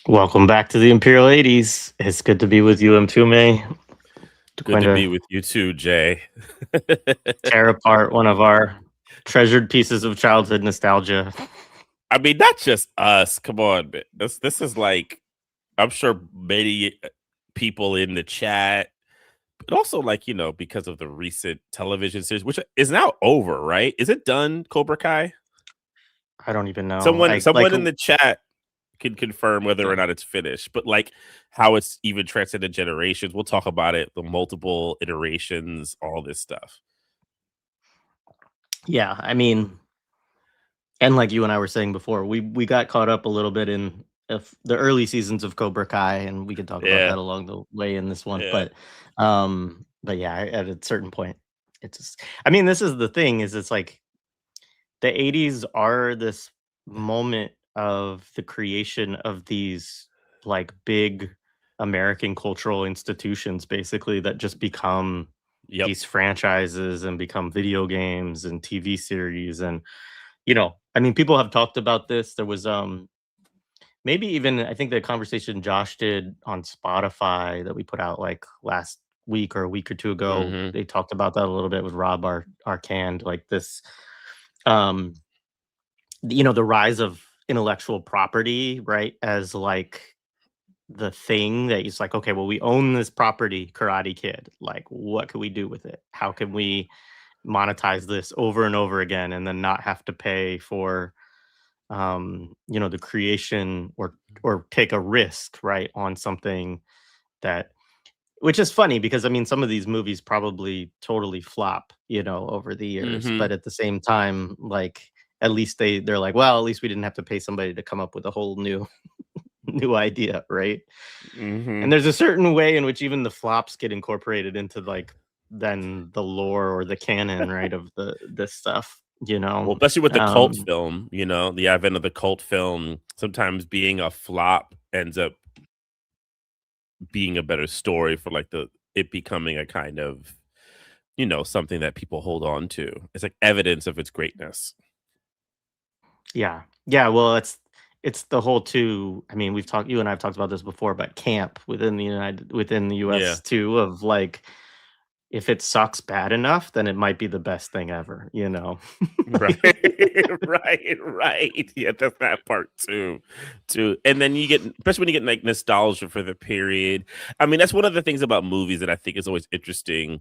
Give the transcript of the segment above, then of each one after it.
Welcome back to the Imperial 80s. It's good to be with you, Mtume. Good Going to to be with you too, Jay. tear apart one of our treasured pieces of childhood nostalgia. I mean, not just us. Come on, man. This is like I'm sure many people in the chat, but also like because of the recent television series, which is now over, right? Is it done, Cobra Kai? I don't even know. Someone, Like, someone in the chat can confirm whether or yeah, not it's finished, but like how it's even transcended generations. We'll talk about it, the multiple iterations, all this stuff. yeah. I mean, and like you and I were saying before, we got caught up a little bit in the early seasons of Cobra Kai, and we could talk about Yeah, that along the way in this one. yeah. But yeah, at a certain point, it's just. I mean, this is the thing: is it's like the 80s are this moment of the creation of these like big American cultural institutions basically that just become Yep. these franchises and become video games and TV series. And I mean, people have talked about this. There was maybe even, I think, the conversation Josh did on Spotify that we put out like last week or a week or two ago. Hmm. They talked about that a little bit with Rob Arcand, like this um the rise of intellectual property, right? As like the thing that is like, okay, well, we own this property, Karate Kid. Like, what can we do with it? How can we monetize this over and over again and then not have to pay for the creation or take a risk, right, on something that which is funny because I mean some of these movies probably totally flop, over the years, but Mhm. at the same time, like at least they're like, well, at least we didn't have to pay somebody to come up with a whole new new idea, right? And Mhm. there's a certain way in which even the flops get incorporated into like then the lore or the canon, right, of the this stuff, Well, especially with the cult Um film, the advent of the cult film, sometimes being a flop ends up being a better story for like the it becoming a kind of, something that people hold on to. It's like evidence of its greatness. yeah. Yeah, well, it's the whole too. I mean, we've talked you and I've talked about this before, but camp within the Yeah. US too of like if it sucks bad enough, then it might be the best thing ever, you know? Right. Right, right. Yeah, that's that part too. And then you get especially when you get, like, nostalgia for the period. I mean, that's one of the things about movies that I think is always interesting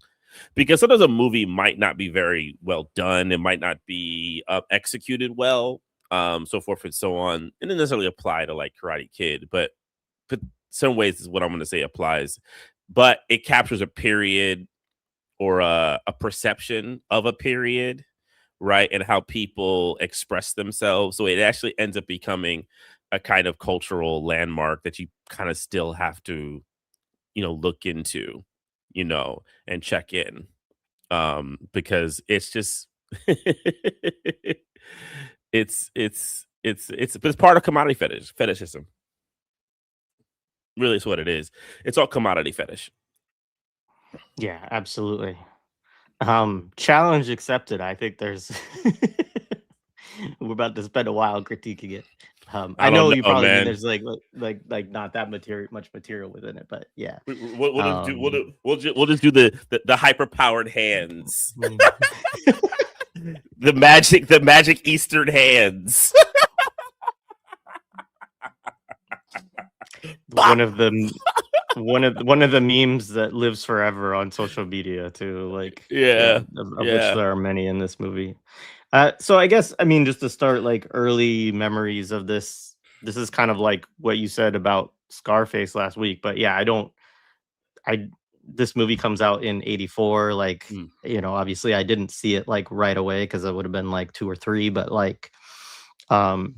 because sometimes a movie might not be very well done. It might not be executed well, so forth and so on. It doesn't necessarily apply to like Karate Kid, but some ways is what I'm going to say applies. But it captures a period or a perception of a period, right? And how people express themselves. So it actually ends up becoming a kind of cultural landmark that you kind of still have to, look into, and check in because it's just but it's part of commodity fetishism. Really, is what it is. It's all commodity fetish. Yeah, absolutely. Challenge accepted. I think there's we're about to spend a while critiquing it. I I don't know you know, probably mean man. there's like not that much material within it, but yeah. We'll just do Um we'll just do the hyper powered hands, mm, the magic Eastern hands. one Bop! of the one of the memes that lives forever on social media too, like, yeah, Yeah, of which yeah. there are many in this movie. So I guess, I mean, just to start, like, early memories of this is kind of like what you said about Scarface last week, but yeah, I this movie comes out in '84, like, Mm. obviously I didn't see it, like, right away because I would have been, like, 2 or 3, but, like, um,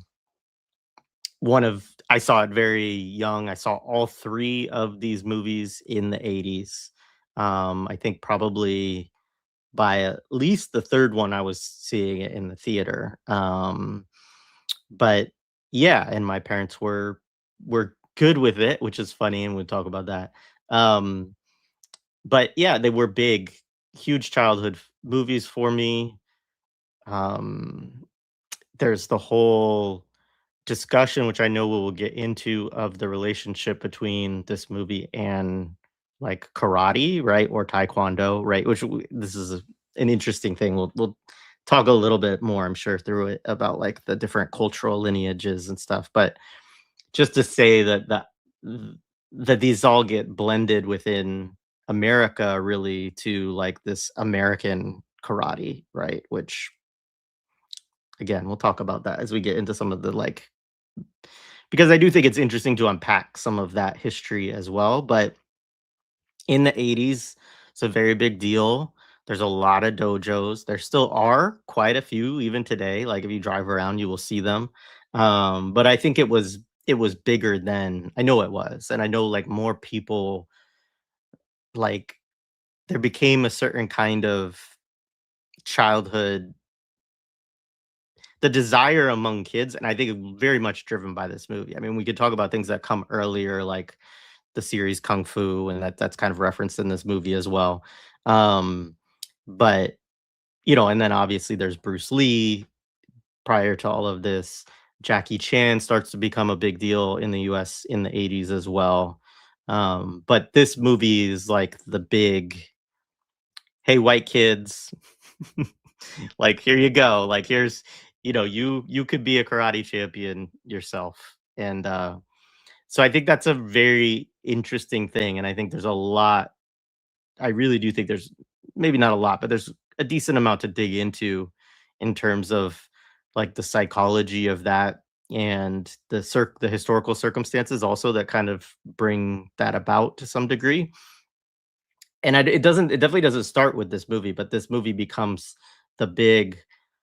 I saw it very young. I saw all 3 of these movies in the '80s. I think probably by at least the 3rd one, I was seeing it in the theater. But yeah, and my parents were good with it, which is funny, and we'll talk about that. Um, but yeah, they were big, huge childhood movies for me. Um, there's the whole discussion, which I know we'll get into, of the relationship between this movie and like karate, right, or taekwondo, right? This is an interesting thing. We'll talk a little bit more, I'm sure, through it about like the different cultural lineages and stuff. But just to say that these all get blended within America, really, to like this American karate, right? Which again, we'll talk about that as we get into some of the like, because I do think it's interesting to unpack some of that history as well. But in the 80s, it's a very big deal. There's a lot of dojos. There still are quite a few even today. Like if you drive around, you will see them. But I think it was bigger then. I know it was. And I know like more people, like there became a certain kind of childhood, the desire among kids, and I think very much driven by this movie. I mean, we could talk about things that come earlier, like the series Kung Fu, and that's kind of referenced in this movie as well. Um, but and then obviously there's Bruce Lee prior to all of this. Jackie Chan starts to become a big deal in the US in the 80s as well. But this movie is like the big, hey, white kids, like here you go. Like here's, you could be a karate champion yourself. And so I think that's a very interesting thing. And I think there's a lot, I really do think there's maybe not a lot, but there's a decent amount to dig into in terms of like the psychology of that, and the historical circumstances also that kind of bring that about to some degree. And it definitely doesn't start with this movie, but this movie becomes the big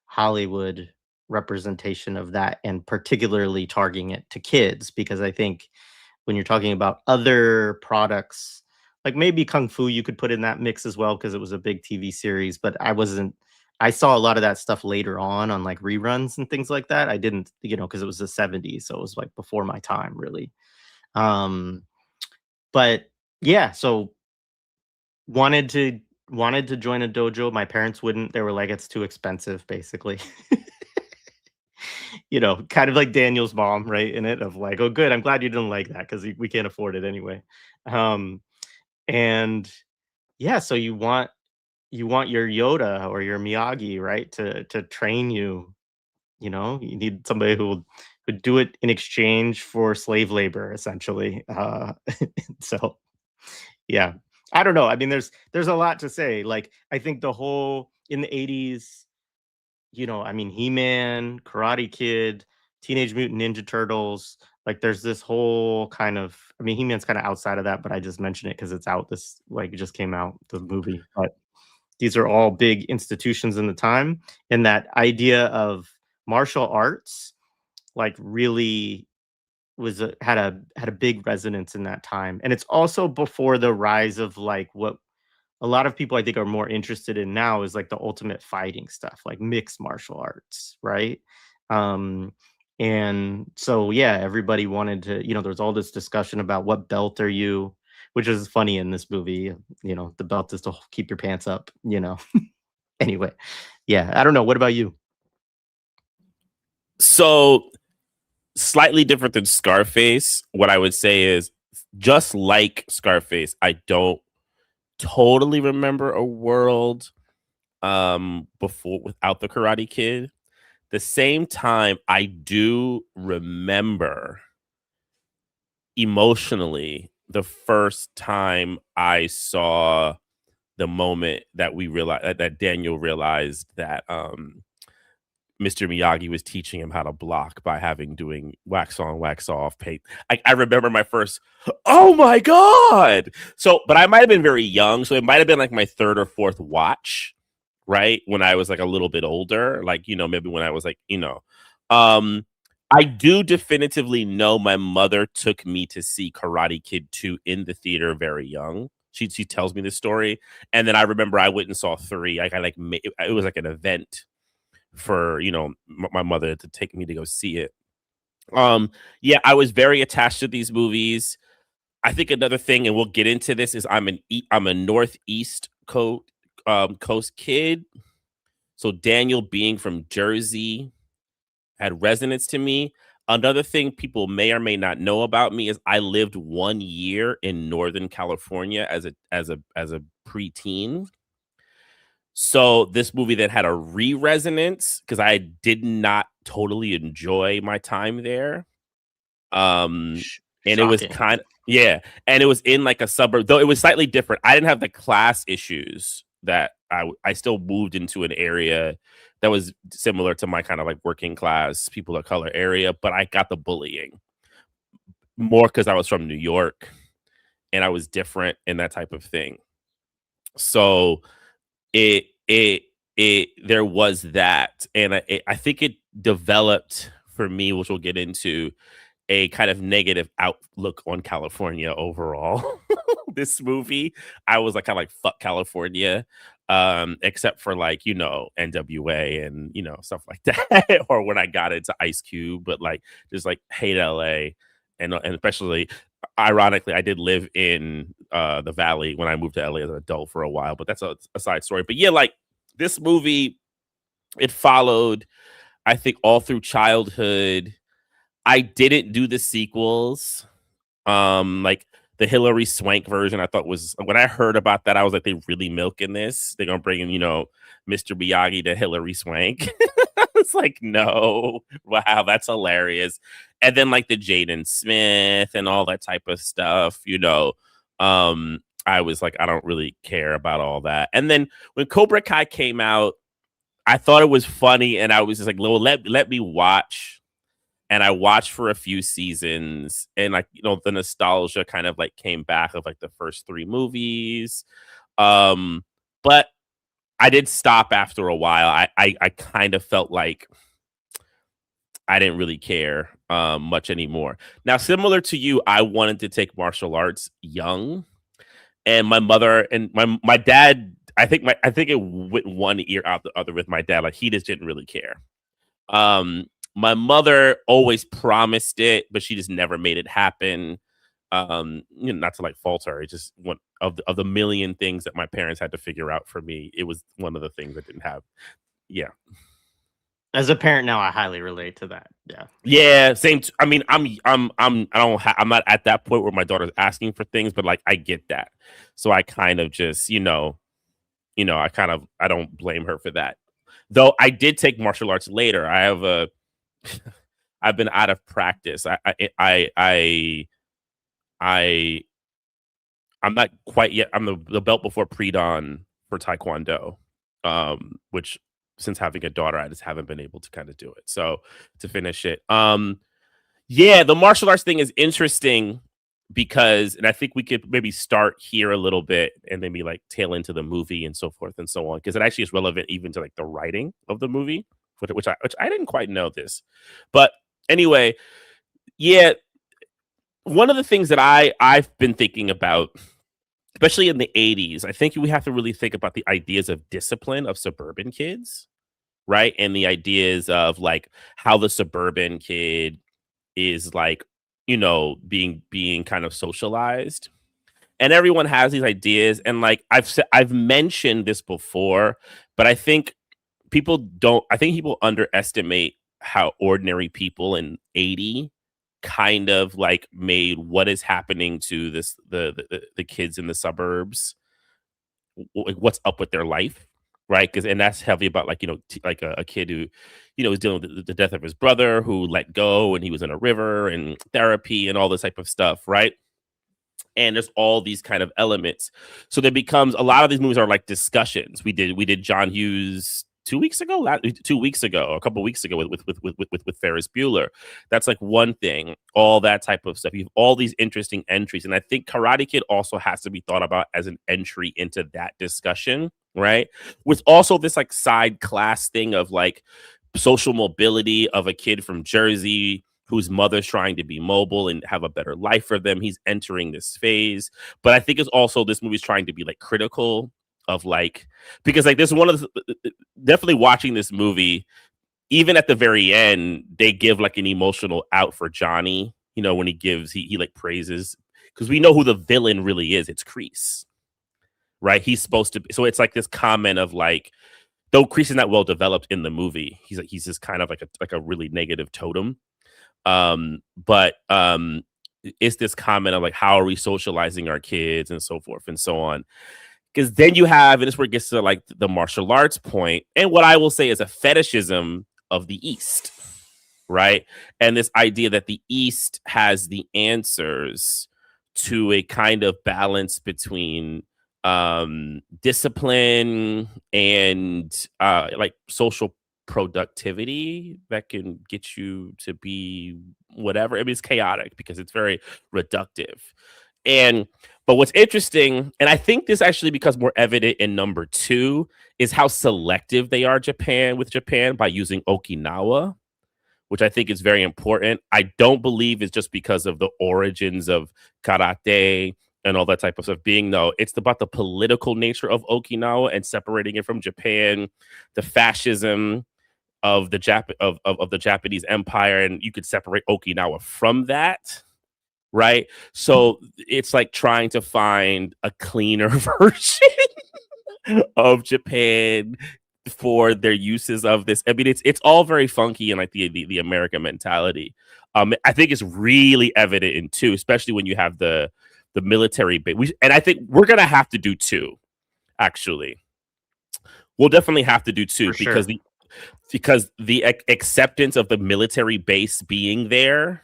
Hollywood representation of that, and particularly targeting it to kids, because I think when you're talking about other products, like maybe Kung Fu, you could put in that mix as well because it was a big TV series. But I saw a lot of that stuff later on like reruns and things like that. I didn't, because it was the 70s, so it was like before my time, really. Um, but yeah, so wanted to wanted to join a dojo. My parents wouldn't. They were like, it's too expensive, basically. Kind of like Daniel's mom, right? In it, of like, oh, good. I'm glad you didn't like that because we can't afford it anyway. Um, and yeah, so you want your Yoda or your Miyagi, right? To train you. You need somebody who would do it in exchange for slave labor, essentially. So yeah, I don't know. I mean, there's a lot to say. Like, I think the whole in the 80s, I mean, He-Man, Karate Kid, Teenage Mutant Ninja Turtles, like there's this whole kind of, I mean, He-Man's kind of outside of that, but I just mentioned it because it's out this, like, it just came out, the movie. But these are all big institutions in the time. And that idea of martial arts, like, really had a big resonance in that time. And it's also before the rise of like what a lot of people I think are more interested in now is like the ultimate fighting stuff, like mixed martial arts, right? Um, and so yeah, everybody wanted to, there's all this discussion about what belt are you, which is funny in this movie. The belt is to keep your pants up. Anyway, yeah, I don't know. What about you? So slightly different than Scarface. What I would say is, just like Scarface, I don't totally remember a world before without the Karate Kid. The same time, I do remember emotionally the first time I saw the moment that we realized that Daniel realized that Mr. Miyagi was teaching him how to block by doing wax on, wax off paint. I remember my first, oh my God. So, but I might have been very young. So it might have been like my third or fourth watch, right? When I was like a little bit older, like, maybe when I was like, um, I do definitively know my mother took me to see Karate Kid 2 in the theater very young. She tells me this story. And then I remember I went and saw 3. Like I like, it was like an event for my mother to take me to go see it. Yeah, I was very attached to these movies. I think another thing, and we'll get into this, is I'm a Northeast Coast kid. So Daniel being from Jersey had resonance to me. Another thing people may or may not know about me is I lived 1 year in Northern California as a preteen. So this movie that had a re-resonance because I did not totally enjoy my time there. And it was Shocking. kind of, yeah, and it was in like a suburb, though it was slightly different. I didn't have the class issues that I still moved into an area that was similar to my kind of like working class people of color area, but I got the bullying more because I was from New York and I was different and that type of thing. So it it there was that, and I think it developed for me, which we'll get into, a kind of negative outlook on California overall. This movie, I was like kind of like fuck California, except for like NWA and stuff like that, or when I got into Ice Cube, but like just like hate LA, and especially ironically, I did live in the Valley when I moved to LA as an adult for a while, but that's a side story. But yeah, like this movie, it followed, I think, all through childhood. I didn't do the sequels. Like the Hilary Swank version, I thought was when I heard about that, I was like, they really milking this. They're gonna bring in, Mr. Miyagi to Hilary Swank. I was like, no, wow, that's hilarious. And then like the Jaden Smith and all that type of stuff, I was like, I don't really care about all that. And then when Cobra Kai came out, I thought it was funny, and I was just like, well, let me watch. And I watched for a few seasons, and like the nostalgia kind of like came back of like the first 3 movies. But I did stop after a while. I kind of felt like I didn't really care much anymore. Now, similar to you, I wanted to take martial arts young, and my mother and my dad. I think it went one ear out the other with my dad. Like he just didn't really care. My mother always promised it, but she just never made it happen. Not to like fault her. It just one of the million things that my parents had to figure out for me. It was one of the things I didn't have. Yeah. As a parent now, I highly relate to that. Yeah. Yeah. Same. I mean, I'm not at that point where my daughter's asking for things, but like I get that. So I kind of just, I don't blame her for that. Though I did take martial arts later. I've been out of practice. I'm not quite yet. I'm the belt before pre-dawn for Taekwondo, which since having a daughter, I just haven't been able to kind of do it. So to finish it, yeah, the martial arts thing is interesting because, and I think we could maybe start here a little bit and maybe like tail into the movie and so forth and so on, because it actually is relevant even to like the writing of the movie, which I didn't quite know this, but anyway, yeah, one of the things that I've been thinking about, especially in the 80s, I think we have to really think about the ideas of discipline of suburban kids, right? And the ideas of like how the suburban kid is like, being kind of socialized. And everyone has these ideas. And like I've mentioned this before, but I think people underestimate how ordinary people in 80 kind of like made what is happening to the kids in the suburbs, what's up with their life, right? Because and that's heavy about like like a kid who is dealing with the death of his brother who let go and he was in a river and therapy and all this type of stuff, right? And there's all these kind of elements. So there becomes a lot of these movies are like discussions. We did John Hughes 2 weeks ago, a couple weeks ago with Ferris Bueller. That's like one thing, all that type of stuff. You have all these interesting entries. And I think Karate Kid also has to be thought about as an entry into that discussion, right? With also this like side class thing of like social mobility of a kid from Jersey whose mother's trying to be mobile and have a better life for them. He's entering this phase. But I think it's also this movie's trying to be like critical of like, because like this one of the, definitely watching this movie, even at the very end, they give like an emotional out for Johnny, when he like praises, because we know who the villain really is. It's Kreese, right? He's supposed to be, so it's like this comment of like, though Kreese is not well developed in the movie, he's just kind of like a really negative totem. But it's this comment of like, how are we socializing our kids and so forth and so on. Because then you have, and this is where it gets to like the martial arts point, and what I will say is a fetishism of the East, right? And this idea that the East has the answers to a kind of balance between discipline and like social productivity that can get you to be whatever. I mean, it's chaotic because it's very reductive. And but what's interesting, and I think this actually becomes more evident in number two, is how selective they are Japan by using Okinawa, which I think is very important. I don't believe it's just because of the origins of karate and all that type of stuff being, no, it's about the political nature of Okinawa and separating it from Japan, the fascism of the of the Japanese Empire, and you could separate Okinawa from that, right? So it's like trying to find a cleaner version of Japan for their uses of this. I mean, it's all very funky and like the American mentality. I think it's really evident in two, especially when you have the military base. And I think we're gonna have to do two. Actually, we'll definitely have to do two For because sure. the acceptance of the military base being there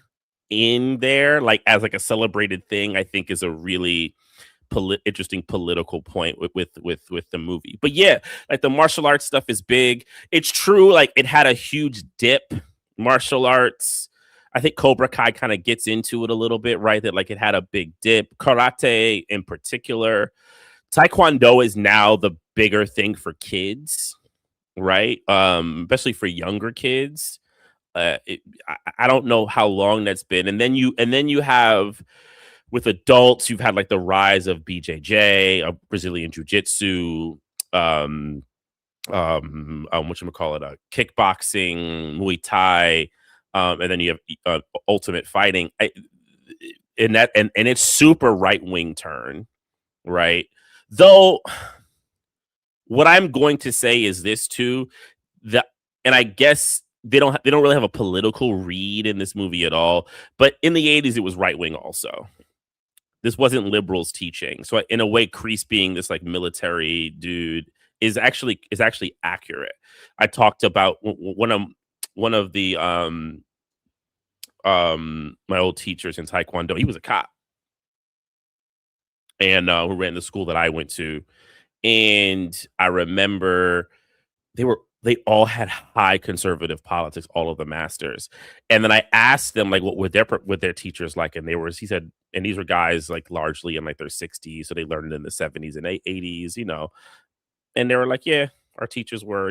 in there, like as like a celebrated thing, I think is a really interesting political point with the movie. But yeah, like the martial arts stuff is big. It's true, like it had a huge dip. Martial arts, I think Cobra Kai kind of gets into it a little bit, right? That like it had a big dip. Karate in particular, Taekwondo is now the bigger thing for kids, right? Especially for younger kids. I don't know how long that's been, and then you have with adults, you've had like the rise of BJJ, of Brazilian Jiu Jitsu, whatchamacallit, kickboxing, Muay Thai, and then you have Ultimate Fighting. And it's super right wing turn, right? Though, what I'm going to say is this too, that, and I guess they don't really have a political read in this movie at all. But in the 80s, it was right wing also. This wasn't liberals teaching. So in a way, Kreese being this like military dude is actually accurate. I talked about one of the my old teachers in Taekwondo. He was a cop, and who ran the school that I went to. And I remember they all had high conservative politics, all of the masters. And then I asked them like what were their teachers like, and he said, and these were guys like largely in like their 60s, so they learned in the 70s and 80s, and they were like, yeah, our teachers were,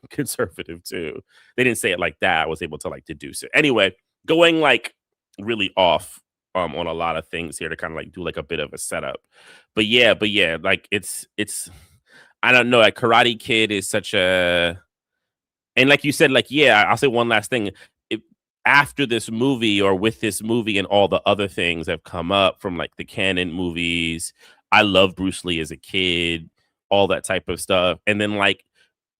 conservative too. They didn't say it like that. I was able to like deduce it. Anyway, going like really off on a lot of things here to kind of like do like a bit of a setup. But yeah, like it's I don't know, like Karate Kid is such a, and like you said, like, yeah, I'll say one last thing. After this movie or with this movie and all the other things that have come up from like the canon movies, I loved Bruce Lee as a kid, all that type of stuff. And then like,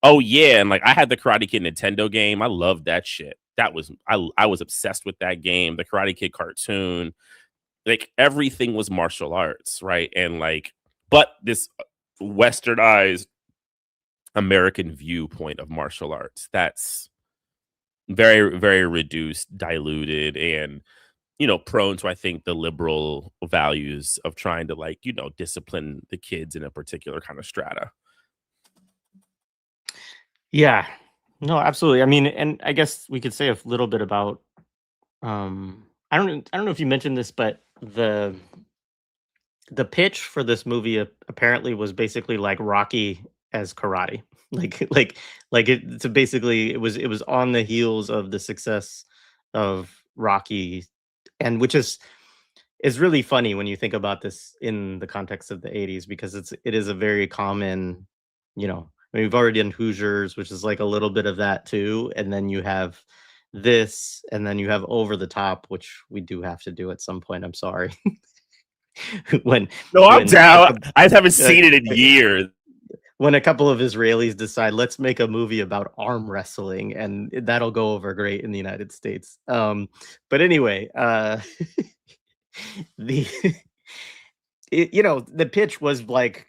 oh yeah, and like I had the Karate Kid Nintendo game. I loved that shit. That was I was obsessed with that game. The Karate Kid cartoon, like everything was martial arts, right? And like, but this westernized American viewpoint of martial arts that's very, very reduced, diluted, and prone to, I think, the liberal values of trying to like, discipline the kids in a particular kind of strata. Yeah. No, absolutely. I mean, and I guess we could say a little bit about I don't know if you mentioned this, but the pitch for this movie apparently was basically like Rocky as karate. It, so basically it was on the heels of the success of Rocky, and which is really funny when you think about this in the context of the 80s, because it is a very common, I mean, we've already done Hoosiers, which is like a little bit of that too, and then you have this, and then you have Over the Top, which we do have to do at some point. I'm sorry. when No, I'm when down. I just haven't uh, seen it in years. when a couple of Israelis decide, let's make a movie about arm wrestling, and that'll go over great in the United States. But anyway, the the pitch was like,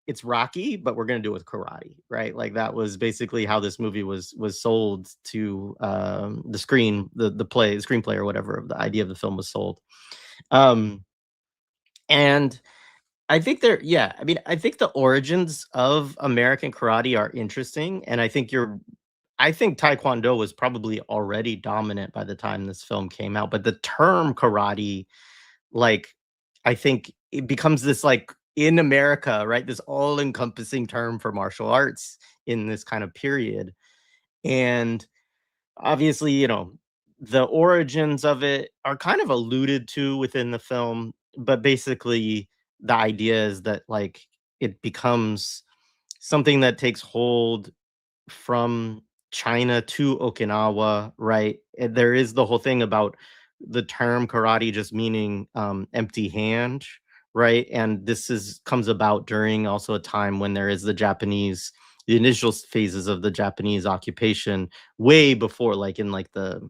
it's Rocky, but we're gonna do it with karate, right? Like that was basically how this movie was sold to the screenplay or whatever of the idea of the film was sold. Um, and I think I mean, I think the origins of American karate are interesting, and I think Taekwondo was probably already dominant by the time this film came out, but the term karate, like, I think it becomes this, like, in America, right, this all-encompassing term for martial arts in this kind of period, and obviously, the origins of it are kind of alluded to within the film, but basically the idea is that, like, it becomes something that takes hold from China to Okinawa, right? And there is the whole thing about the term karate just meaning empty hand, right? And this is comes about during also a time when there is the initial phases of the Japanese occupation, way before, like in like the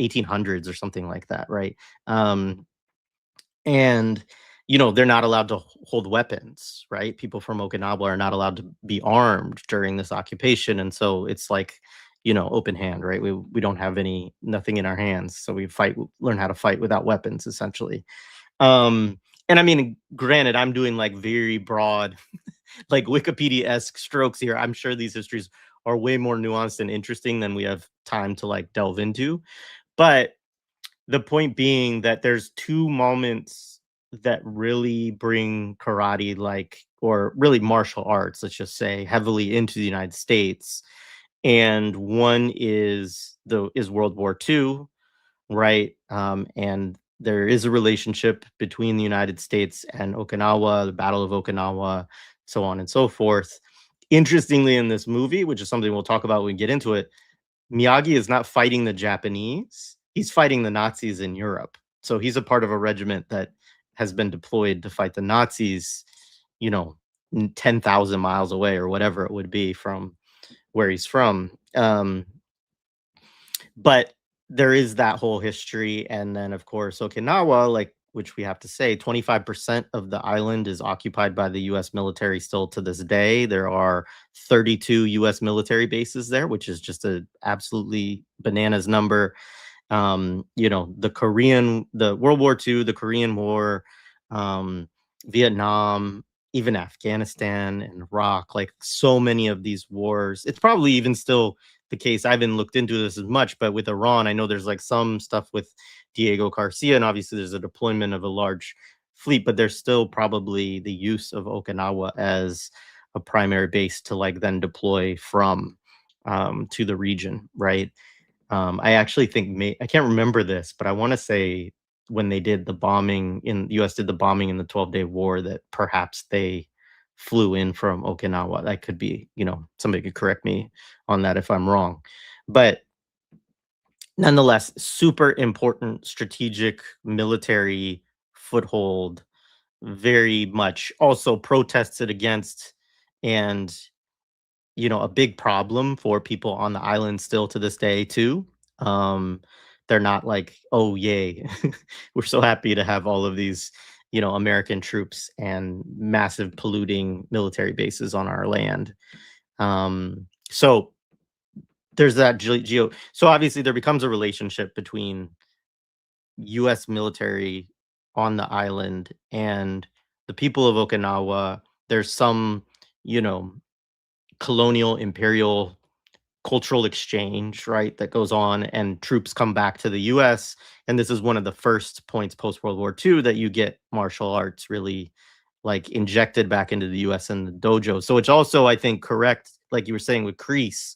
1800s or something like that, right? Um, and they're not allowed to hold weapons, right? People from Okinawa are not allowed to be armed during this occupation, and so it's like, open hand, right? We don't have nothing in our hands, so we learn how to fight without weapons, essentially. um and I mean, granted, I'm doing like very broad, like Wikipedia-esque strokes here. I'm sure these histories are way more nuanced and interesting than we have time to like delve into, but the point being that there's two moments that really bring karate, like, or really martial arts, let's just say, heavily into the United States. And one is World War II, right? And there is a relationship between the United States and Okinawa, the Battle of Okinawa, so on and so forth. Interestingly, in this movie, which is something we'll talk about when we get into it, Miyagi is not fighting the Japanese, he's fighting the Nazis in Europe. So he's a part of a regiment that has been deployed to fight the Nazis, you know, 10,000 miles away or whatever it would be from where he's from. But there is that whole history. And then, of course, Okinawa, like, which we have to say, 25% of the island is occupied by the US military still to this day. There are 32 US military bases there, which is just a absolutely bananas number. The World War II, the Korean War, um, Vietnam, even Afghanistan and Iraq, like so many of these wars. It's probably even still the case. I haven't looked into this as much, but with Iran, I know there's like some stuff with Diego Garcia, and obviously there's a deployment of a large fleet, but there's still probably the use of Okinawa as a primary base to like then deploy from to the region, right? I actually think I can't remember this, but I want to say when they did the bombing in US did the bombing in the 12-day war that perhaps they flew in from Okinawa. That could be, somebody could correct me on that if I'm wrong. But nonetheless, super important strategic military foothold, very much also protested against, and a big problem for people on the island still to this day too. Um, they're not like, "Oh, yay. We're so happy to have all of these, American troops and massive polluting military bases on our land." So there's that so obviously there becomes a relationship between US military on the island and the people of Okinawa. There's some, you know, colonial imperial cultural exchange, right, that goes on, and troops come back to the US. And this is one of the first points post World War II that you get martial arts really like injected back into the US and the dojo. So it's also, I think, correct, like you were saying with Crease,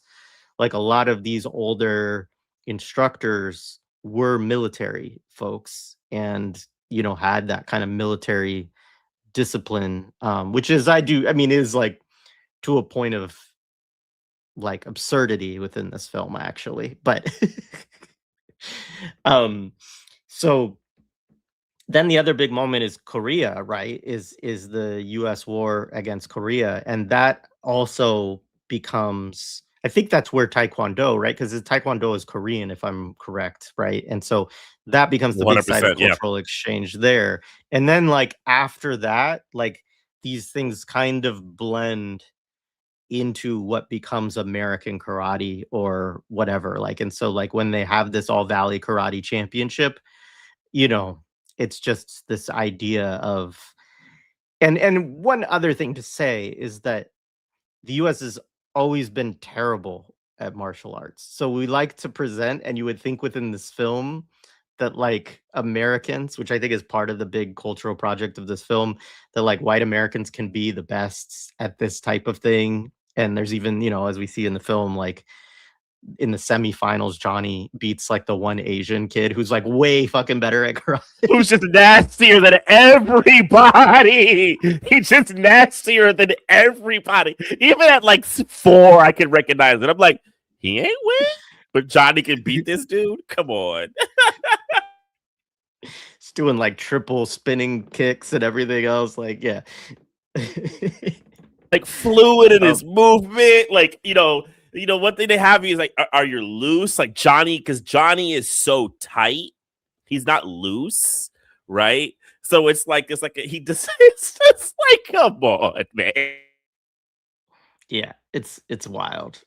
like a lot of these older instructors were military folks and, had that kind of military discipline, which is, I mean, is like to a point of like absurdity within this film actually, but um so then the other big moment is Korea, right? Is the US war against Korea, and that also becomes, I think that's where Taekwondo, right? Because Taekwondo is Korean, if I'm correct, right? And so that becomes the big side of 100%. Yeah. cultural exchange there. And then like after that, like these things kind of blend into what becomes American karate or whatever. Like, and so like when they have this All Valley Karate Championship, you know, it's just this idea of, and one other thing to say is that the US has always been terrible at martial arts. So we like to present, and you would think within this film that like Americans, which I think is part of the big cultural project of this film, that like white Americans can be the best at this type of thing. And there's even, you know, as we see in the film, like in the semifinals, Johnny beats like the one Asian kid who's like way fucking better at karate. Who's just nastier than everybody. He's just nastier than everybody. Even at like 4, I can recognize it. I'm like, he ain't win, but Johnny can beat this dude. Come on. He's doing like triple spinning kicks and everything else. Like, yeah. Like fluid in his movement. Like, one thing they have is like, are you loose? Like Johnny, because Johnny is so tight. He's not loose, right? So it's like he just it's just like, come on, man. Yeah, it's wild.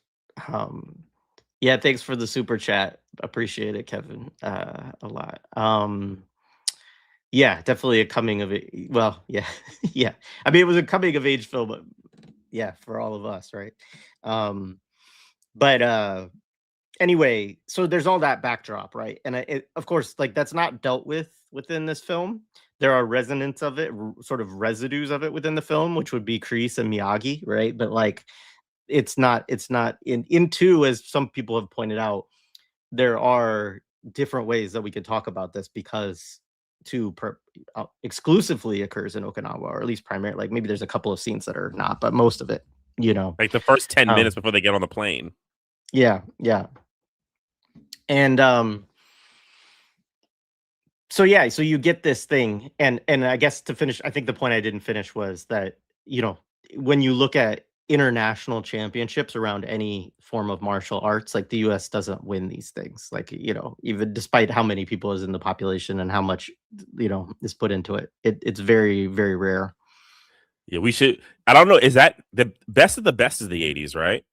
Yeah, thanks for the super chat. Appreciate it, Kevin. A lot. Yeah, definitely a coming of age. Well, yeah, yeah. I mean, it was a coming of age film, but yeah, for all of us, right? But anyway, so there's all that backdrop, right? And of course, like that's not dealt with within this film. There are resonance of it, sort of residues of it within the film, which would be Kreese and Miyagi, right? But like, it's not in two, as some people have pointed out. There are different ways that we could talk about this because exclusively occurs in Okinawa, or at least primarily. Like maybe there's a couple of scenes that are not, but most of it, like the first 10 minutes before they get on the plane. Yeah, yeah. And so yeah, so you get this thing, and I guess to finish, I think the point I didn't finish was that, when you look at international championships around any form of martial arts, like the US doesn't win these things. Like, even despite how many people is in the population and how much, is put into it. It's very, very rare. Yeah, we should. I don't know. Is that the best of the best is the 80s, right?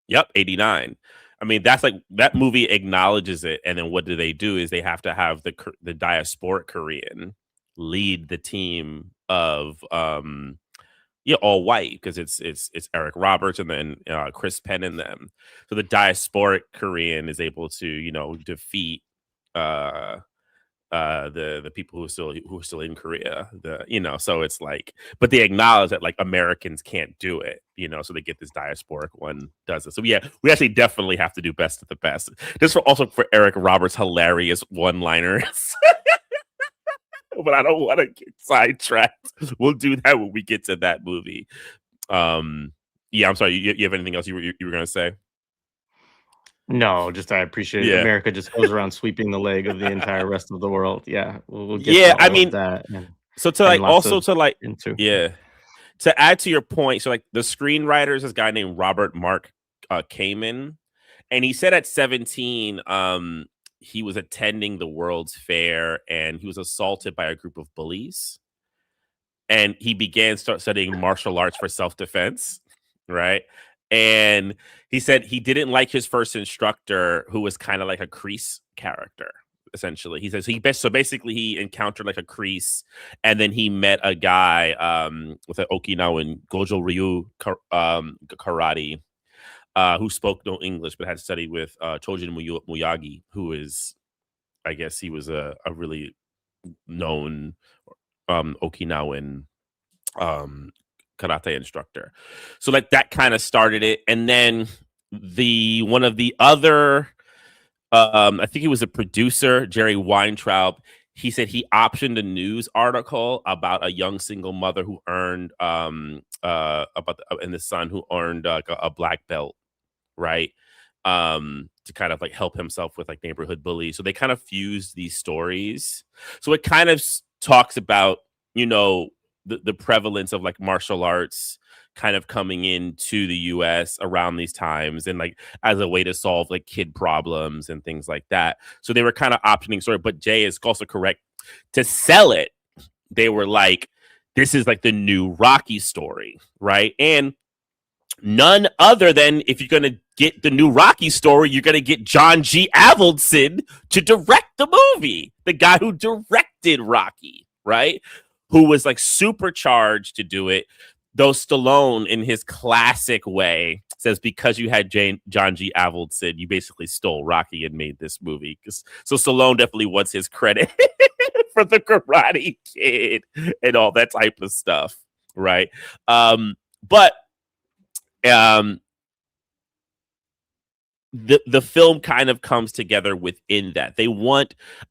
Yep, 89. I mean, that's like that movie acknowledges it, and then what do? Is they have to have the diasporic Korean lead the team of all white, because it's Eric Roberts and then Chris Penn and them. So the diasporic Korean is able to defeat the people who are still in Korea. So it's like, but they acknowledge that like Americans can't do it, so they get this diasporic one does it. So yeah, we actually definitely have to do best of the best. This also for Eric Roberts' hilarious one-liners. But I don't want to get sidetracked. We'll do that when we get to that movie. Yeah, I'm sorry. You have anything else you were going to say? No, just I appreciate it. America just goes around sweeping the leg of the entire rest of the world. Yeah, we'll get to all of that. So to add to your point, so like the screenwriter is this guy named Robert Mark Kamen, and he said at 17, he was attending the World's Fair and he was assaulted by a group of bullies, and he began studying martial arts for self-defense, right? And he said he didn't like his first instructor, who was kind of like a Kreese character, essentially. He says so basically he encountered like a Kreese, and then he met a guy with an Okinawan Gojo Ryu karate, who spoke no English but had studied with Chojin Miyagi, who is, I guess he was a really known Okinawan karate instructor. So like that kind of started it. And then one of the other I think he was a producer, Jerry Weintraub, he said he optioned a news article about a young single mother who earned and the son who earned a black belt, right? To to kind of like help himself with like neighborhood bullies. So they kind of fuse these stories. So it kind of talks about, you know, the prevalence of like martial arts kind of coming into the US around these times, and like as a way to solve like kid problems and things like that. So they were kind of optioning sort of, but Jay is also correct, to sell it. They were like, this is like the new Rocky story, right? And none other than, if you're going to get the new Rocky story, you're going to get John G. Avildsen to direct the movie, the guy who directed Rocky, right? Who was like supercharged to do it. Though Stallone, in his classic way, says because you had John G. Avildsen, you basically stole Rocky and made this movie. So Stallone definitely wants his credit for the Karate Kid and all that type of stuff, right? But the film kind of comes together within that.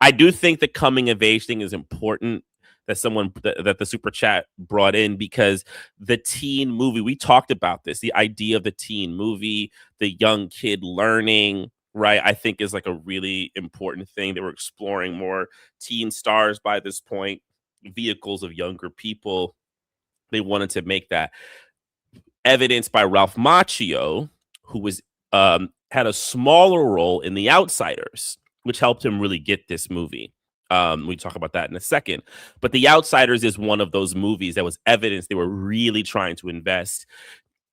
I do think the coming of age thing is important, that the super chat brought in, because the teen movie, we talked about this, the idea of the teen movie, the young kid learning, right? I think is like a really important thing that we're exploring more teen stars by this point, vehicles of younger people. They wanted to make that, evidenced by Ralph Macchio, who was had a smaller role in The Outsiders, which helped him really get this movie. We talk about that in a second. But The Outsiders is one of those movies that was evidence they were really trying to invest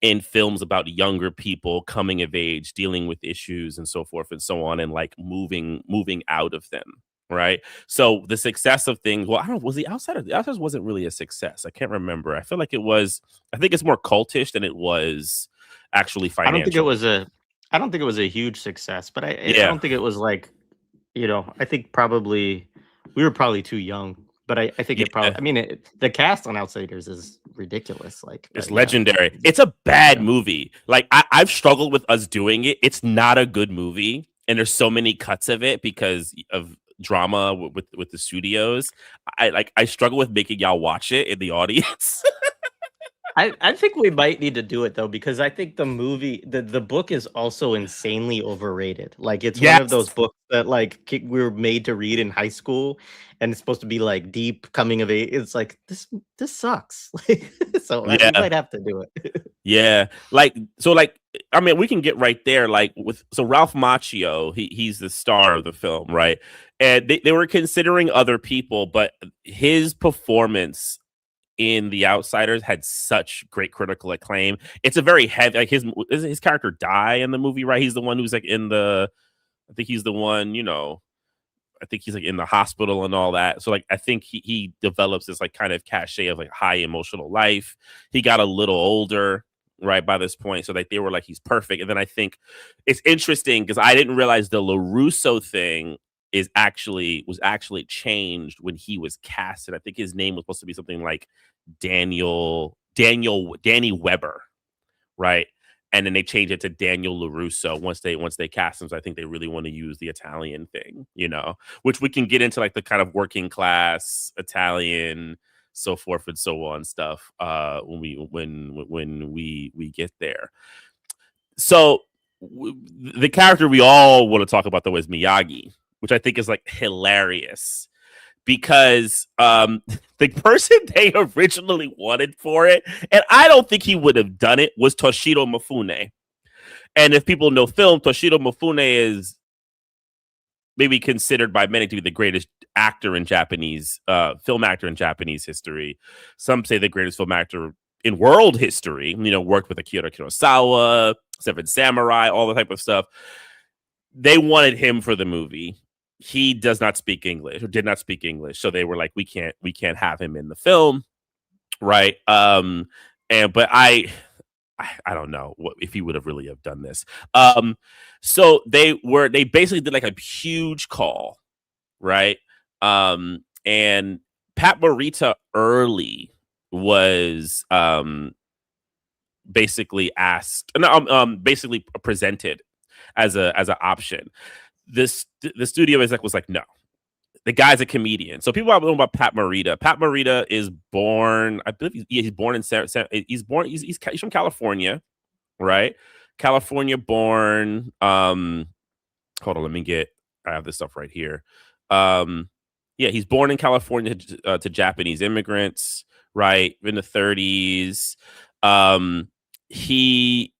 in films about younger people coming of age, dealing with issues and so forth and so on, and like moving out of them. Right. So the success of things, well, I don't know, was The Outsiders? The Outsiders wasn't really a success. I can't remember. I feel like it was, I think it's more cultish than it was actually financial. I don't think it was a huge success, but I don't think it was like, you know, I think probably we were probably too young, but I think it probably, I mean, the cast on Outsiders is ridiculous. Like, it's legendary. It's a bad movie. Like I've struggled with us doing it. It's not a good movie. And there's so many cuts of it because of drama with the studios. I struggle with making y'all watch it in the audience. I think we might need to do it though, because I think the movie, the book is also insanely overrated. Like it's one of those books that like we were made to read in high school, and it's supposed to be like deep coming of age. It's like this sucks. So we might have to do it. Yeah, I mean, we can get right there. So Ralph Macchio, he's the star of the film, right? And they were considering other people, but his performance in The Outsiders had such great critical acclaim. It's a very heavy, like his character die in the movie, right? He's the one who's like I think he's the one, you know, I think he's like in the hospital and all that. So like, I think he develops this like kind of cachet of like high emotional life. He got a little older, right, by this point. So like they were like, he's perfect. And then I think it's interesting because I didn't realize the LaRusso thing was actually changed when he was casted. I think his name was supposed to be something like Danny Weber, right? And then they changed it to Daniel LaRusso once they cast him. So I think they really want to use the Italian thing, you know, which we can get into like the kind of working class Italian, so forth and so on stuff when we get there. So the character we all want to talk about though is Miyagi, which I think is like hilarious because the person they originally wanted for it, and I don't think he would have done it, was Toshiro Mifune. And if people know film, Toshiro Mifune is maybe considered by many to be the greatest actor in Japanese film actor in Japanese history. Some say the greatest film actor in world history. You know, worked with Akira Kurosawa, Seven Samurai, all the type of stuff. They wanted him for the movie. He does not speak English, or did not speak English, so they were like, we can't have him in the film, right? But I don't know if he would have really have done this. So they basically did like a huge call, right? And Pat Morita early was basically basically presented as an option. The studio was like, no, the guy's a comedian. So people are know about Pat Morita. Pat Morita is born, I believe he's born in he's from California, right? California born. hold on, I have this stuff right here. Yeah, he's born in California to Japanese immigrants, right, in the 30s. He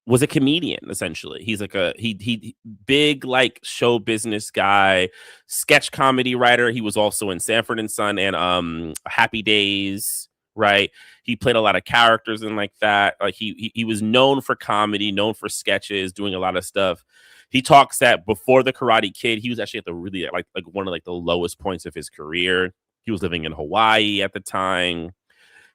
was a comedian essentially. He's like he big like show business guy, sketch comedy writer. He was also in Sanford and Son and Happy Days, right? He played a lot of characters and like that. Like he was known for comedy, known for sketches, doing a lot of stuff. He talks that before the Karate Kid, he was actually at the really like one of like the lowest points of his career. He was living in Hawaii at the time.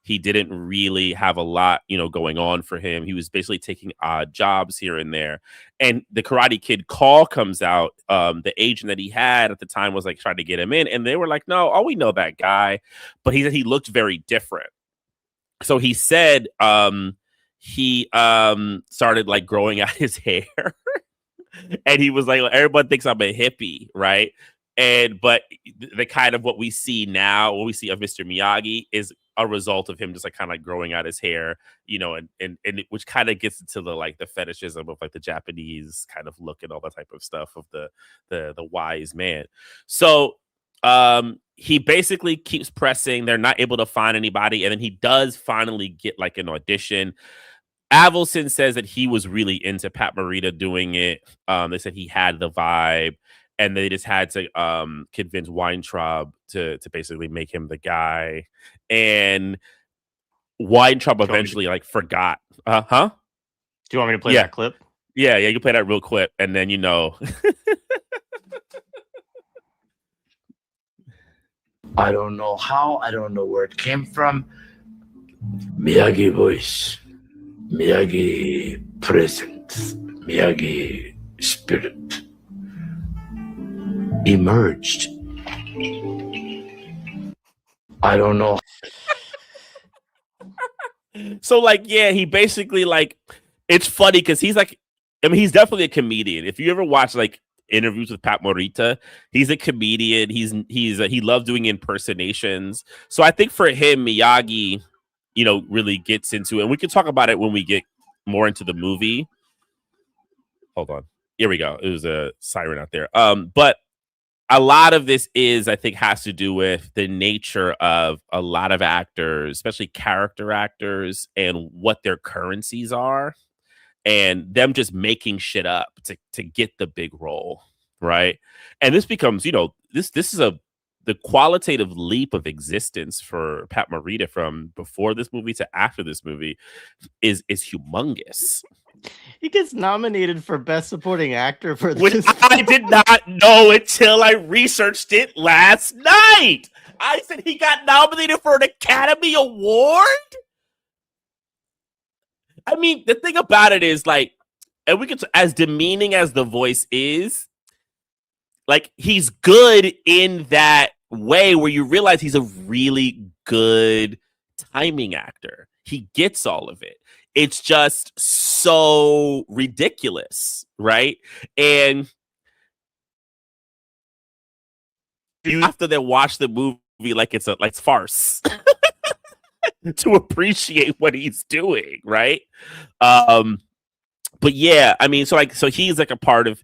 He didn't really have a lot, going on for him. He was basically taking odd jobs here and there. And the Karate Kid call comes out. The agent that he had at the time was like trying to get him in. And they were like, no, we know that guy. But he said he looked very different. So he said he started like growing out his hair. And he was like, everyone thinks I'm a hippie, right? But the kind of what we see now, what we see of Mr. Miyagi is a result of him just like kind of like growing out his hair, and which kind of gets into the fetishism of like the Japanese kind of look and all that type of stuff of the wise man. So he basically keeps pressing. They're not able to find anybody, and then he does finally get like an audition. Avildsen says that he was really into Pat Morita doing it. They said he had the vibe. And they just had to convince Weintraub to basically make him the guy. And Weintraub eventually like forgot. Huh? Do you want me to play that clip? Yeah, you can play that real quick. And then I don't know how, I don't know where it came from. Miyagi voice, Miyagi presence, Miyagi spirit emerged. I don't know. So he basically it's funny because he's he's definitely a comedian. If you ever watch interviews with Pat Morita, he's a comedian. He loves doing impersonations. So I think for him, Miyagi, really gets into it. And we can talk about it when we get more into the movie. Hold on. Here we go. It was a siren out there. But a lot of this I think, has to do with the nature of a lot of actors, especially character actors, and what their currencies are, and them just making shit up to get the big role, right? And this becomes, this is the qualitative leap of existence for Pat Morita from before this movie to after this movie is humongous. He gets nominated for Best Supporting Actor for this. Which I did not know until I researched it last night. I said he got nominated for an Academy Award? I mean, the thing about it is, and we could, as demeaning as the voice is, he's good in that way where you realize he's a really good timing actor. He gets all of it. It's just so ridiculous, right? And you have to then watch the movie like it's farce to appreciate what he's doing, right? But yeah, I mean, so he's a part of,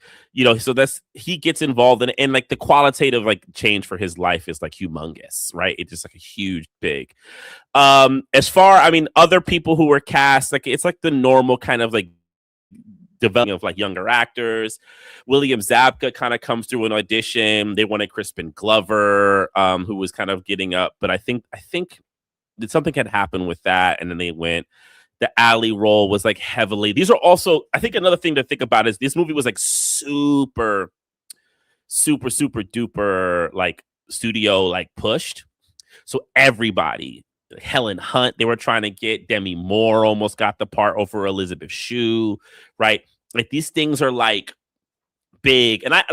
so he gets involved in it, and the qualitative change for his life is humongous, right? It's just a huge, big. As far, I mean, other people who were cast, it's the normal kind of developing of younger actors. William Zabka kind of comes through an audition. They wanted Crispin Glover, who was kind of getting up, but I think that something had happened with that, and then they went. The alley role was heavily. These are also, I think, another thing to think about is this movie was super, super, super duper studio pushed. So everybody, Helen Hunt, they were trying to get. Demi Moore almost got the part over Elizabeth Shue, right? These things are big. And I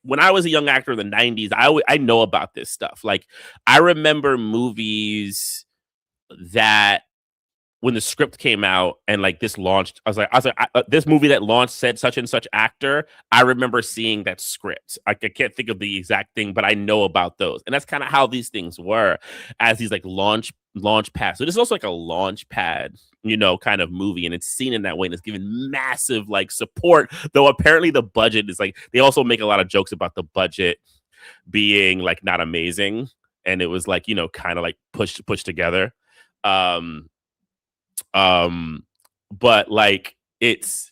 when I was a young actor in the 90s, I know about this stuff. I remember movies that when the script came out and this launched, I was like, this movie that launched said such and such actor. I remember seeing that script. I can't think of the exact thing, but I know about those. And that's kind of how these things were as these launch launch pad. So this is also like a launch pad, kind of movie, and it's seen in that way, and it's given massive like support. Though apparently the budget is like, they also make a lot of jokes about the budget being like not amazing, and it was like kind of like pushed together. Um, but like it's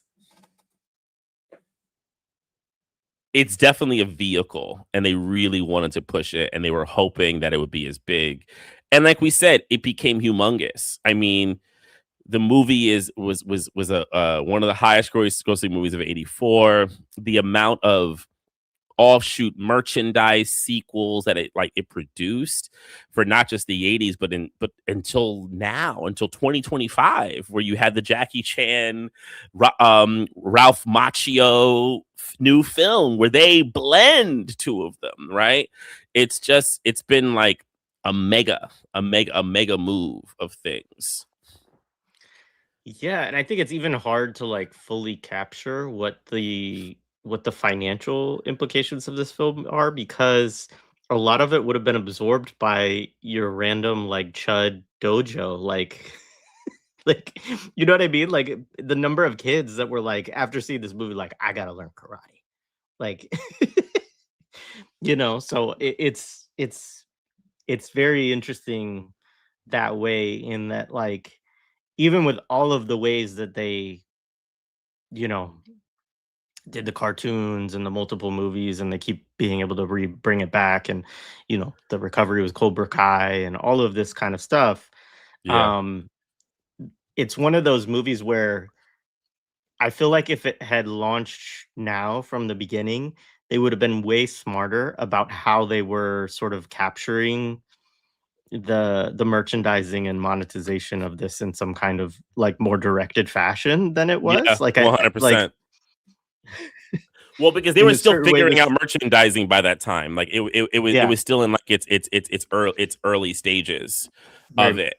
definitely a vehicle, and they really wanted to push it, and they were hoping that it would be as big. And like we said, it became humongous. I mean, the movie was one of the highest grossing movies of '84. The amount of offshoot merchandise sequels that it produced for not just the 80s, but until now, until 2025, where you had the Jackie Chan, Ralph Macchio new film where they blend two of them, right? It's been like a mega move of things. Yeah, and I think it's even hard to like fully capture what the financial implications of this film are, because a lot of it would have been absorbed by your random like chud dojo, like like you know what I mean? Like the number of kids that were like, after seeing this movie, like, I gotta learn karate. Like so it's very interesting that way, in that like, even with all of the ways that they, you know, did the cartoons and the multiple movies, and they keep being able to bring it back, and the recovery with Cobra Kai and all of this kind of stuff. Yeah. Um, it's one of those movies where I feel like if it had launched now from the beginning, they would have been way smarter about how they were sort of capturing the merchandising and monetization of this in some kind of like more directed fashion than it Yeah, was. Like 100%. Well, because they in were a still certain way, figuring this- out merchandising by that time. Like it was still in like its early stages of it.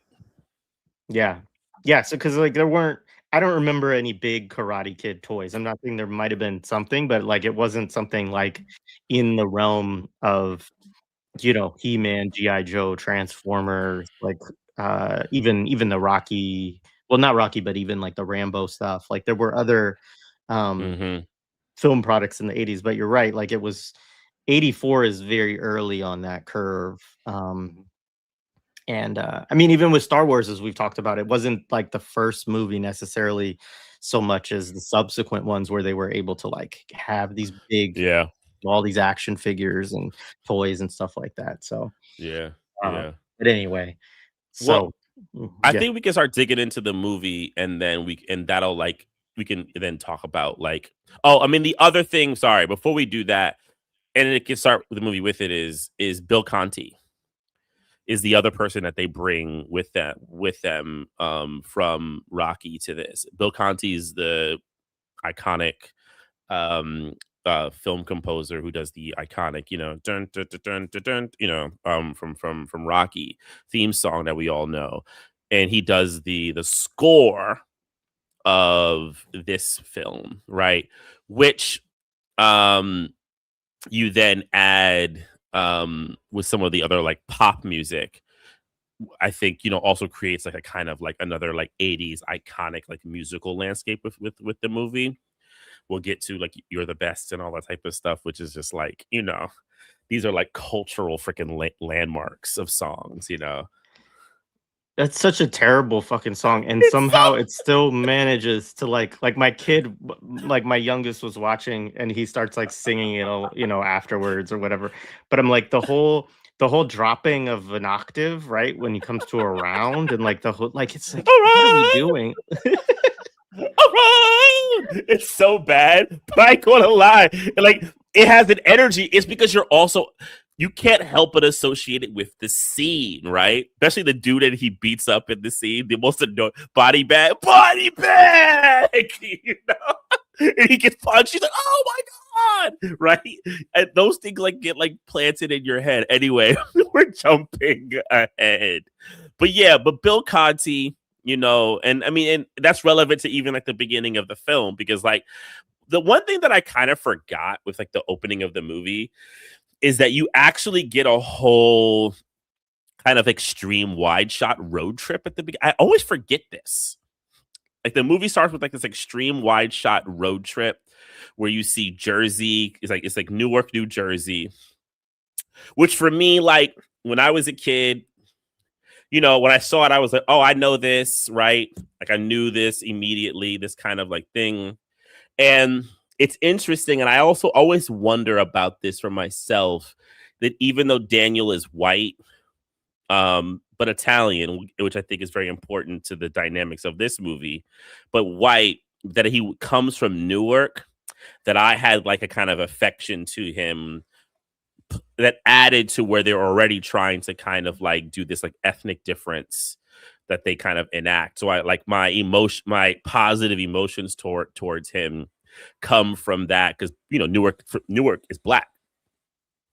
Yeah. Yeah, so because like there weren't, I don't remember any big Karate Kid toys. I'm not saying there might have been something, but like it wasn't something like in the realm of, He-Man, G.I. Joe, Transformers, like even the Rocky, well, not Rocky, but even like the Rambo stuff. Like there were other Mm-hmm. film products in the 80s, but you're right, like it was 84 is very early on that curve. And I mean, even with Star Wars, as we've talked about, it wasn't like the first movie necessarily so much as the subsequent ones, where they were able to like have these big, Yeah. all these action figures and toys and stuff like that. So, Yeah. uh, Yeah. but anyway, Well, so I yeah, think we can start digging into the movie, and then that'll like, we can then talk about like, oh, I mean, the other thing, sorry, before we do that, and it can start with the movie with it, is Bill Conti is the other person that they bring with them from Rocky to this. Bill Conti is the iconic film composer who does the iconic, dun, dun, dun, dun, dun, dun, from Rocky theme song that we all know. And he does the score of this film, right? Which you then add with some of the other like pop music, I think, also creates like a kind of like another like 80s iconic like musical landscape with the movie. We'll get to like You're the Best and all that type of stuff, which is just like, these are like cultural freaking landmarks of songs, that's such a terrible fucking song, and It's somehow it still manages to like my kid, like my youngest was watching, and he starts like singing it all, afterwards or whatever. But I'm like, the whole dropping of an octave, right, when he comes to a round, and like the whole, like, it's like, what are we doing? Around! It's so bad, but I ain't gonna lie. Like, it has an energy. It's because you can't help but associate it with the scene, right? Especially the dude that he beats up in the scene, the most annoying body bag, and he gets punched. He's like, "Oh my god!" Right? And those things like get like planted in your head. Anyway, we're jumping ahead, but Bill Conti. And I mean, and that's relevant to even like the beginning of the film, because like the one thing that I kind of forgot with like the opening of the movie is that you actually get a whole kind of extreme wide shot road trip at the beginning. I always forget this. Like the movie starts with like this extreme wide shot road trip where you see Jersey. It's like Newark, New Jersey, which for me, like when I was a kid, you know, when I saw it, I was like, oh, I know this, right? Like I knew this immediately, this kind of like thing. And it's interesting. And I also always wonder about this for myself, that even though Daniel is white, but Italian, which I think is very important to the dynamics of this movie, but white, that he comes from Newark, that I had like a kind of affection to him that added to where they're already trying to kind of like do this like ethnic difference that they kind of enact. So I like my positive emotions towards him come from that, because you know Newark is black.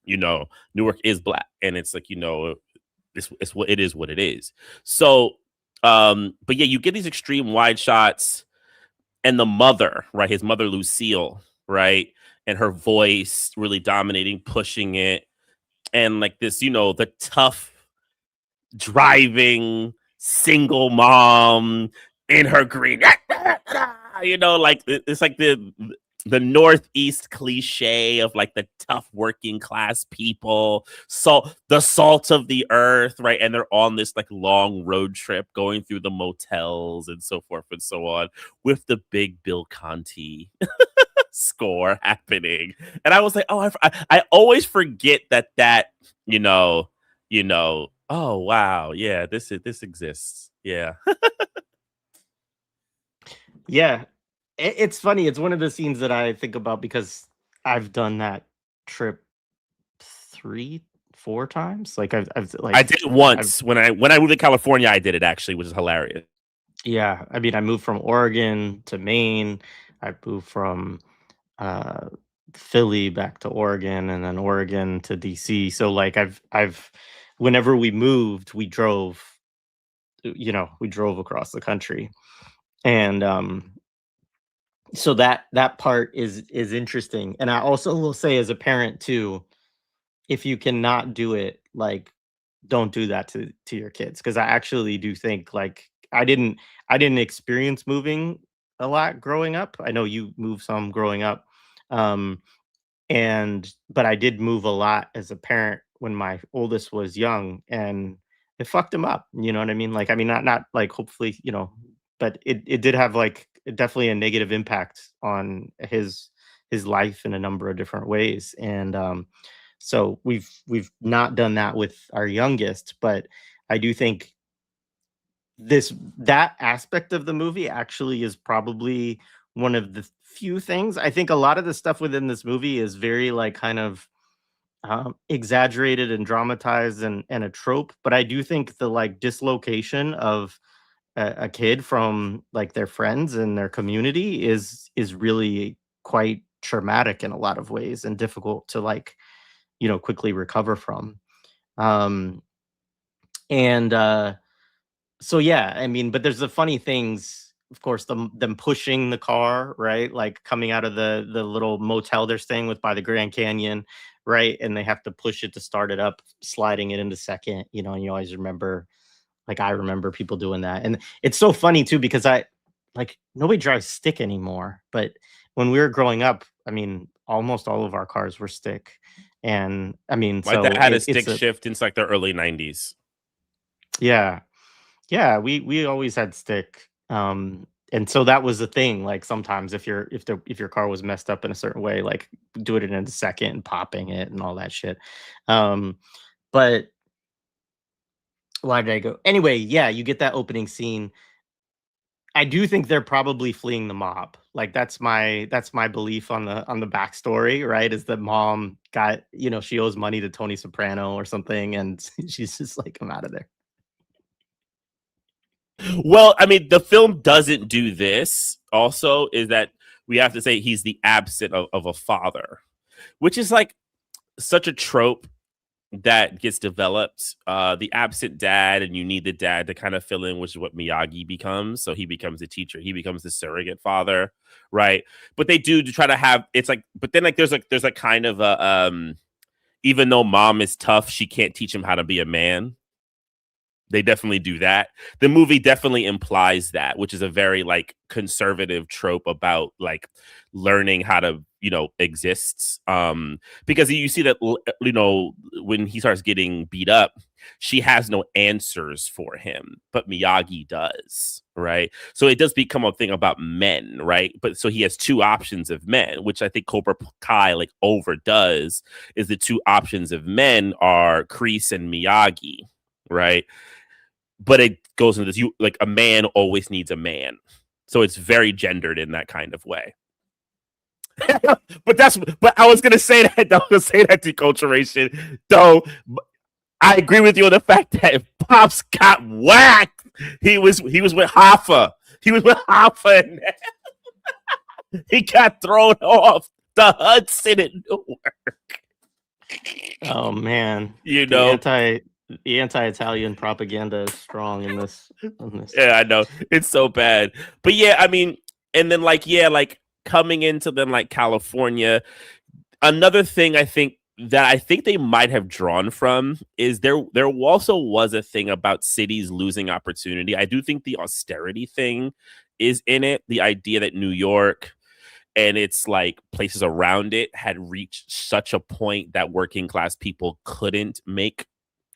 You know, Newark is black, and it's like, you know, it's what it is, what it is. So, but yeah, you get these extreme wide shots, and the mother, right? His mother, Lucille, right? And her voice really dominating, pushing it. And like this, you know, the tough driving single mom in her green, you know, like it's like the Northeast cliche of like the tough working class people, so the salt of the earth, right? And they're on this like long road trip going through the motels and so forth and so on, with the big Bill Conti score happening. And I was like, oh, I always forget that oh wow, yeah, this exists. Yeah. Yeah, it's funny. It's one of the scenes that I think about because I've done that trip 3, 4 times. Like I've like I did it once when I moved to California. I did it actually, which is hilarious. yeah. I mean, I moved from Oregon to Maine. I moved from uh, Philly back to Oregon, and then Oregon to DC. So like I've whenever we moved, we drove. We drove across the country, and so that part is interesting. And I also will say, as a parent too, if you cannot do it, like, don't do that to your kids, because I actually do think, like, I didn't experience moving a lot growing up. I know you moved some growing up, um but I did move a lot as a parent when my oldest was young, and it fucked him up. You know what I mean? Like, I mean, not like, hopefully, but it did have like definitely a negative impact on his life in a number of different ways. And so we've not done that with our youngest, but I do think that aspect of the movie actually is probably one of the few things. I think a lot of the stuff within this movie is very like kind of exaggerated and dramatized and a trope, but I do think the like dislocation of a kid from like their friends and their community is really quite traumatic in a lot of ways, and difficult to like quickly recover from. um and So yeah, I mean, but there's the funny things, of course, them pushing the car, right? Like coming out of the little motel they're staying with by the Grand Canyon, right? And they have to push it to start it up, sliding it into second, and you always remember, like, I remember people doing that. And it's so funny too, because nobody drives stick anymore. But when we were growing up, I mean, almost all of our cars were stick. And I mean, My so dad had a it's stick shift since like the early 90s. yeah. Yeah, we always had stick. And so that was the thing. Like, sometimes if your car was messed up in a certain way, like, do it in a second and popping it and all that shit. But why did I go? Anyway, yeah, you get that opening scene. I do think they're probably fleeing the mob. Like, that's my belief on the backstory, right? Is that mom got, she owes money to Tony Soprano or something, and she's just like, I'm out of there. Well, I mean, the film doesn't do this. Also, is that we have to say he's the absent of a father, which is like such a trope that gets developed. The absent dad, and you need the dad to kind of fill in, which is what Miyagi becomes. So he becomes a teacher. He becomes the surrogate father, right? But they do to try to have, it's like, but then like there's a kind of a even though mom is tough, she can't teach him how to be a man. They definitely do that. The movie definitely implies that, which is a very like conservative trope about like learning how to, exist. Because you see that, when he starts getting beat up, she has no answers for him, but Miyagi does, right? So it does become a thing about men, right? But so he has two options of men, which I think Cobra Kai like overdoes. Is the two options of men are Kreese and Miyagi, right? But it goes into this, like a man always needs a man, so it's very gendered in that kind of way. but I was gonna say that deculturation, though. I agree with you on the fact that if Pops got whacked, he was with Hoffa. He was with Hoffa, and he got thrown off the Hudson at Newark. Oh man, The anti-Italian propaganda is strong in this. Yeah, I know, it's so bad. But yeah, I mean, and then like coming into then like California, another thing I think they might have drawn from is there also was a thing about cities losing opportunity. I do think the austerity thing is in it. The idea that New York and its like places around it had reached such a point that working class people couldn't make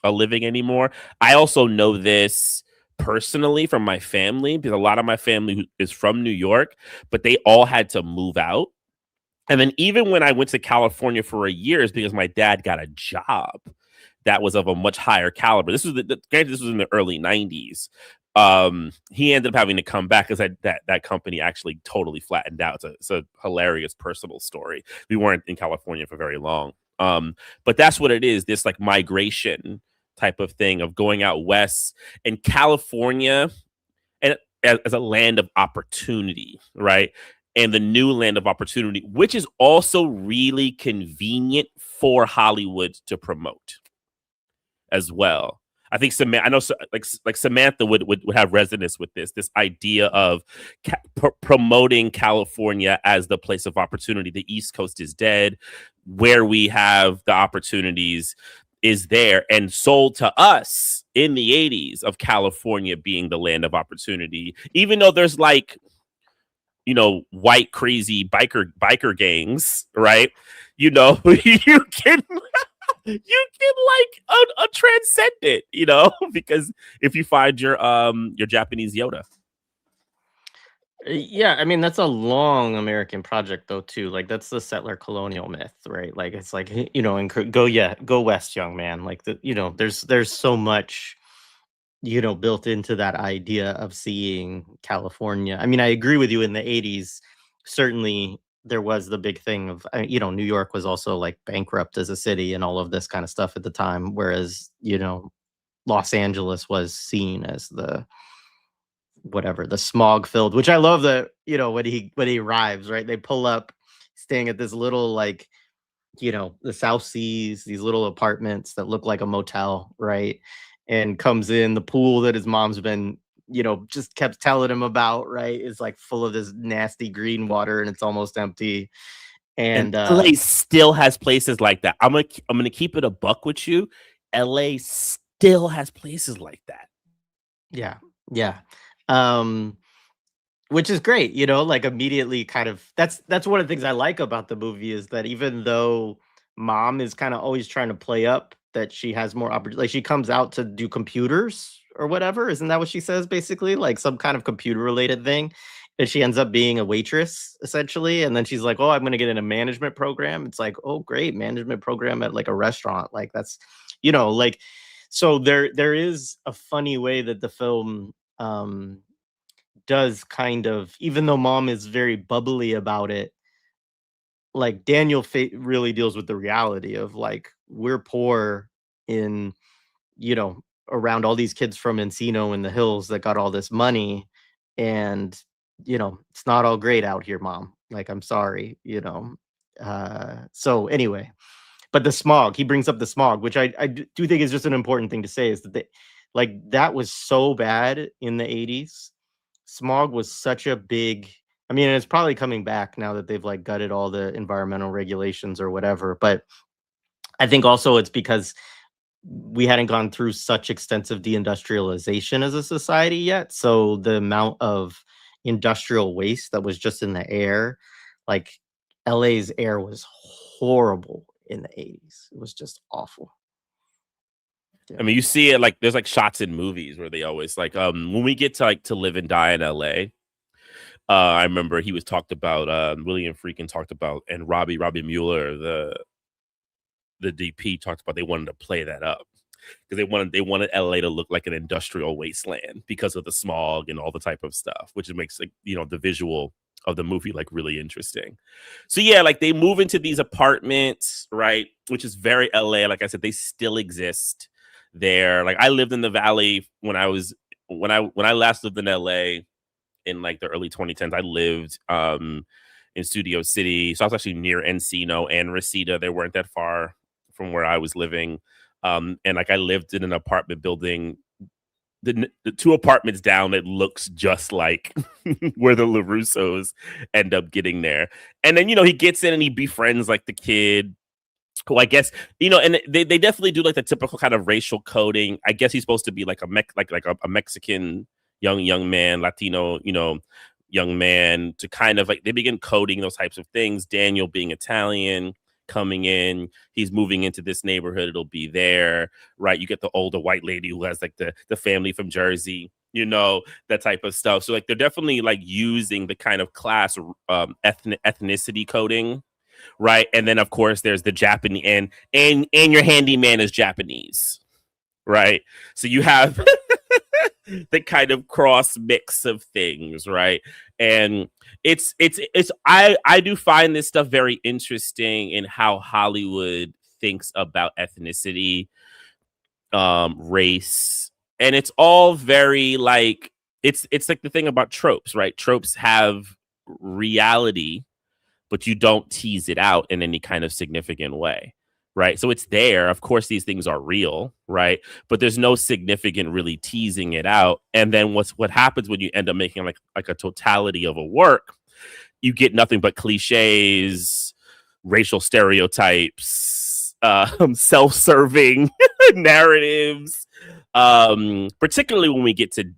a living anymore. I also know this personally from my family, because a lot of my family is from New York, but they all had to move out. And then even when I went to California for a year, is because my dad got a job that was of a much higher caliber. This was granted, this was in the early 90s. He ended up having to come back because that company actually totally flattened out. It's a hilarious personal story. We weren't in California for very long. But that's what it is, this like migration type of thing of going out west, and California and as a land of opportunity, right? And the new land of opportunity, which is also really convenient for Hollywood to promote as well. I think Samantha would have resonance with this idea of promoting California as the place of opportunity. The East Coast is dead. Where we have the opportunities is there, and sold to us in the 80s of California being the land of opportunity, even though there's like, white crazy biker gangs, right? You can like transcend it, because if you find your Japanese Yoda. Yeah, I mean that's a long American project though too. Like that's the settler colonial myth, right? Like it's like and go west, young man. Like there's so much built into that idea of seeing California. I mean, I agree with you in the 80s. Certainly there was the big thing of New York was also like bankrupt as a city and all of this kind of stuff at the time, whereas Los Angeles was seen as the smog filled, which I love that, when he arrives, right? They pull up staying at this little like, the South Seas, these little apartments that look like a motel, right? And comes in the pool that his mom's been, just kept telling him about, right? Is like full of this nasty green water and it's almost empty. And LA still has places like that. I'm gonna keep it a buck with you. LA still has places like that. Yeah. Which is great, like immediately kind of that's one of the things I like about the movie is that even though mom is kind of always trying to play up that she has more opportunity, like she comes out to do computers or whatever, isn't that what she says basically, like some kind of computer related thing, and she ends up being a waitress essentially, and then she's like, oh, I'm going to get in a management program. It's like, oh great, management program at like a restaurant, like that's like, so there is a funny way that the film does kind of, even though mom is very bubbly about it, like Daniel really deals with the reality of like we're poor in around all these kids from Encino in the hills that got all this money, and it's not all great out here, mom, like I'm sorry, so anyway, but the smog, he brings up the smog, which I do think is just an important thing to say, is that like that was so bad in the 80s. Smog was such a big, I mean, it's probably coming back now that they've like gutted all the environmental regulations or whatever, but I think also it's because we hadn't gone through such extensive deindustrialization as a society yet. So the amount of industrial waste that was just in the air, like LA's air was horrible in the 80s. It was just awful. I mean, you see it like there's like shots in movies where they always like when we get to like To Live and Die in LA. I remember he was talked about William Friedkin talked about, and Robbie Mueller, the DP, talked about they wanted to play that up because they wanted LA to look like an industrial wasteland because of the smog and all the type of stuff, which makes like the visual of the movie like really interesting. So yeah, like they move into these apartments, right, which is very LA. Like I said, they still exist there. Like I lived in the Valley when I last lived in LA in like the early 2010s. I lived in Studio City, so I was actually near Encino and Reseda. They weren't that far from where I was living, and like I lived in an apartment building, the 2 apartments down, that looks just like where the LaRussos end up getting there. And then he gets in and he befriends like the kid, who I guess and they definitely do like the typical kind of racial coding. I guess he's supposed to be like a Mexican young man, Latino, young man, to kind of like they begin coding those types of things. Daniel being Italian, coming in, he's moving into this neighborhood, it'll be there, right? You get the older white lady who has like the family from Jersey, that type of stuff. So like they're definitely like using the kind of class ethnicity coding, right? And then of course there's the Japanese, and your handyman is Japanese, right? So you have the kind of cross mix of things, right? And it's I do find this stuff very interesting in how Hollywood thinks about ethnicity, race, and it's all very like it's like the thing about tropes, right? Tropes have reality, but you don't tease it out in any kind of significant way, right? So it's there. Of course, these things are real, right? But there's no significant really teasing it out. And then what happens when you end up making like a totality of a work, you get nothing but cliches, racial stereotypes, self-serving narratives, particularly when we get to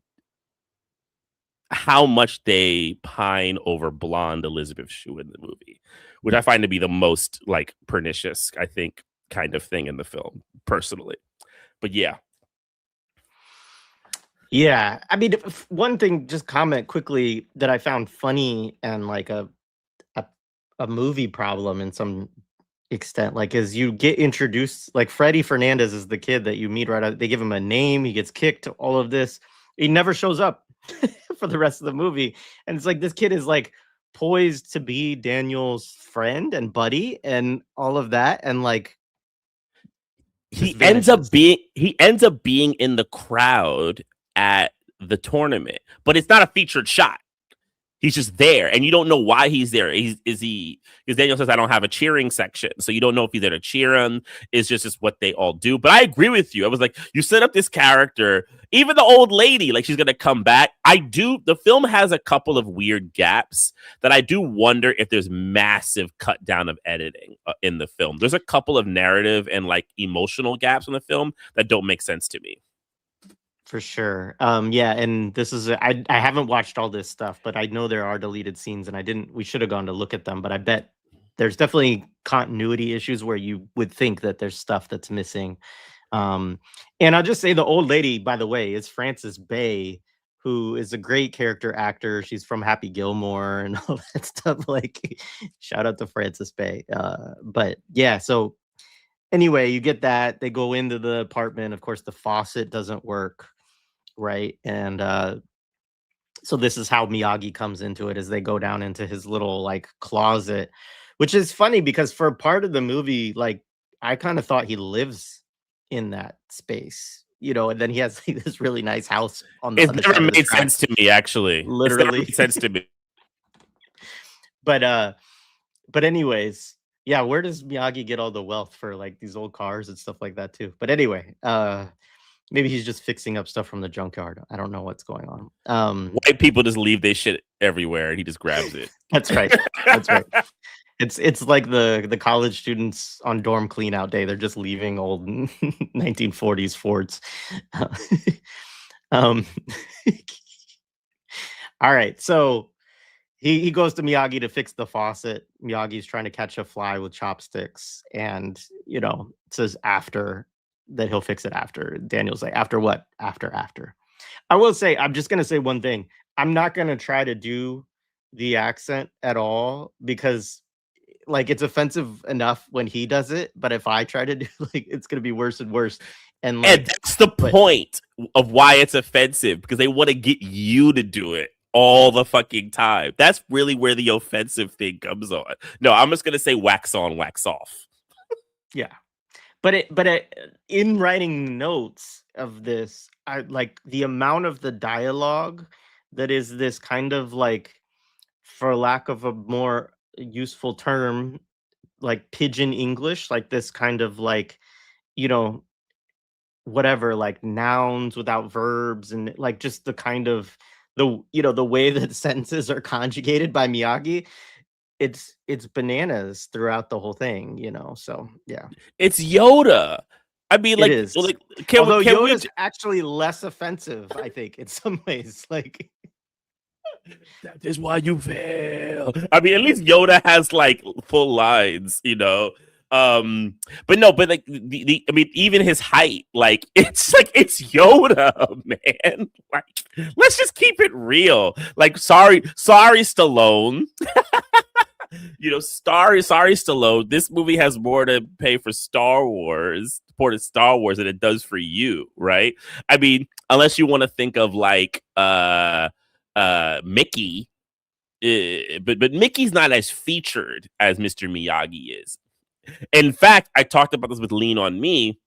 how much they pine over blonde Elizabeth Shue in the movie, which I find to be the most like pernicious, I think, kind of thing in the film, personally. But yeah. I mean, one thing, just comment quickly, that I found funny and like a movie problem in some extent, like, is you get introduced, like Freddie Fernandez is the kid that you meet right out. They give him a name, he gets kicked, all of this. He never shows up for the rest of the movie. And it's like this kid is like poised to be Daniel's friend and buddy and all of that. And like he ends up being in the crowd at the tournament, but it's not a featured shot. He's just there, and you don't know why he's there. Because Daniel says, I don't have a cheering section. So you don't know if he's there to cheer him. It's just what they all do. But I agree with you. I was like, you set up this character, even the old lady, like she's going to come back. The film has a couple of weird gaps that I do wonder if there's massive cut down of editing in the film. There's a couple of narrative and like emotional gaps in the film that don't make sense to me. For sure. And this is I haven't watched all this stuff, but I know there are deleted scenes, and we should have gone to look at them, but I bet there's definitely continuity issues where you would think that there's stuff that's missing. And I'll just say the old lady, by the way, is Frances Bay, who is a great character actor. She's from Happy Gilmore and all that stuff. Like, shout out to Frances Bay. But yeah, so anyway, you get that. They go into the apartment. Of course, the faucet doesn't work. Right. And so this is how Miyagi comes into it, as they go down into his little like closet, which is funny because for part of the movie, like I kind of thought he lives in that space, and then he has like, this really nice house on the other side. It never made sense to me, actually. Literally. It made sense to me. But anyways, yeah, where does Miyagi get all the wealth for like these old cars and stuff like that too? But anyway, maybe he's just fixing up stuff from the junkyard. I don't know what's going on. White people just leave their shit everywhere and he just grabs it. That's right. That's right. It's like the college students on dorm clean out day. They're just leaving old 1940s forts. um, all right, so he goes to Miyagi to fix the faucet. Miyagi's trying to catch a fly with chopsticks, and it says after that he'll fix it after. Daniel's like, after what? After. I will say, I'm just gonna say one thing. I'm not gonna try to do the accent at all because like it's offensive enough when he does it, but if I try to do like it's gonna be worse and worse. And like that's the point of why it's offensive, because they want to get you to do it all the fucking time. That's really where the offensive thing comes on. No, I'm just gonna say wax on, wax off. Yeah. But in writing notes of this, I like the amount of the dialogue that is this kind of like, for lack of a more useful term, like pigeon English, like this kind of like, whatever, like nouns without verbs, and like just the kind of the way that sentences are conjugated by Miyagi. It's bananas throughout the whole thing, so yeah. It's Yoda. I mean, like, it is. Although Yoda's actually less offensive, I think, in some ways. Like, that is why you fail. I mean, at least Yoda has like full lines, But like I mean, even his height, like it's Yoda, man. Like, let's just keep it real. Like, sorry, Stallone. Sorry, Stallone. This movie has more to pay for Star Wars than it does for you, right? I mean, unless you want to think of like Mickey, but Mickey's not as featured as Mr. Miyagi is. In fact, I talked about this with Lean on Me,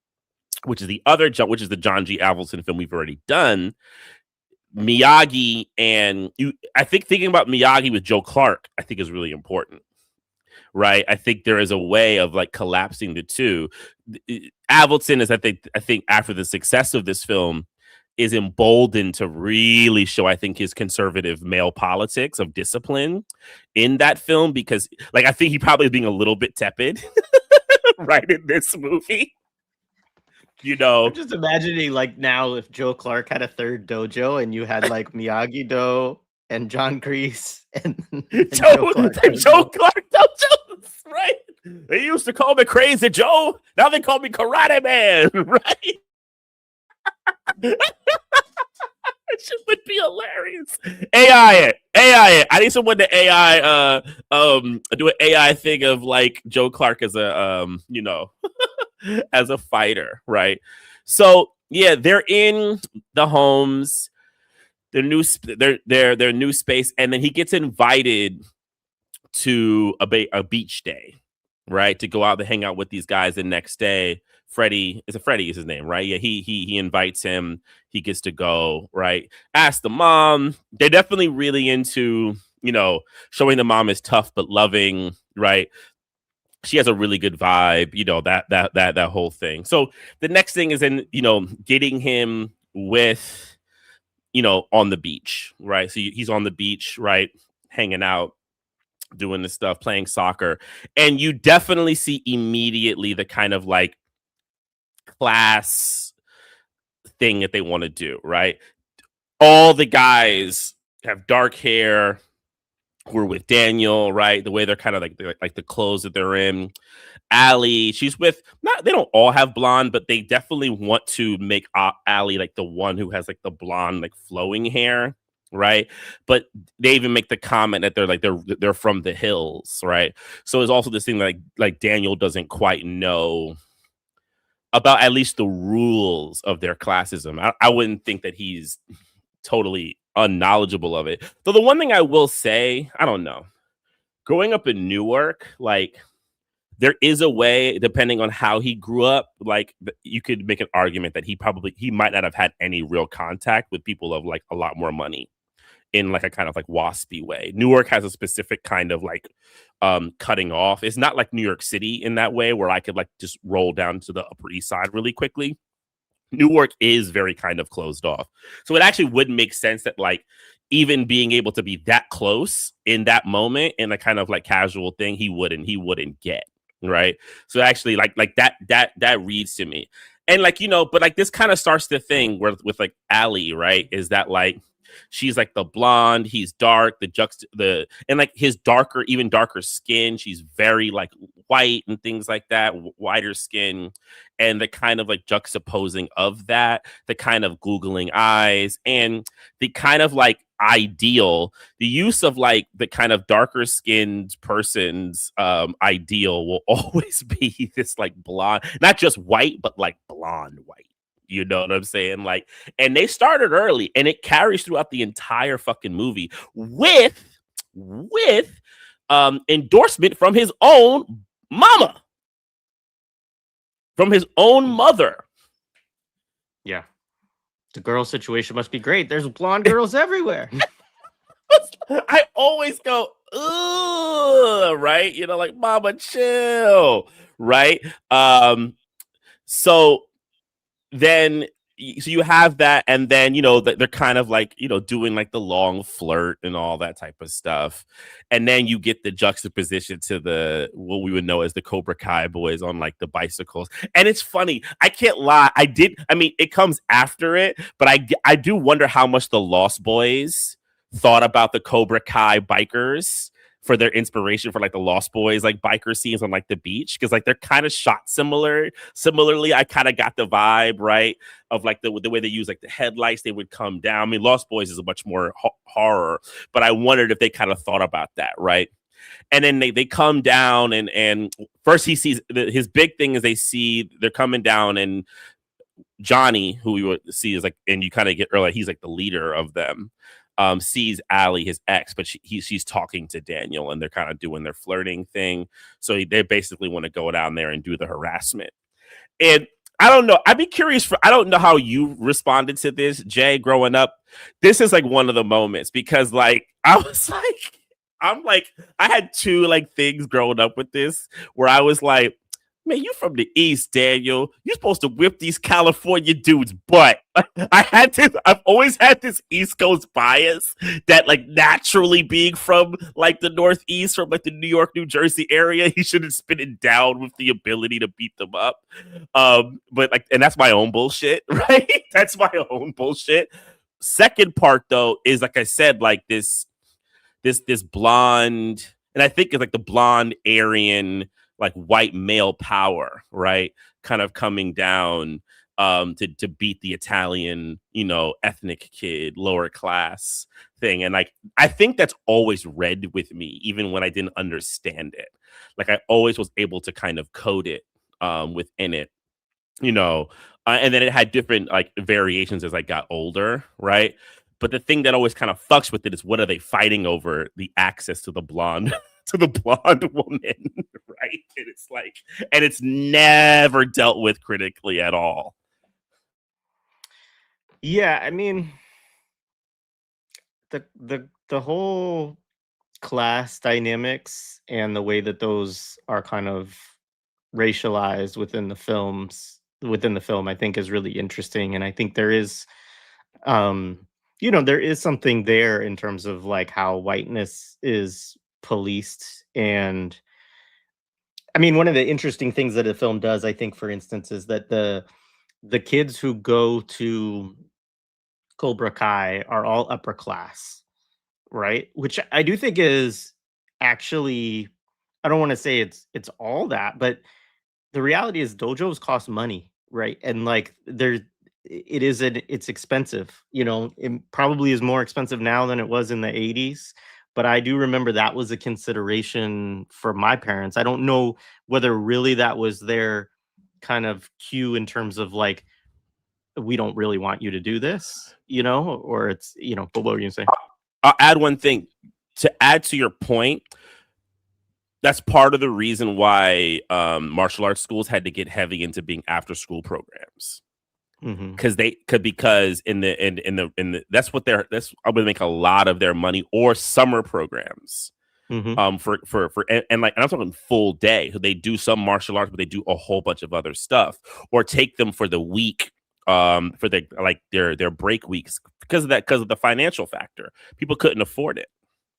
which is the John G. Avildsen film we've already done. Miyagi I think thinking about Miyagi with Joe Clark, I think is really important, right? I think there is a way of like collapsing the two. Avildsen is, I think after the success of this film, is emboldened to really show, I think, his conservative male politics of discipline in that film, because like I think he probably is being a little bit tepid right in this movie. I'm just imagining like now if Joe Clark had a third dojo and you had like Miyagi-Do and John Kreese and Joe Clark dojos, right? They used to call me Crazy Joe. Now they call me Karate Man, right? It just would be hilarious. AI it. I need someone to AI do an AI thing of like Joe Clark as a as a fighter, right? So yeah, they're in the homes, their new space, and then he gets invited to a beach day, right? To go out to hang out with these guys the next day. Freddie is his name, right? Yeah, he invites him. He gets to go, right? Ask the mom. They're definitely really into, showing the mom is tough but loving, right? She has a really good vibe, that whole thing. So the next thing is then, getting him with, on the beach, right? So he's on the beach, right? Hanging out, doing this stuff, playing soccer. And you definitely see immediately the kind of like class thing that they want to do, right? All the guys have dark hair who are with Daniel, right? The way they're kind of like the clothes that they're in. Allie, she's with, they don't all have blonde, but they definitely want to make Allie like the one who has like the blonde, like flowing hair, right? But they even make the comment that they're from the hills, right? So there's also this thing like Daniel doesn't quite know about at least the rules of their classism. I wouldn't think that he's totally unknowledgeable of it. Though the one thing I will say, I don't know, growing up in Newark, like there is a way, depending on how he grew up, like you could make an argument that he might not have had any real contact with people of like a lot more money in like a kind of like waspy way. Newark has a specific kind of like cutting off. It's not like New York City in that way where I could like just roll down to the Upper East Side really quickly. Newark is very kind of closed off. So it actually would make sense that like even being able to be that close in that moment in a kind of like casual thing, he wouldn't get. Right. So actually like that reads to me. And like, but like this kind of starts the thing where with like Allie, right, is that like she's like the blonde, he's dark, and like his even darker skin. She's very like white and things like that, whiter skin, and the kind of like juxtaposing of that, the kind of googling eyes, and the kind of like ideal, the use of like the kind of darker skinned person's ideal will always be this like blonde, not just white, but like blonde white. You know what I'm saying? Like, and they started early, and it carries throughout the entire fucking movie with endorsement from his own mama, from his own mother. Yeah. The girl situation must be great. There's blonde girls everywhere. I always go, ugh, right? Like, mama, chill, right? So you have that, and then they're kind of like doing like the long flirt and all that type of stuff, and then you get the juxtaposition to the what we would know as the Cobra Kai boys on like the bicycles. And it's funny, I can't lie, it comes after it, but I do wonder how much the Lost Boys thought about the Cobra Kai bikers for their inspiration for like the Lost Boys like biker scenes on like the beach, because like they're kind of shot similarly. I kind of got the vibe, right, of like the way they use like the headlights, they would come down. I mean, Lost Boys is a much more horror, but I wondered if they kind of thought about that, right? And then they come down, and first he sees his big thing is they're coming down, and Johnny, who we would see is like, and you kind of get early, he's like the leader of them. Sees Allie, his ex, but she's talking to Daniel, and they're kind of doing their flirting thing. So they basically want to go down there and do the harassment. And I don't know. I'd be curious I don't know how you responded to this, Jay, growing up. This is like one of the moments, because like I had two like things growing up with this where I was like, man, you from the East, Daniel. You're supposed to whip these California dudes' butt. I've always had this East Coast bias that like naturally being from like the Northeast, from like the New York, New Jersey area, he should have spit it down with the ability to beat them up. But like, and that's my own bullshit, right? That's my own bullshit. Second part though, is like I said, like this blonde, and I think it's like the blonde Aryan, like white male power, right? Kind of coming down to beat the Italian, ethnic kid, lower class thing. And like, I think that's always read with me, even when I didn't understand it. Like I always was able to kind of code it within it, and then it had different like variations as I got older, right? But the thing that always kind of fucks with it is, what are they fighting over? The access to the blonde to the blonde woman, right? And it's like, and it's never dealt with critically at all. Yeah, I mean, the whole class dynamics and the way that those are kind of racialized within the film, I think is really interesting. And I think there is there is something there in terms of like how whiteness is policed. And I mean, one of the interesting things that a film does, I think, for instance, is that the kids who go to Cobra Kai are all upper class, right? Which I do think is actually, I don't want to say it's all that, but the reality is dojos cost money, right? And like it's expensive. It probably is more expensive now than it was in the 80s. But I do remember that was a consideration for my parents. I don't know whether really that was their kind of cue in terms of like, we don't really want you to do this, or it's, but what were you saying? I'll add one thing to add to your point. That's part of the reason why martial arts schools had to get heavy into being after school programs. Because in the that's what that's I'm gonna make a lot of their money, or summer programs. For and I'm talking full day. They do some martial arts, but they do a whole bunch of other stuff, or take them for the week for their break weeks because of the financial factor. People couldn't afford it.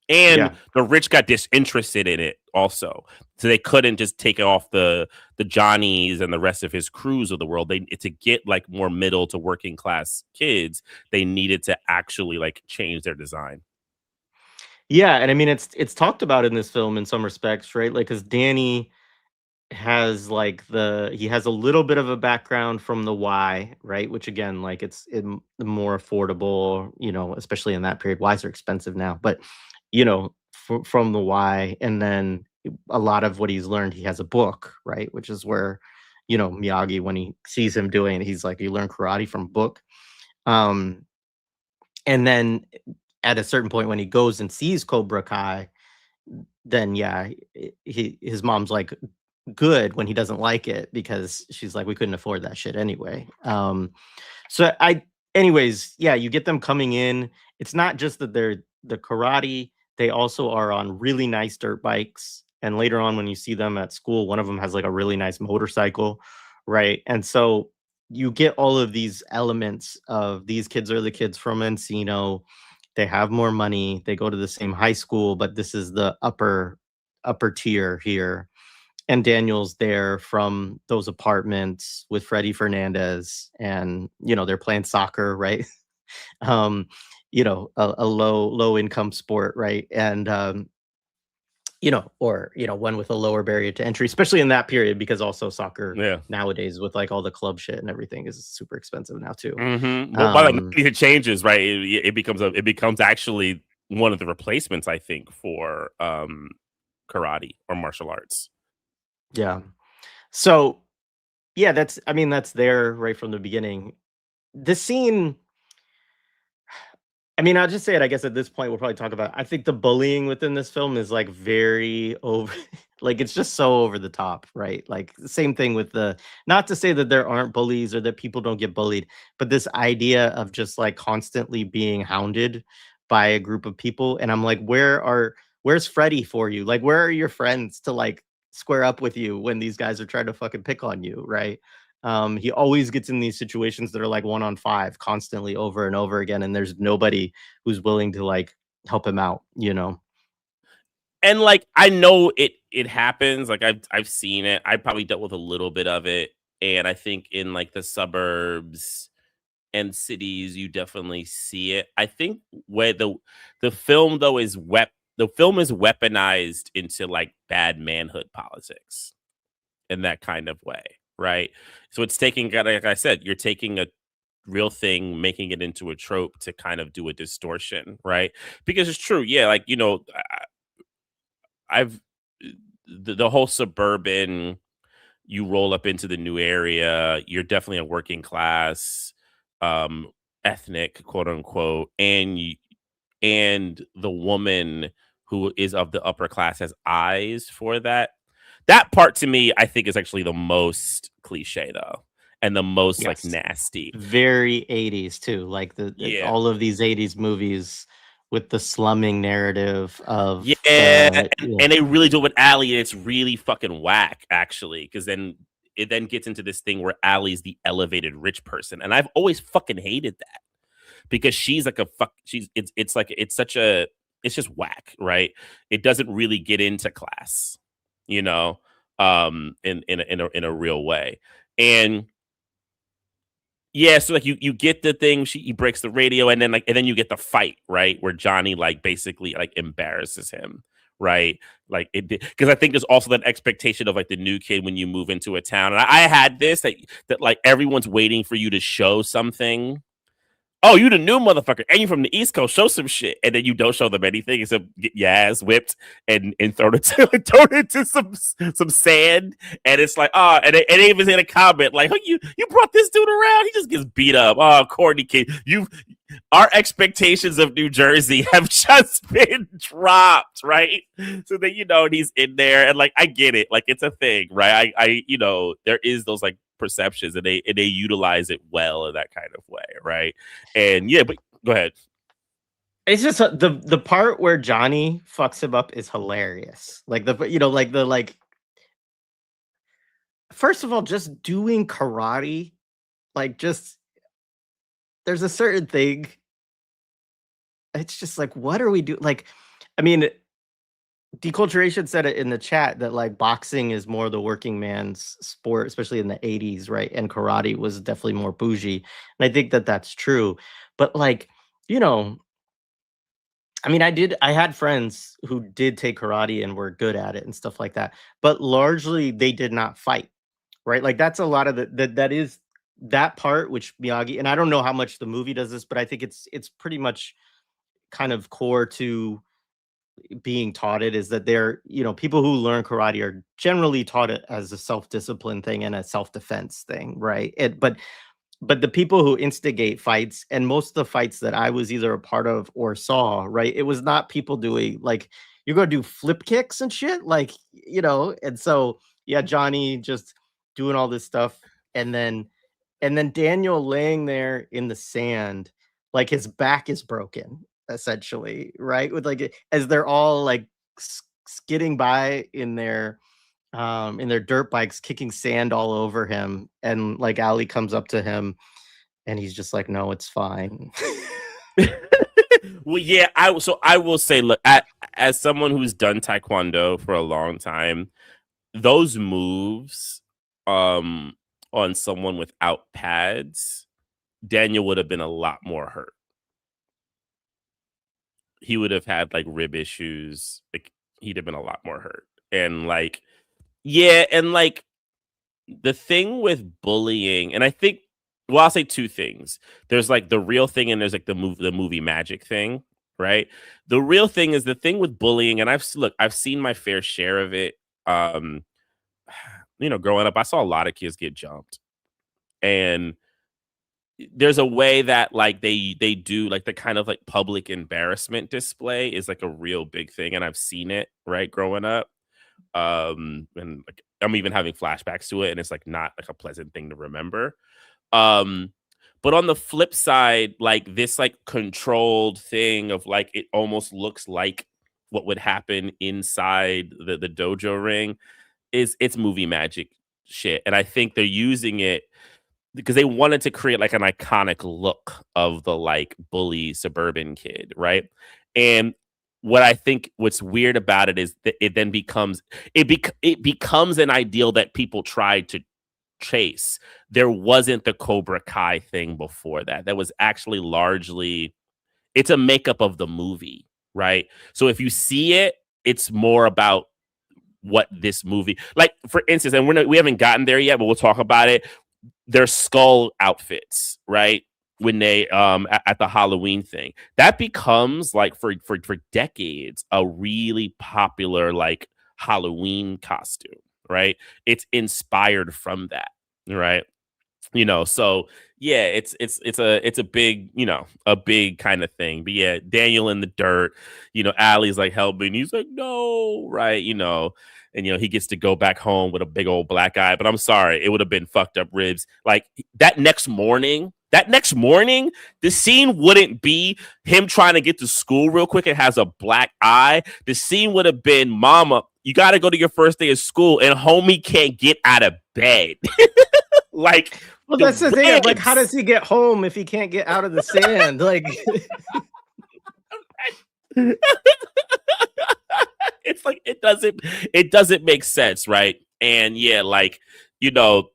And the rich got disinterested in it also, so they couldn't just take off the Johnnies and the rest of his crews of the world. They to get like more middle to working class kids, they needed to actually like change their design. Yeah, and I mean it's talked about in this film in some respects, right? Like, because Danny has like he has a little bit of a background from the Y, right? Which again, like more affordable, especially in that period. Ys are expensive now, but from the Y, and then a lot of what he's learned, he has a book, right? Which is where Miyagi, when he sees him doing it, he's like, you learn karate from book. And then at a certain point when he goes and sees Cobra Kai, then his mom's like, good, when he doesn't like it, because she's like, we couldn't afford that shit anyway. Anyways, you get them coming in. It's not just that they're the karate, they also are on really nice dirt bikes. And later on, when you see them at school, one of them has like a really nice motorcycle, right? And so you get all of these elements of these kids are the kids from Encino. They have more money. They go to the same high school, but this is the upper tier here. And Daniel's there from those apartments with Freddie Fernandez, and they're playing soccer, right? A low income sport, right? And one with a lower barrier to entry, especially in that period, because also soccer nowadays with like all the club shit and everything is super expensive now too. Well, by the 90s, it changes, right? It becomes actually one of the replacements, I think, for karate or martial arts. Yeah. So, that's there right from the beginning. The scene, I'll just say it, I guess at this point we'll probably talk about, I think the bullying within this film is like very over, like it's just so over the top, right? Like same thing with not to say that there aren't bullies or that people don't get bullied, but this idea of just like constantly being hounded by a group of people. And I'm like, where's Freddie for you? Like, where are your friends to like square up with you when these guys are trying to fucking pick on you, right? He always gets in these situations that are like 1-on-5 constantly over and over again, and there's nobody who's willing to like help him out, And like, I know it happens. Like I've seen it. I probably dealt with a little bit of it, and I think in like the suburbs and cities, you definitely see it. I think where the film though is the film is weaponized into like bad manhood politics in that kind of way, right? So it's taking, like I said, you're taking a real thing, making it into a trope to kind of do a distortion, right? Because it's true, like I've the whole suburban, you roll up into the new area, you're definitely a working class, ethnic, quote unquote, and the woman who is of the upper class has eyes for that. That part to me, I think, is actually the most cliche though, and the most like nasty. Very 80s too, like all of these 80s movies with the slumming narrative of and they really do it with Allie, and it's really fucking whack actually, because then it gets into this thing where Allie's the elevated rich person, and I've always fucking hated that because she's like it's just whack, right? It doesn't really get into class, in a real way. And so like you get the thing, he breaks the radio, and then you get the fight, right, where Johnny like basically like embarrasses him, right? Like because I think there's also that expectation of like the new kid when you move into a town, and I had this that like everyone's waiting for you to show something. Oh, you the new motherfucker, and you from the East Coast, show some shit, and then you don't show them anything except get your ass whipped and thrown into some sand, and it's like, and they even in a comment like, oh, you brought this dude around, he just gets beat up. Oh, Courtney King, our expectations of New Jersey have just been dropped, right? So that he's in there, and like I get it, like it's a thing, right? I there is those like perceptions, and they utilize it well in that kind of way, right? And but go ahead. It's just the part where Johnny fucks him up is hilarious. Like first of all, just doing karate, like just there's a certain thing. It's just like, what are we doing? Like, I mean, Deculturation said it in the chat that like boxing is more the working man's sport, especially in the 80s, right? And karate was definitely more bougie. And I think that that's true. But like, you know, I mean, I had friends who did take karate and were good at it and stuff like that. But largely they did not fight, right? Like that's a lot of that is that part which Miyagi, and I don't know how much the movie does this, but I think it's pretty much kind of core to being taught it, is that they're, you know, people who learn karate are generally taught it as a self-discipline thing and a self-defense thing, right? But the people who instigate fights, and most of the fights that I was either a part of or saw, right, it was not people doing like, you're gonna do flip kicks and shit, like, you know. And so yeah, Johnny just doing all this stuff, and then Daniel laying there in the sand, like his back is broken, essentially, right? With like, as they're all like skidding by in their dirt bikes, kicking sand all over him. And like Ali comes up to him and he's just like, no, it's fine. Well, yeah, I will say, look, as someone who's done taekwondo for a long time, those moves on someone without pads, Daniel would have been a lot more hurt. He would have had like rib issues. Like he'd have been a lot more hurt. And like, yeah, and like the thing with bullying, and I think, well, I'll say two things. There's like the real thing, and there's like the movie magic thing, right? The real thing is the thing with bullying, and I've seen my fair share of it. You know, growing up, I saw a lot of kids get jumped, and there's a way that like they do like the kind of like public embarrassment display is like a real big thing, and I've seen it, right, growing up. And like I'm even having flashbacks to it, and it's like not like a pleasant thing to remember. But on the flip side, like this like controlled thing of like it almost looks like what would happen inside the dojo ring it's movie magic shit. And I think they're using it because they wanted to create like an iconic look of the like bully suburban kid, right? And what I think what's weird about it is that it then becomes it becomes an ideal that people tried to chase. There wasn't the Cobra Kai thing before that. That was actually largely it's a makeup of the movie, right? So if you see it, it's more about what this movie, like for instance, and we haven't gotten there yet, but we'll talk about it. Their skull outfits, right? When they at the Halloween thing, that becomes like for decades a really popular like Halloween costume, right? It's inspired from that, right? You know, so yeah, it's a big, you know, a big kind of thing. But yeah, Daniel in the dirt, you know, Allie's like helping, he's like, no, right, you know, and you know, he gets to go back home with a big old black eye. But I'm sorry, it would have been fucked up ribs. Like that next morning, the scene wouldn't be him trying to get to school real quick and has a black eye. The scene would have been, Mama, you got to go to your first day of school, and homie can't get out of bed. Like, well, that's the thing. Like, how does he get home if he can't get out of the sand? Like, it's like it doesn't make sense, right? And yeah, like, you know,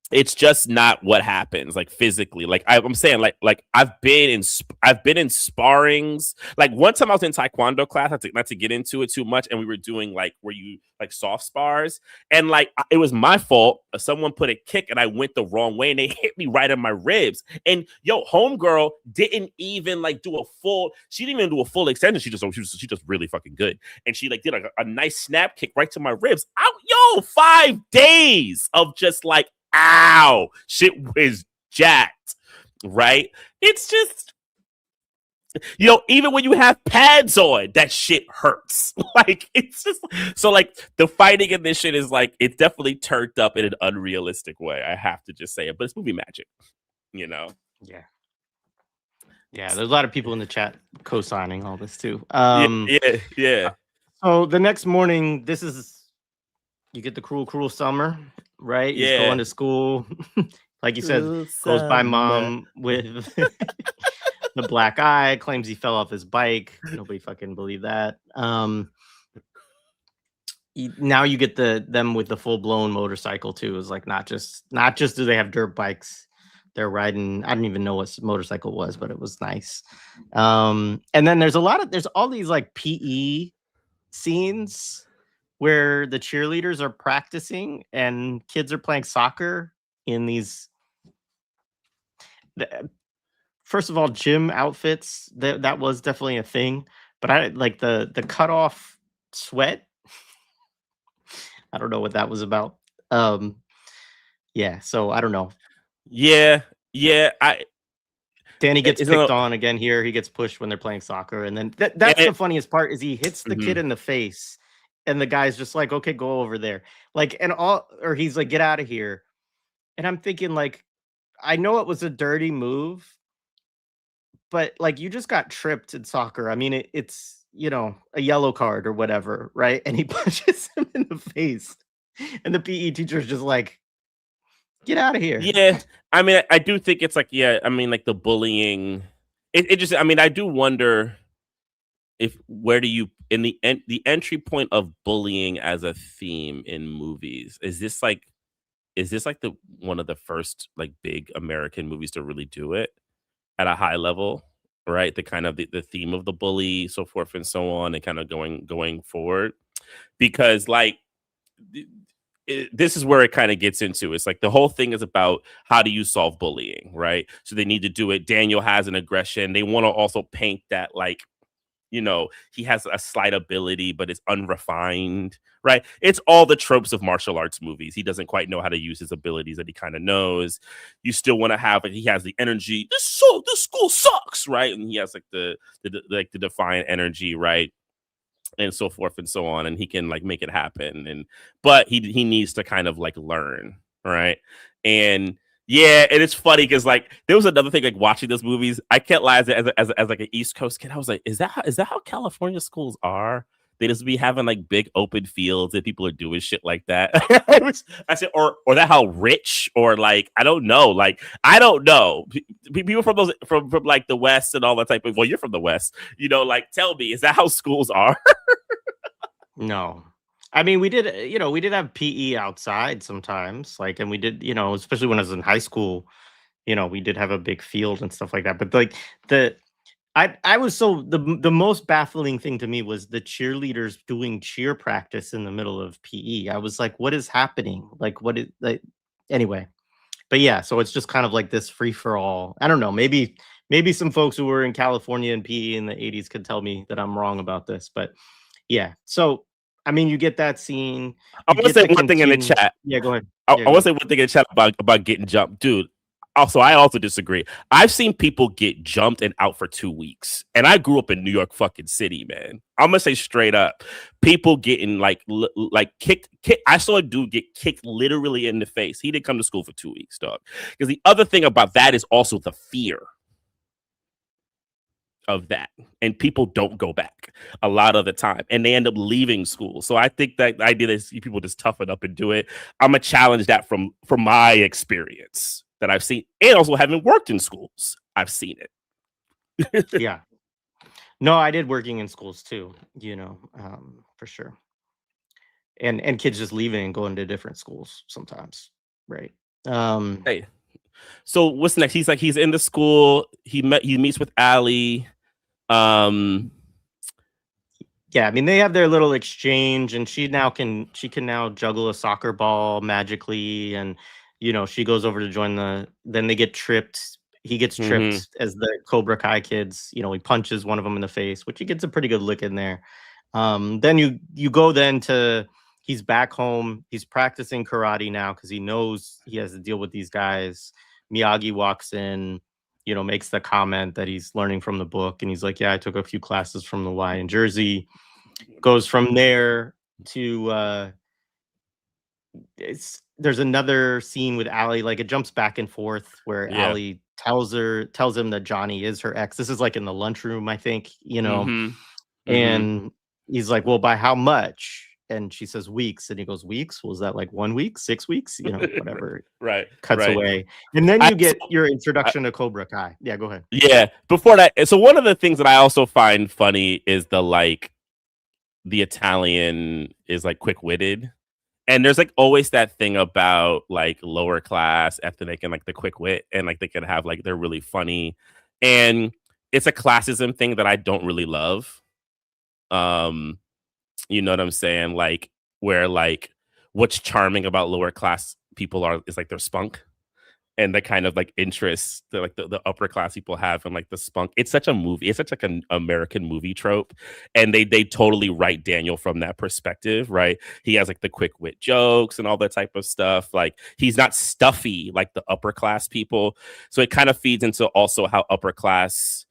it's just not what happens like physically. Like I'm saying, like I've been in sparrings. Like one time I was in taekwondo class, not to get into it too much, and we were doing like where you like soft spars, and like it was my fault. Someone put a kick and I went the wrong way, and they hit me right in my ribs. And yo, homegirl didn't even like do a full. She didn't even do a full extension. She just really fucking good, and she like did like a nice snap kick right to my ribs. Yo, 5 days of just like. Ow, shit was jacked, right? It's just, you know, even when you have pads on, that shit hurts. Like, it's just, so like the fighting in this shit is like, it's definitely turned up in an unrealistic way. I have to just say it, but it's movie magic, you know? Yeah. Yeah, there's a lot of people in the chat co-signing all this too. Yeah. So the next morning, you get the cruel summer, right? He's going to school. Like you said, goes by mom with the black eye, claims he fell off his bike. Nobody fucking believed that. Now you get them with the full blown motorcycle too. Is like not just do they have dirt bikes, they're riding. I don't even know what motorcycle was, but it was nice. And then there's all these like PE scenes where the cheerleaders are practicing and kids are playing soccer in these. First of all, gym outfits, that was definitely a thing, but I like the cutoff sweat. I don't know what that was about. Yeah, so I don't know. Yeah. Danny gets Isn't picked it- on again here. He gets pushed when they're playing soccer, and then that's the funniest part is he hits the kid in the face, and the guy's just like, "Okay, go over there." Like, or he's like, "Get out of here," and I'm thinking like, I know it was a dirty move, but like you just got tripped in soccer. I mean, it's a yellow card or whatever, right? And he punches him in the face, and the PE teacher's just like, "Get out of here." Yeah, I mean, I do think it's like, I mean, like the bullying. It just, I mean, I do wonder where do you in the entry point of bullying as a theme in movies? Is this like the one of the first like big American movies to really do it at a high level, right? The kind of the theme of the bully, so forth and so on, and kind of going forward, because like this is where it kind of gets into. It's like the whole thing is about how do you solve bullying, right? So they need to do it. Daniel has an aggression. They want to also paint that like, he has a slight ability, but it's unrefined, right? It's all the tropes of martial arts movies. He doesn't quite know how to use his abilities that he kind of knows. You still want to have it. He has the energy. This school sucks, right? And he has like the defiant energy, right? And so forth and so on, and he can like make it happen, but he needs to kind of like learn, right? And yeah, and it's funny because like there was another thing like watching those movies, I can't lie, as like an East Coast kid, I was like, is that how California schools are? They just be having like big open fields and people are doing shit like that. I said, or that how rich, or like I don't know, people from those from like the West and all that type of. Well, you're from the West, like tell me, is that how schools are? No. I mean, we did have PE outside sometimes, like, and we did, especially when I was in high school, we did have a big field and stuff like that. But like I was the most baffling thing to me was the cheerleaders doing cheer practice in the middle of PE. I was like, what is happening? Like, what is like, anyway. But yeah, so it's just kind of like this free for all. I don't know. Maybe some folks who were in California and PE in the 80s could tell me that I'm wrong about this, but yeah. So I mean, you get that scene. I want to say one thing in the chat. Yeah, go ahead. I want to say one thing in the chat about getting jumped, dude. Also, I also disagree. I've seen people get jumped and out for 2 weeks, and I grew up in New York fucking city, man. I'm gonna say straight up, people getting like kicked. I saw a dude get kicked literally in the face. He didn't come to school for 2 weeks, dog. Because the other thing about that is also the fear of that, and people don't go back a lot of the time, and they end up leaving school. So I think that idea that people just toughen up and do it, I'm gonna challenge that from my experience that I've seen, and also having worked in schools, I've seen it. Yeah, no, I did working in schools too, for sure, and kids just leaving and going to different schools sometimes, right? Hey, so what's next? He's in the school. He meets with Allie. Yeah, I mean, they have their little exchange, and she can now juggle a soccer ball magically, and she goes over to join then they get tripped. He gets tripped as the Cobra Kai kids. He punches one of them in the face, which he gets a pretty good lick in there. Then you go then to he's back home. He's practicing karate now because he knows he has to deal with these guys. Miyagi walks in, makes the comment that he's learning from the book. And he's like, yeah, I took a few classes from the Y in Jersey. Goes from there to there's another scene with Allie, like it jumps back and forth where Allie tells him that Johnny is her ex. This is like in the lunchroom, I think, and he's like, well, by how much? And she says weeks, and he goes, weeks? Was that like 1 week, 6 weeks? Whatever. Right. Cuts right. away. And then I you get also- your introduction to Cobra Kai. Yeah, go ahead. Yeah. Before that, so one of the things that I also find funny is the Italian is like quick-witted. And there's like always that thing about like lower class ethnic and like the quick wit, and like they can have like they're really funny. And it's a classism thing that I don't really love. You know what I'm saying? Like where like what's charming about lower class people is like their spunk and the kind of like interests that like the upper class people have and like the spunk. It's such a movie. It's such like an American movie trope. And they totally write Daniel from that perspective, right? He has like the quick wit jokes and all that type of stuff. Like he's not stuffy like the upper class people. So it kind of feeds into also how upper class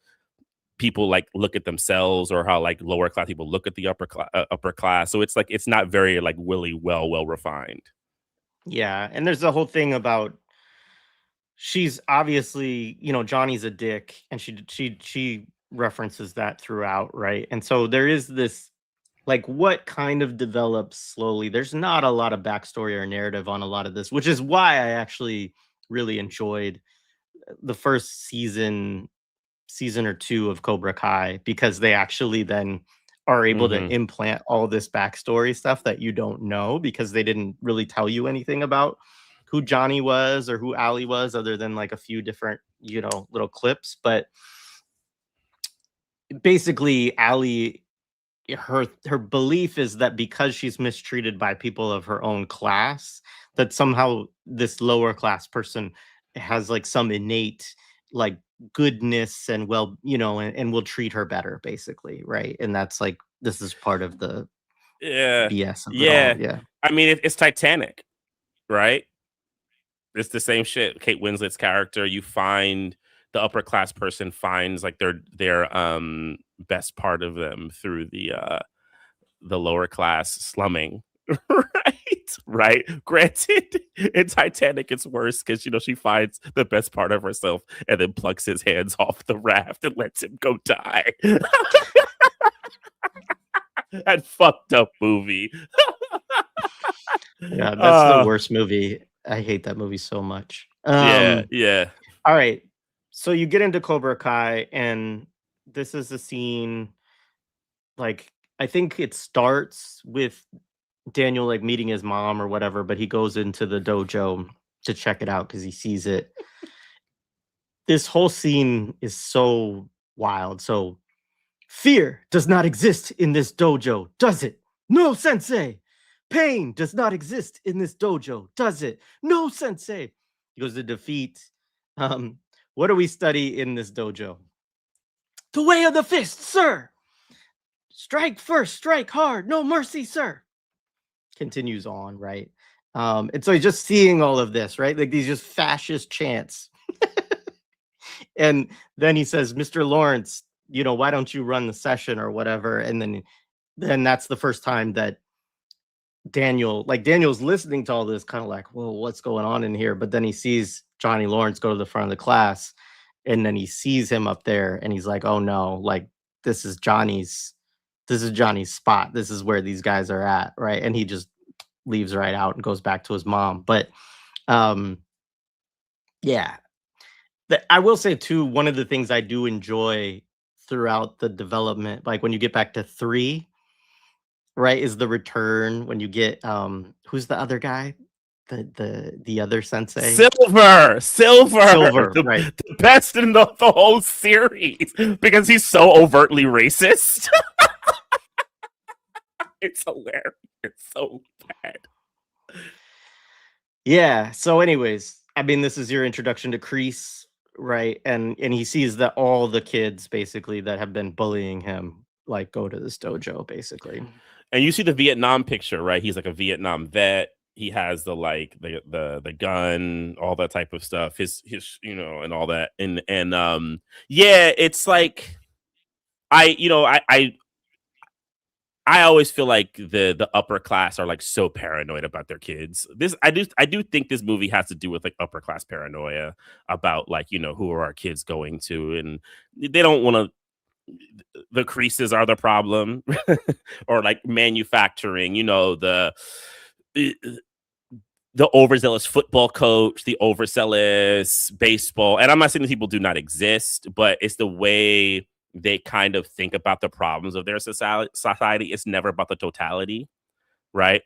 people like look at themselves, or how like lower class people look at the upper class. So it's like it's not very like really well refined. Yeah, and there's the whole thing about she's obviously, Johnny's a dick, and she references that throughout, right? And so there is this like what kind of develops slowly. There's not a lot of backstory or narrative on a lot of this, which is why I actually really enjoyed the first season or two of Cobra Kai, because they actually then are able to implant all this backstory stuff that you don't know, because they didn't really tell you anything about who Johnny was or who Ali was, other than like a few different, little clips. But basically, Ali, her belief is that because she's mistreated by people of her own class, that somehow this lower class person has like some innate like goodness and and will treat her better, basically, right? And that's like, this is part of the BS of it all. Yeah. I mean, it's Titanic, right? It's the same shit. Kate Winslet's character, you find the upper class person finds like their best part of them through the lower class slumming. right. Granted, in Titanic it's worse because she finds the best part of herself and then plucks his hands off the raft and lets him go die. That fucked up movie. Yeah, that's the worst movie. I hate that movie so much. Yeah. All right. So you get into Cobra Kai, and this is a scene, like, I think it starts with Daniel like meeting his mom or whatever, but he goes into the dojo to check it out because he sees it. This whole scene is so wild. So, fear does not exist in this dojo, does it? No, sensei. Pain does not exist in this dojo, does it? No, sensei. He goes to defeat. What do we study in this dojo? The way of the fist, sir. Strike first, strike hard, no mercy, sir. Continues on, right? And so he's just seeing all of this, right? Like these just fascist chants. And then he says, Mr. Lawrence, why don't you run the session or whatever? And then that's the first time that Daniel's listening to all this, kind of like, well, what's going on in here? But then he sees Johnny Lawrence go to the front of the class, and then he sees him up there, and he's like, oh no, like this is Johnny's spot. This is where these guys are at, right? And he just leaves right out and goes back to his mom. But yeah. I will say too, one of the things I do enjoy throughout the development, like when you get back to 3, right, is the return when you get who's the other guy? The other sensei? Silver, right. The best in the whole series because he's so overtly racist. It's hilarious. It's so bad. Yeah. So, anyways, I mean, this is your introduction to Kreese, right? And he sees that all the kids basically that have been bullying him like go to this dojo, basically. And you see the Vietnam picture, right? He's like a Vietnam vet. He has the gun, all that type of stuff. His and all that. And yeah, it's like I always feel like the upper class are like so paranoid about their kids. I do think this movie has to do with like upper class paranoia about like, who are our kids going to, and they don't want to the creases are the problem, or like manufacturing, the overzealous football coach, the overzealous baseball. And I'm not saying that people do not exist, but it's the way they kind of think about the problems of their society. It's never about the totality, right?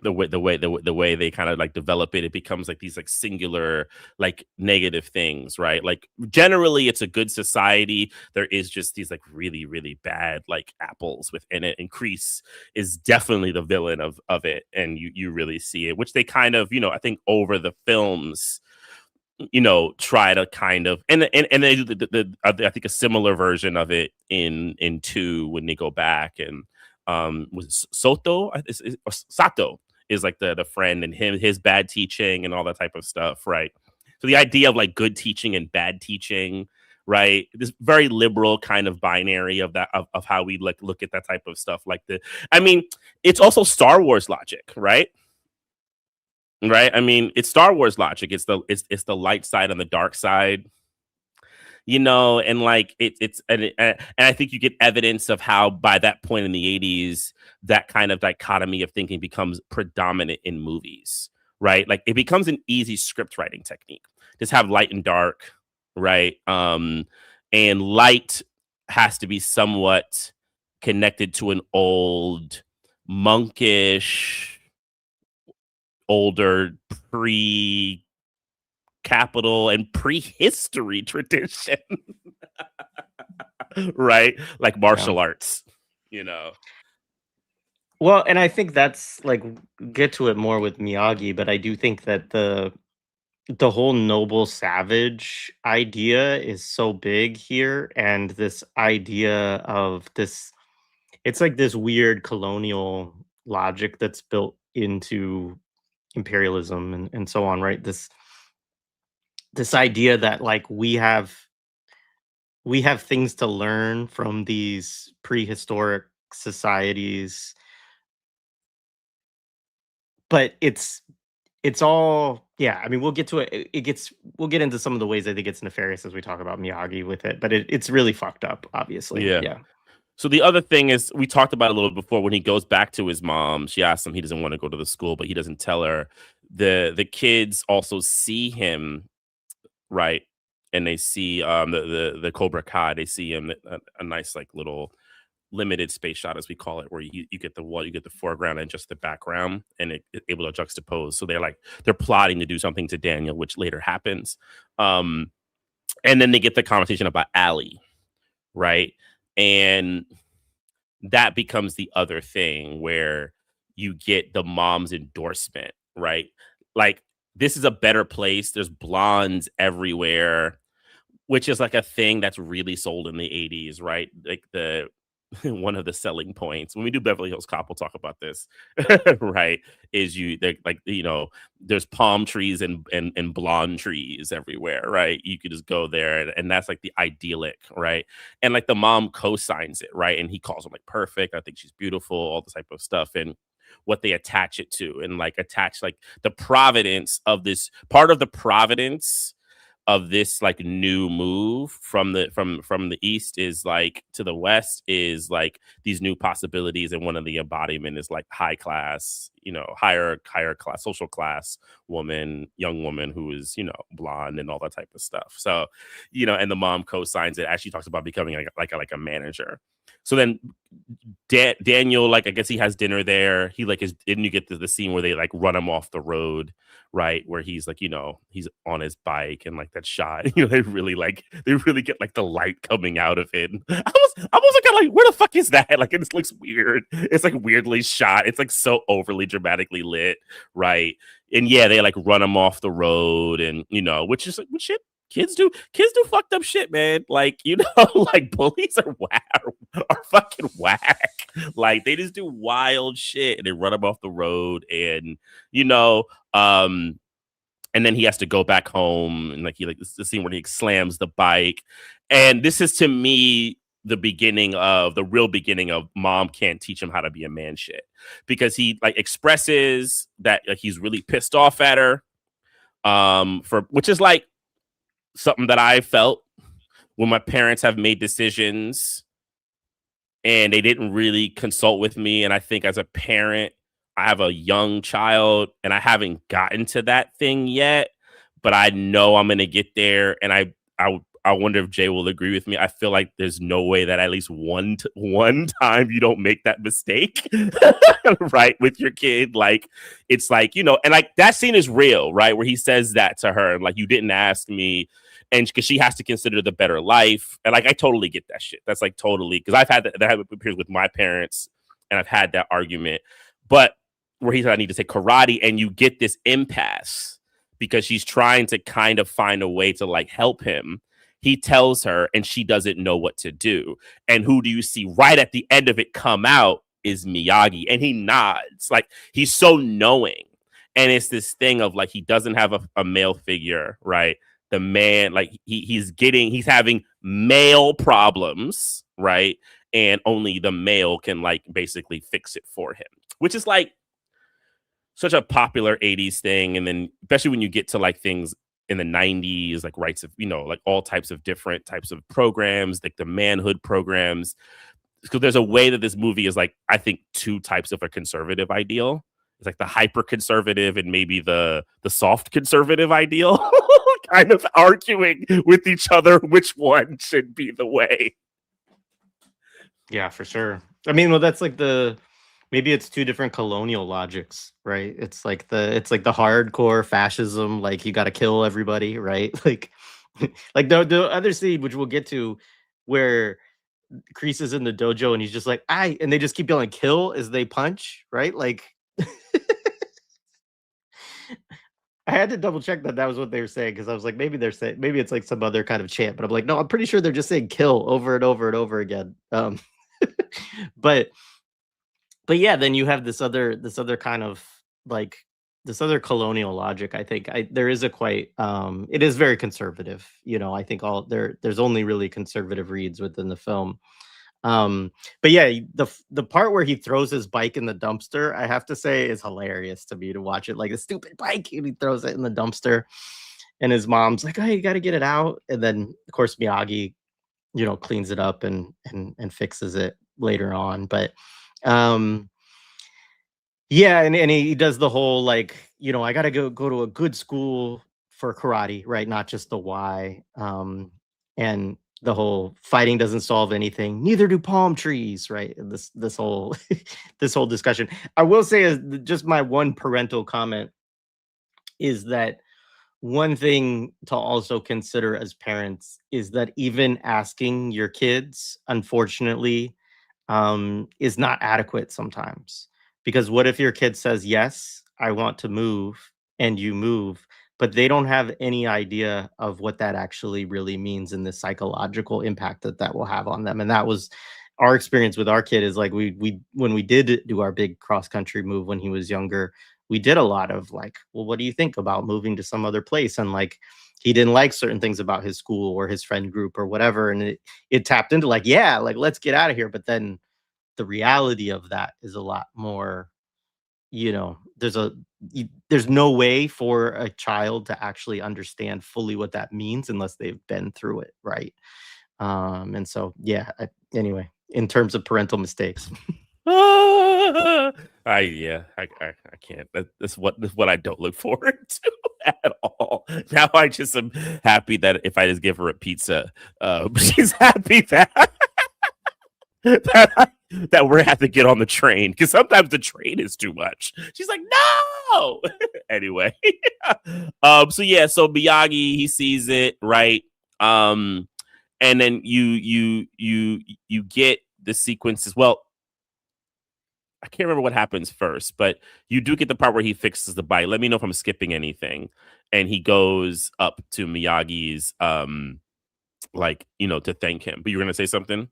The way they kind of like develop it, it becomes like these like singular like negative things, right? Like generally it's a good society. There is just these like really really bad like apples within it, and Kreese is definitely the villain of it, and you really see it, which they kind of I think over the films try to kind of and they do I think a similar version of it in 2 when they go back, and was Sato is like the friend, and his bad teaching and all that type of stuff, right? So the idea of like good teaching and bad teaching, right? This very liberal kind of binary of that of how we like look at that type of stuff. It's also Star Wars logic, right? Right? It's Star Wars logic. It's the light side and the dark side. And like and I think you get evidence of how by that point in the 80s, that kind of dichotomy of thinking becomes predominant in movies, right? Like it becomes an easy script writing technique. Just have light and dark, right? And light has to be somewhat connected to an old monkish, older pre-capital and prehistory tradition. Right? Like martial arts, Well, and I think that's like get to it more with Miyagi, but I do think that the whole noble savage idea is so big here, and this idea of this, it's like this weird colonial logic that's built into imperialism and so on, right? This idea that like we have things to learn from these prehistoric societies, but it's all, yeah, we'll get to it. We'll get into some of the ways I think it's nefarious as we talk about Miyagi with it, but it's really fucked up, obviously. Yeah. Yeah. So the other thing is, we talked about it a little before, when he goes back to his mom, she asks him, he doesn't want to go to the school, but he doesn't tell her. The kids also see him, right? And they see the Cobra Kai, they see him, a nice like little limited space shot, as we call it, where you get you get the foreground and just the background, and it's able to juxtapose. So they're plotting to do something to Daniel, which later happens. And then they get the conversation about Allie, right? And that becomes the other thing where you get the mom's endorsement, right? Like, this is a better place. There's blondes everywhere, which is like a thing that's really sold in the 80s, right? Like one of the selling points when we do Beverly Hills Cop, we'll talk about this, right? Is there's palm trees and blonde trees everywhere, right? You could just go there, and that's like the idyllic, right? And like the mom co-signs it, right? And he calls her like perfect. I think she's beautiful, all the type of stuff, and what they attach it to, and like attach like the providence of this part of the providence of this like new move from the east is like to the west is like these new possibilities, and one of the embodiment is like high class, higher class, social class young woman who is blonde and all that type of stuff. So and the mom co-signs it as she talks about becoming like a manager. So then Daniel, like, I guess he has dinner there. He like is, and you get the scene where they like run him off the road, right? Where he's like, he's on his bike, and like that shot, they really get like the light coming out of it. I was like, where the fuck is that? Like, it just looks weird. It's like weirdly shot. It's like so overly dramatically lit, right? And yeah, they like run him off the road, and which is like shit. Kids do fucked up shit, man. Like, like bullies are fucking whack. Like, they just do wild shit, and they run him off the road, and and then he has to go back home, and like the scene where he slams the bike. And this is, to me, the real beginning of mom can't teach him how to be a man shit, because he like expresses that like he's really pissed off at her, which is like something that I felt when my parents have made decisions and they didn't really consult with me. And I think as a parent, I have a young child and I haven't gotten to that thing yet, but I know I'm going to get there. And I wonder if Jay will agree with me. I feel like there's no way that at least one time you don't make that mistake, right, with your kid. Like, it's like, and like that scene is real, right, where he says that to her, and like, you didn't ask me, and because she has to consider the better life, and like I totally get that shit. That's like totally, because I've had that appears with my parents, and I've had that argument, but where he's like, I need to take karate, and you get this impasse because she's trying to kind of find a way to like help him. He tells her and she doesn't know what to do. And who do you see right at the end of it come out is Miyagi. And he nods. Like, he's so knowing. And it's this thing of like, he doesn't have a male figure, right? The man, like he's having male problems, right? And only the male can like basically fix it for him, which is like such a popular 80s thing. And then especially when you get to like things in the 90s, like rights of, like all types of different types of programs, like the manhood programs. Because there's a way that this movie is like, I think, two types of a conservative ideal. It's like the hyper conservative and maybe the soft conservative ideal, kind of arguing with each other which one should be the way. Yeah, for sure. I mean, well, that's like maybe it's two different colonial logics, right? It's like the hardcore fascism, like you got to kill everybody, right? Like, like the other scene, which we'll get to, where Kreese is in the dojo and he's just like, and they just keep yelling kill as they punch, right? Like, I had to double check that was what they were saying, because I was like, maybe maybe it's like some other kind of chant, but I'm like, no, I'm pretty sure they're just saying kill over and over and over again. But yeah, then you have this other kind of like this other colonial logic. I think there is a quite it is very conservative. I think there's only really conservative reads within the film. But yeah, the part where he throws his bike in the dumpster, I have to say, is hilarious to me to watch it. Like, a stupid bike, and he throws it in the dumpster, and his mom's like, "Oh, you got to get it out." And then of course Miyagi, cleans it up and fixes it later on. But yeah, and he does the whole like, I gotta go to a good school for karate, right? Not just the why. And the whole fighting doesn't solve anything, neither do palm trees, right? And this whole this whole discussion. I will say, as just my one parental comment, is that one thing to also consider as parents is that even asking your kids, unfortunately, is not adequate sometimes. Because what if your kid says, yes, I want to move, and you move, but they don't have any idea of what that actually really means and the psychological impact that will have on them. And that was our experience with our kid. Is like, we when we did do our big cross country move when he was younger, we did a lot of like, well, what do you think about moving to some other place? And like, he didn't like certain things about his school or his friend group or whatever. And it tapped into like, yeah, like, let's get out of here. But then the reality of that is a lot more, there's no way for a child to actually understand fully what that means unless they've been through it, right? And so, yeah, anyway, in terms of parental mistakes. I can't. That's what I don't look forward to at all. Now I just am happy that if I just give her a pizza, she's happy that that we're have to get on the train, because sometimes the train is too much. She's like, no. Anyway, so Miyagi, he sees it, right? And then you get the sequences. Well, I can't remember what happens first, but you do get the part where he fixes the bike. Let me know if I'm skipping anything. And he goes up to Miyagi's, to thank him. But you were gonna say something?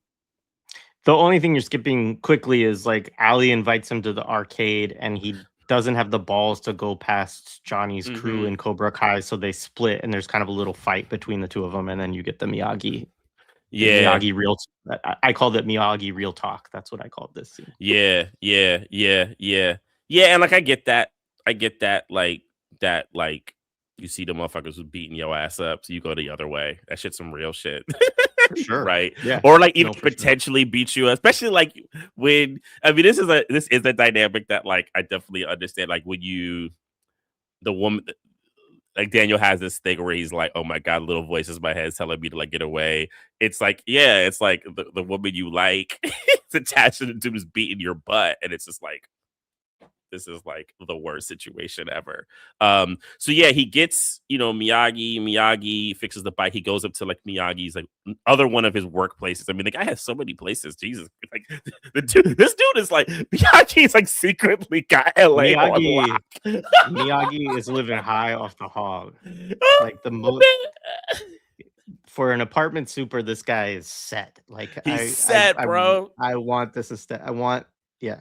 The only thing you're skipping quickly is like Ali invites him to the arcade, and he doesn't have the balls to go past Johnny's crew in Cobra Kai, so they split, and there's kind of a little fight between the two of them, and then you get the Miyagi. Yeah, Miyagi real. I called it Miyagi real talk. That's what I called this scene. Yeah. And like, I get that. Like that. Like, you see the motherfuckers who beating your ass up, so you go the other way. That shit's some real shit. For sure. Right. Yeah. Or like even No, for sure. potentially beat you, especially like when I mean this is a dynamic that like I definitely understand. Like when the woman like Daniel has this thing where he's like, oh my God, little voices in my head telling me to like get away. It's like, yeah, it's like the woman you like is attached to the dude who's beating your butt. And it's just like, this is like the worst situation ever. So yeah, he gets, Miyagi fixes the bike. He goes up to like Miyagi's like other one of his workplaces. I mean, the guy has so many places. Jesus. Like this dude is like Miyagi's like secretly got LA on lock. Miyagi is living high off the hog. Like the most for an apartment super, this guy is set. Like He's set, bro. I want this instead. Yeah.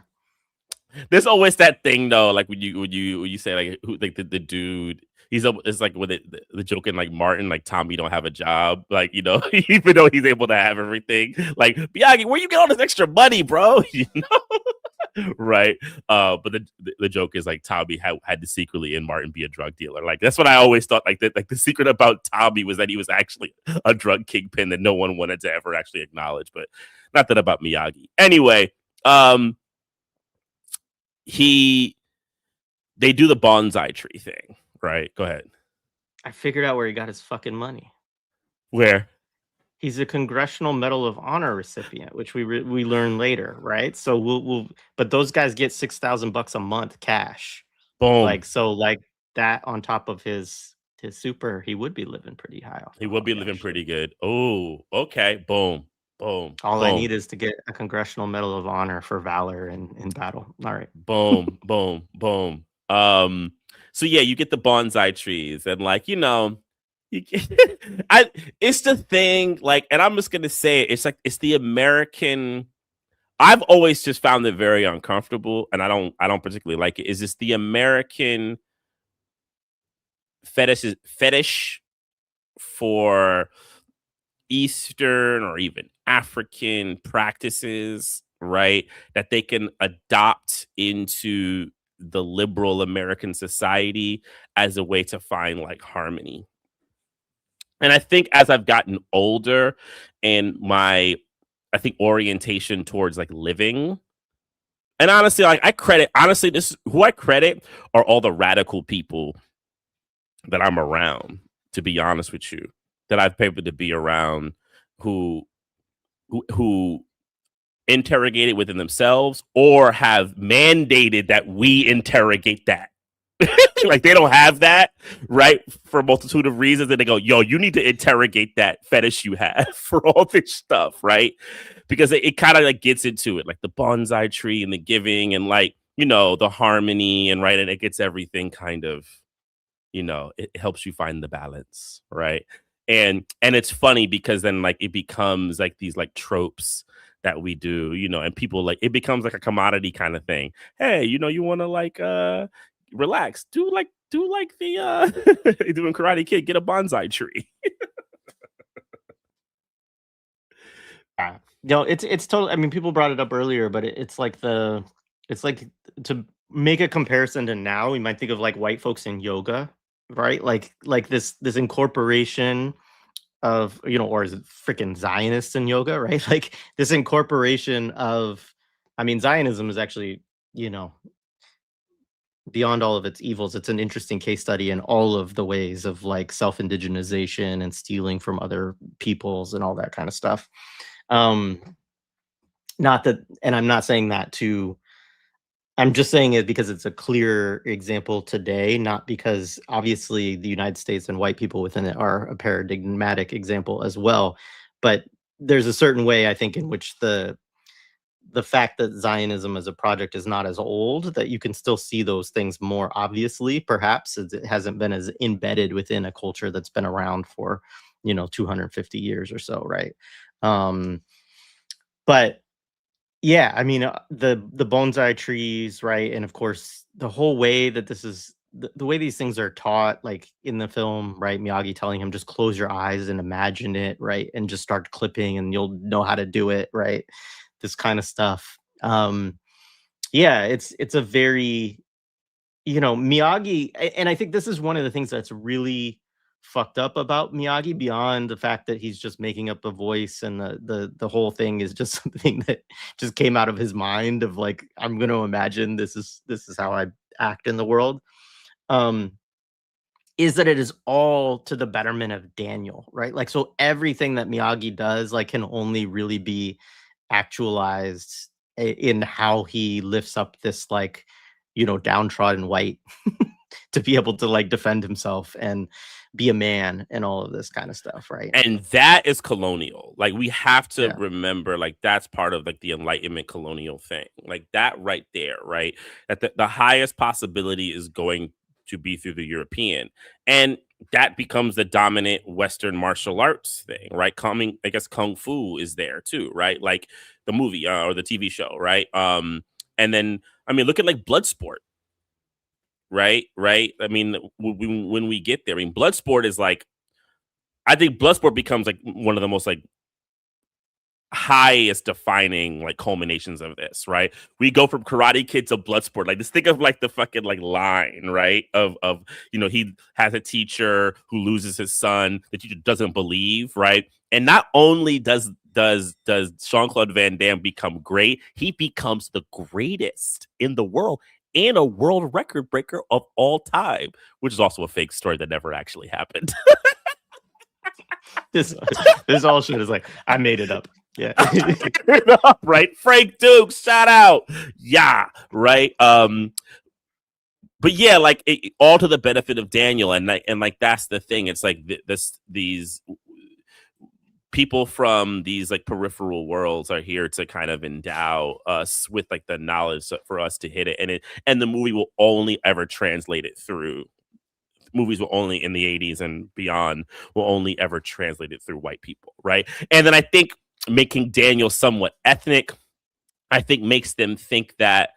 There's always that thing though, like when you say like who like the dude, it's like with the joke in like Martin, like Tommy don't have a job, like even though he's able to have everything, like Miyagi, where you get all this extra money, bro? Right? But the joke is like Tommy had to secretly in Martin be a drug dealer. Like that's what I always thought. Like the secret about Tommy was that he was actually a drug kingpin that no one wanted to ever actually acknowledge. But not that about Miyagi. Anyway, they do the bonsai tree thing, right? Go ahead. I figured out where he got his fucking money. Where? He's a Congressional Medal of Honor recipient, which we learn later, right? So but those guys get $6,000 a month cash. Boom. Like that on top of his super, he would be living pretty high off. He would be living pretty good. Oh, okay. Boom. Boom. All I need is to get a Congressional Medal of Honor for valor in battle. All right. Boom, boom, boom. So yeah, you get the bonsai trees, and like it's the thing. Like, and I'm just gonna say it's like it's the American. I've always just found it very uncomfortable, and I don't particularly like it. Is this the American fetish for Eastern or even African practices, right? That they can adopt into the liberal American society as a way to find like harmony. And I think as I've gotten older and I think orientation towards like living, and honestly, like who I credit are all the radical people that I'm around, to be honest with you, that I've been able to be around who interrogate it within themselves or have mandated that we interrogate that. Like they don't have that, right? For a multitude of reasons. And they go, yo, you need to interrogate that fetish you have for all this stuff, right? Because it kind of like gets into it, like the bonsai tree and the giving and like, the harmony and right. And it gets everything kind of, it helps you find the balance, right? And it's funny because then like it becomes like these like tropes that we do, and people like it becomes like a commodity kind of thing. Hey, you want to like relax, do like the doing Karate Kid, get a bonsai tree. It's totally. I mean, people brought it up earlier, but it's like to make a comparison to now, we might think of like white folks in yoga, right? Like this incorporation of or is it freaking Zionists in yoga, right? Like this incorporation of, I mean, Zionism is actually beyond all of its evils. It's an interesting case study in all of the ways of like self-indigenization and stealing from other peoples and all that kind of stuff. Not that, and I'm not saying that I'm just saying it because it's a clear example today, not because obviously the United States and white people within it are a paradigmatic example as well. But there's a certain way, I think, in which the fact that Zionism as a project is not as old, that you can still see those things more obviously, perhaps, as it hasn't been as embedded within a culture that's been around for, 250 years or so, right? But yeah, I mean, the bonsai trees, right? And of course, the whole way that this is, the way these things are taught, like in the film, right? Miyagi telling him, just close your eyes and imagine it, right? And just start clipping and you'll know how to do it, right? This kind of stuff. Yeah, it's a very, Miyagi, and I think this is one of the things that's really fucked up about Miyagi beyond the fact that he's just making up a voice, and the whole thing is just something that just came out of his mind of like, I'm going to imagine this is how I act in the world. Is that it is all to the betterment of Daniel, right? Like, so everything that Miyagi does, like, can only really be actualized in how he lifts up this, like, downtrodden white to be able to like defend himself and be a man and all of this kind of stuff, right? And that is colonial. Like, we have to Yeah. remember, like, that's part of like the Enlightenment colonial thing. Like that right there, right? That the highest possibility is going to be through the European. And that becomes the dominant Western martial arts thing, right? I guess Kung Fu is there too, right? Like the movie or the TV show, right? And then, I mean, look at like Bloodsport, right? I mean, when we get there, I mean, Bloodsport is like, I think Bloodsport becomes like one of the most like highest defining like culminations of this, right? We go from Karate Kid to Bloodsport. Like, just think of like the fucking like line, right? Of he has a teacher who loses his son. The teacher doesn't believe, right? And not only does Jean-Claude Van Damme become great, he becomes the greatest in the world and a world record breaker of all time, which is also a fake story that never actually happened. This all shit is like, I made it up. Yeah. Right. Frank Dukes, shout out. Yeah. Right. But yeah, like all to the benefit of Daniel. And like, that's the thing. It's like these people from these like peripheral worlds are here to kind of endow us with like the knowledge for us to hit it. And the movie will only ever translate it through. Movies will only in the 80s and beyond will only ever translate it through white people, right? And then I think making Daniel somewhat ethnic, I think makes them think that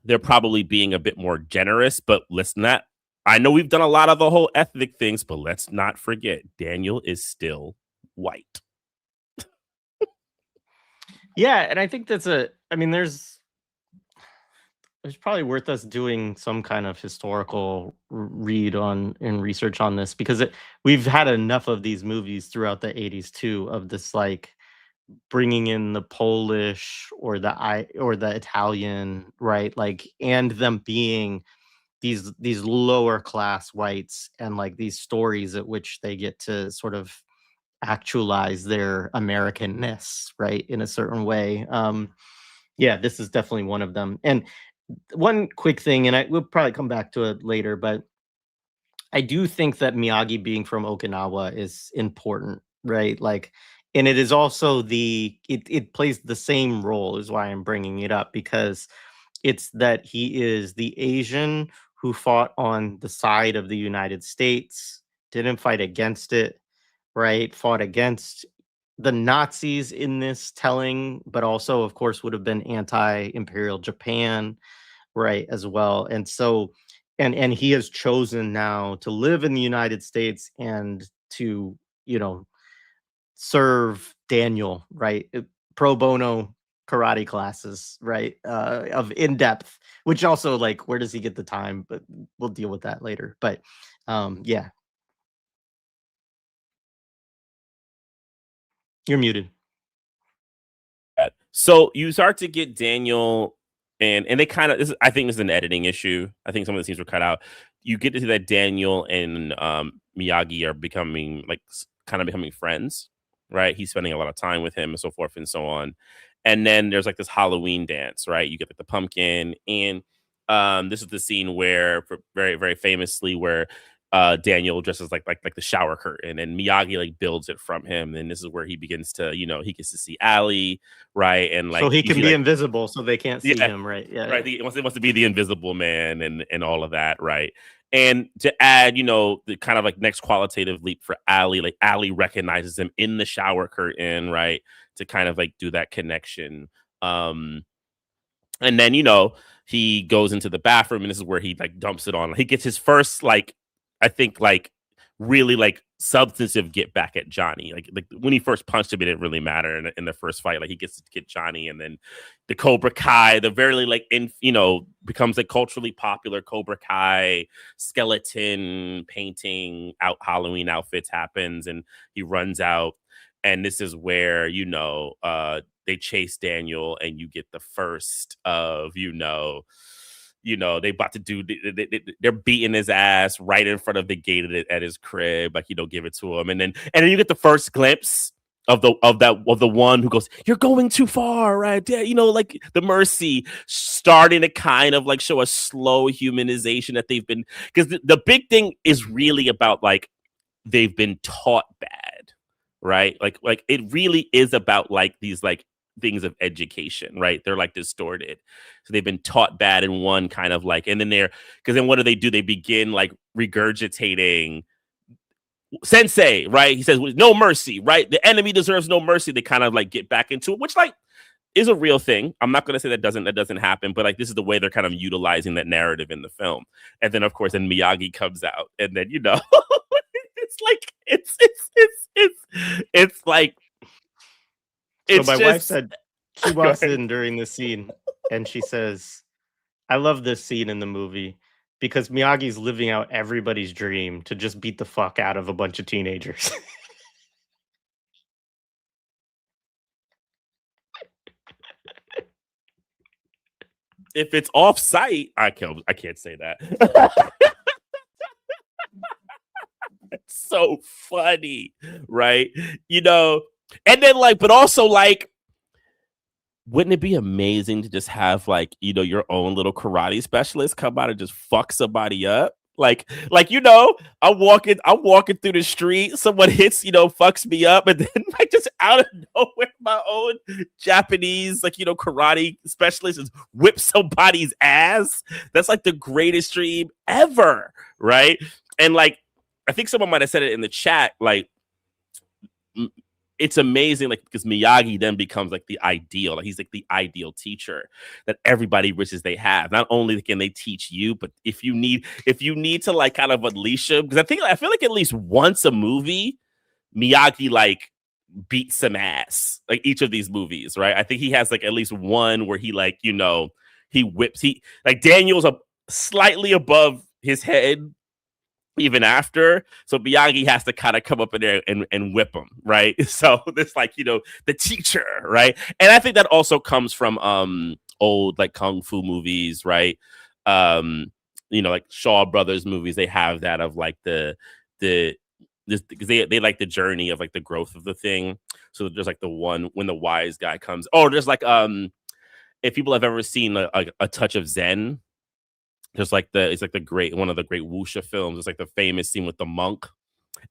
they're probably being a bit more generous. But let's not, I know we've done a lot of the whole ethnic things, but let's not forget Daniel is still white. Yeah, and I think that's there's probably worth us doing some kind of historical read on and research on this, because we've had enough of these movies throughout the 80s too, of this like bringing in the Polish or the Italian, right? Like, and them being these lower class whites, and like these stories at which they get to sort of actualize their Americanness, right, in a certain way. Yeah, this is definitely one of them. And one quick thing, and we'll probably come back to it later, but I do think that Miyagi being from Okinawa is important, right? Like, and it is also it plays the same role, is why I'm bringing it up, because it's that he is the Asian who fought on the side of the United States, didn't fight against it, right? Fought against the Nazis in this telling, but also, of course, would have been anti-imperial Japan, right, as well. And so, and he has chosen now to live in the United States and to, serve Daniel, right? Pro bono karate classes, right? Of in depth, which also, like, where does he get the time? But we'll deal with that later. But yeah. You're muted. So you start to get Daniel, and they kind of, I think this is an editing issue. I think some of the scenes were cut out. You get to see that Daniel and Miyagi are becoming becoming friends, right? He's spending a lot of time with him and so forth and so on. And then there's like this Halloween dance, right? You get like the pumpkin, and this is the scene where, very, very famously, where Daniel dresses like the shower curtain, and Miyagi like builds it from him. And this is where he begins to, he gets to see Ali, right? And like, so he can be like, invisible, so they can't see him, right? Yeah, right. He wants to be the invisible man and all of that, right? And to add, the kind of like next qualitative leap for Ali, like Ali recognizes him in the shower curtain, right? To kind of like do that connection. And then, he goes into the bathroom, and this is where he like dumps it on. He gets his first, like, I think, like, really like substantive get back at Johnny. Like when he first punched him, it didn't really matter in the first fight. Like he gets to get Johnny, and then the Cobra Kai, the very like becomes a culturally popular Cobra Kai skeleton painting out Halloween outfits happens, and he runs out. And this is where they chase Daniel, and you get the first of they about to do. They're beating his ass right in front of the gate at his crib, like give it to him, and then you get the first glimpse of the one who goes, "You're going too far," right? Yeah, like the Mercy starting to kind of like show a slow humanization that they've been, because the big thing is really about like they've been taught bad, right? Like it really is about like these like things of education, right? They're like distorted. So they've been taught bad in one kind of like, and then because then what do? They begin like regurgitating Sensei, right? He says, no mercy, right? The enemy deserves no mercy. They kind of like get back into it, which like is a real thing. I'm not going to say that doesn't happen, but like this is the way they're kind of utilizing that narrative in the film. And then of course, then Miyagi comes out, and then it's like it's like. So my wife said she walks in during the scene and she says, "I love this scene in the movie because Miyagi's living out everybody's dream to just beat the fuck out of a bunch of teenagers." If it's off site, I can't say that. It's so funny, right? And then like, but also like, wouldn't it be amazing to just have like, your own little karate specialist come out and just fuck somebody up? Like, I'm walking through the street, someone hits, fucks me up, and then like just out of nowhere, my own Japanese, like, karate specialist just whip somebody's ass. That's like the greatest dream ever, right? And like, I think someone might have said it in the chat, like, it's amazing, like, because Miyagi then becomes like the ideal. Like, he's like the ideal teacher that everybody wishes they have. Not only can they teach you, but if you need to like kind of unleash him, because I feel like at least once a movie, Miyagi like beats some ass. Like each of these movies, right? I think he has like at least one where he like he whips. He like Daniel's up slightly above his head even after, so Miyagi has to kind of come up in there and whip him, right? So this like the teacher, right? And I think that also comes from old like kung fu movies, right? Like Shaw Brothers movies, they have that of like this because they like the journey of like the growth of the thing. So there's like the one when the wise guy comes. Oh, there's like if people have ever seen a touch of Zen. There's like it's like one of the great wuxia films. It's like the famous scene with the monk,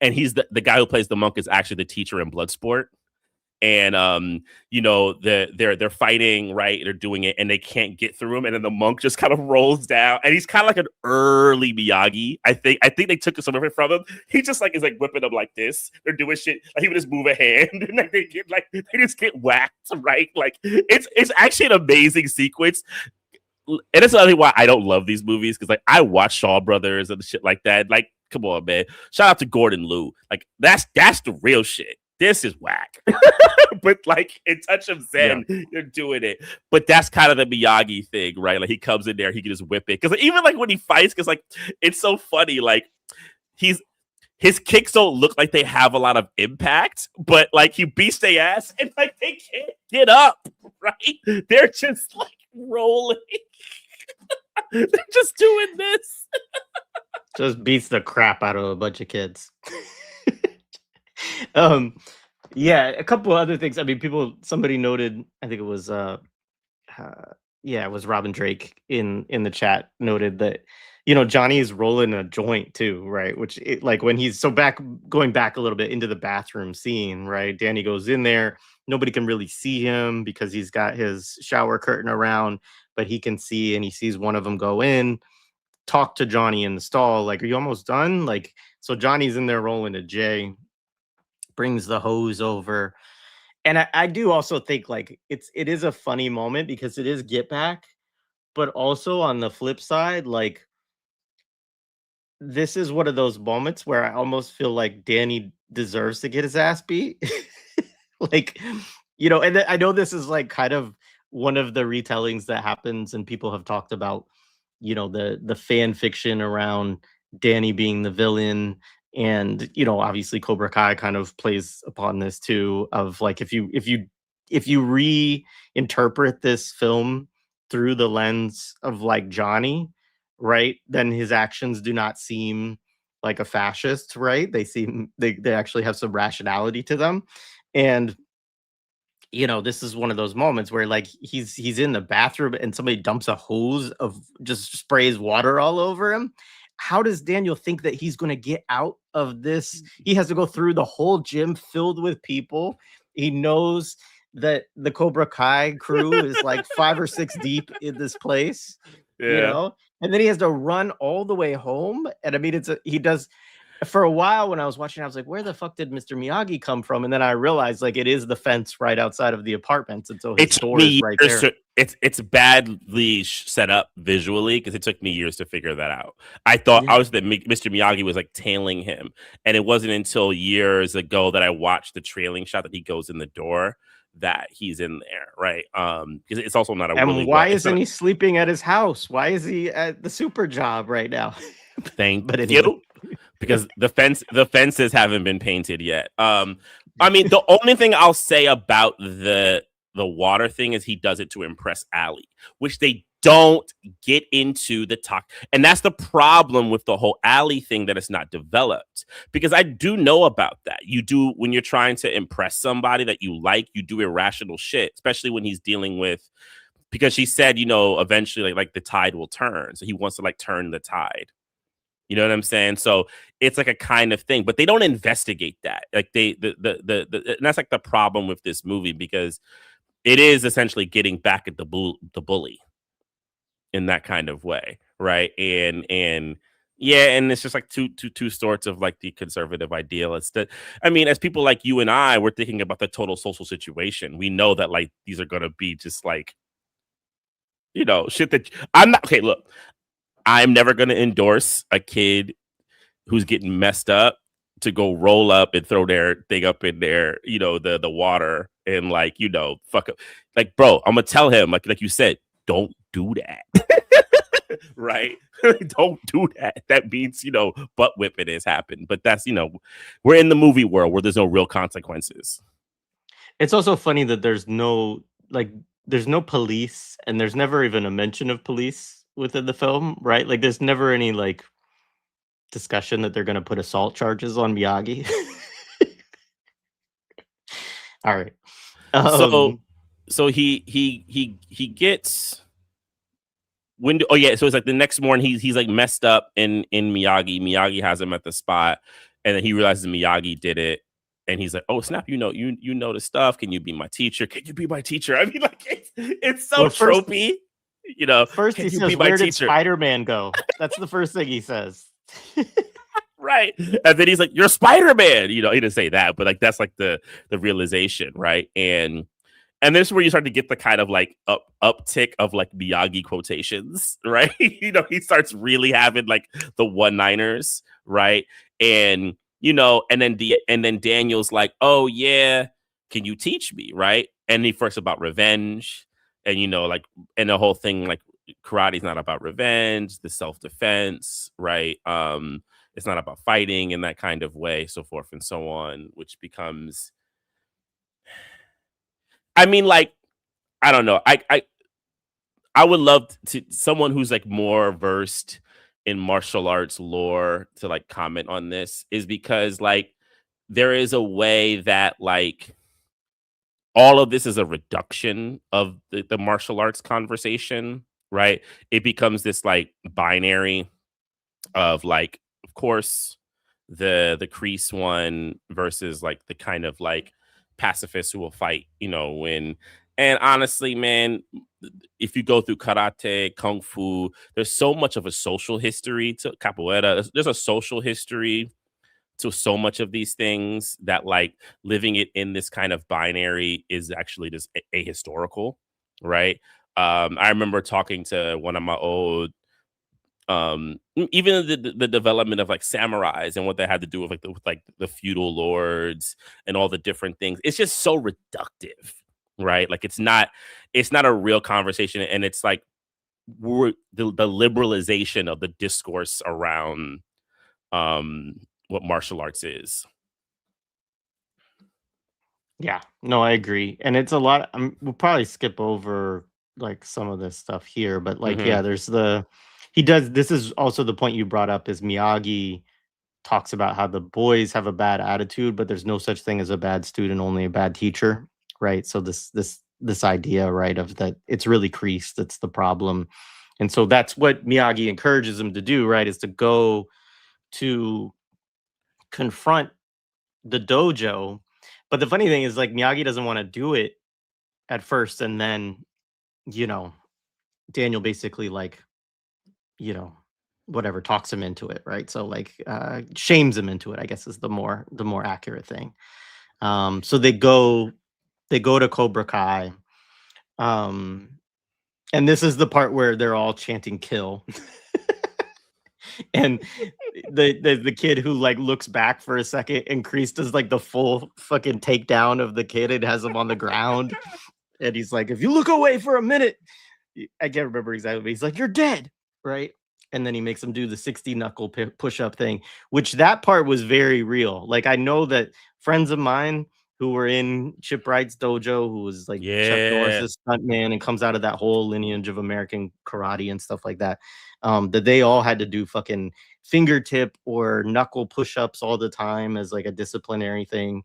and he's the guy who plays the monk is actually the teacher in Bloodsport. And they're fighting, right? They're doing it, and they can't get through him, and then the monk just kind of rolls down, and he's kind of like an early Miyagi. I think they took some of it from him. He just like is like whipping them like this. They're doing shit like he would just move a hand, and like they just get whacked, right? Like it's actually an amazing sequence. And that's another why I don't love these movies, because like I watch Shaw Brothers and shit like that. Like, come on, man! Shout out to Gordon Liu. Like that's the real shit. This is whack. But like in Touch of Zen, you're doing it. But that's kind of the Miyagi thing, right? Like he comes in there, he can just whip it. Because like, even like when he fights, because like it's so funny. Like his kicks don't look like they have a lot of impact, but like he beats their ass and like they can't get up, right? They're just like rolling. They're just doing this. Just beats the crap out of a bunch of kids. Yeah, a couple other things. I mean, somebody noted, I think it was it was Robin Drake in the chat, noted that Johnny is rolling a joint too, right? Which like when he's going back a little bit into the bathroom scene, right? Danny goes in there, nobody can really see him because he's got his shower curtain around, but he can see, and he sees one of them go in, talk to Johnny in the stall, like, "Are you almost done?" Like, so Johnny's in there rolling a J, brings the hose over. And I do also think like it is a funny moment because it is Get Back, but also on the flip side, like this is one of those moments where I almost feel like Danny deserves to get his ass beat. Like, and I know this is like kind of one of the retellings that happens, and people have talked about, the fan fiction around Danny being the villain. And, obviously Cobra Kai kind of plays upon this too, of like, if you reinterpret this film through the lens of like Johnny, right, then his actions do not seem like a fascist, right? They actually have some rationality to them. And this is one of those moments where like he's in the bathroom and somebody dumps a hose of just sprays water all over him. How does Daniel think that he's going to get out of this? He has to go through the whole gym filled with people. He knows that the Cobra Kai crew is like 5 or 6 deep in this place, and then he has to run all the way home. And I mean, he does. For a while when I was watching, I was like, where the fuck did Mr. Miyagi come from? And then I realized like it is the fence right outside of the apartments. And so his store is right there. It's badly set up visually because it took me years to figure that out. I thought I was that Mr. Miyagi was like tailing him. And it wasn't until years ago that I watched the trailing shot that he goes in the door that he's in there, right? Because it's also not a and really why isn't he sleeping at his house? Why is he at the super job right now? But anyway. Because the fences haven't been painted yet. I mean, the only thing I'll say about the water thing is he does it to impress Allie, which they don't get into the talk. And that's the problem with the whole Allie thing, that it's not developed. Because I do know about that. You do, when you're trying to impress somebody that you like, you do irrational shit, especially when he's dealing with, because she said, eventually like the tide will turn. So he wants to like turn the tide. You know what I'm saying? So it's like a kind of thing, but they don't investigate that. Like and that's like the problem with this movie, because it is essentially getting back at the bully in that kind of way, right? And it's just like two sorts of like the conservative idealists. That, I mean, as people like you and I, we're thinking about the total social situation. We know that like these are gonna be just like, shit that I'm not. Okay, look. I'm never going to endorse a kid who's getting messed up to go roll up and throw their thing up in there, the water and like, fuck up. Like, bro, I'm going to tell him, like you said, don't do that. Right? Don't do that. That means, butt whipping has happened. But that's, we're in the movie world where there's no real consequences. It's also funny that there's no police, and there's never even a mention of police within the film, right? Like there's never any like discussion that they're going to put assault charges on Miyagi. All right. So he gets when so it's like the next morning he's like messed up in Miyagi has him at the spot, and then he realizes Miyagi did it, and he's like, oh snap, you know the stuff, can you be my teacher? I mean, like it's so tropey. First he says, where did Spider-Man go? That's the first thing he says. Right. And then he's like, you're Spider-Man. He didn't say that, but like that's like the realization, right? And this is where you start to get the kind of like uptick of like Miyagi quotations, right? He starts really having like the one-liners, right? And and then Daniel's like, oh yeah, can you teach me, right? And he first about revenge. And, like, and the whole thing, like, karate's not about revenge, the self-defense, right? It's not about fighting in that kind of way, so forth and so on, which becomes, I mean, like, I don't know. I would love to someone who's like more versed in martial arts lore to like comment on this, is because like there is a way that like all of this is a reduction of the martial arts conversation, right? It becomes this like binary of like, of course, the crease one versus like the kind of like pacifists who will fight, when. And honestly, man, if you go through karate, kung fu, there's so much of a social history to capoeira. There's a social history to so much of these things that like living it in this kind of binary is actually just ahistorical, right? I remember talking to one of my old even the development of like samurais and what they had to do with the feudal lords and all the different things. It's just so reductive, right? Like it's not a real conversation, and it's like the liberalization of the discourse around what martial arts is. Yeah, no, I agree. And it's a lot. We'll probably skip over like some of this stuff here, but like, Mhm. yeah, he does. This is also the point you brought up is Miyagi talks about how the boys have a bad attitude, but there's no such thing as a bad student, only a bad teacher, right? So this idea, right, of that it's really Kreese that's the problem. And so that's what Miyagi encourages him to do, right, is to go to confront the dojo. But the funny thing is like Miyagi doesn't want to do it at first, and then, you know, Daniel basically like, you know, whatever talks him into it, right? So like shames him into it, I guess is the more accurate thing. So they go to Cobra Kai. And this is the part where they're all chanting kill. And the kid who like looks back for a second and Kreese does like the full fucking takedown of the kid and has him on the ground. And he's like, if you look away for a minute, I can't remember exactly, but he's like, you're dead, right? And then he makes him do the 60 knuckle push-up thing, which that part was very real. Like I know that friends of mine who were in Chip Wright's dojo, who was like Chuck Yeah. Norris's stuntman and comes out of that whole lineage of American karate and stuff like that, that they all had to do fucking fingertip or knuckle push-ups all the time as like a disciplinary thing.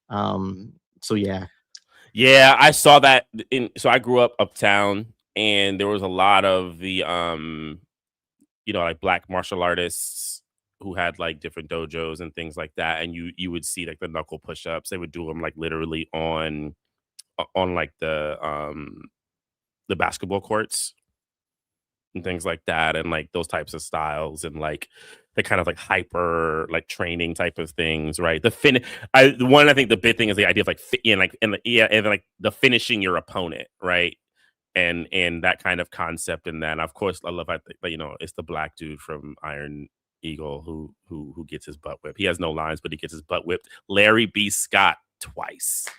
So yeah. Yeah, I saw that so I grew up uptown, and there was a lot of the like black martial artists who had like different dojos and things like that, and you would see like the knuckle push-ups. They would do them like literally on like the basketball courts and things like that, and like those types of styles, and like the kind of like hyper like training type of things, right? I think the big thing is the idea of like and like the finishing your opponent, right? And that kind of concept, and then of course I love that, it's the black dude from Iron Eagle who gets his butt whipped. He has no lines, but he gets his butt whipped. Larry B. Scott twice.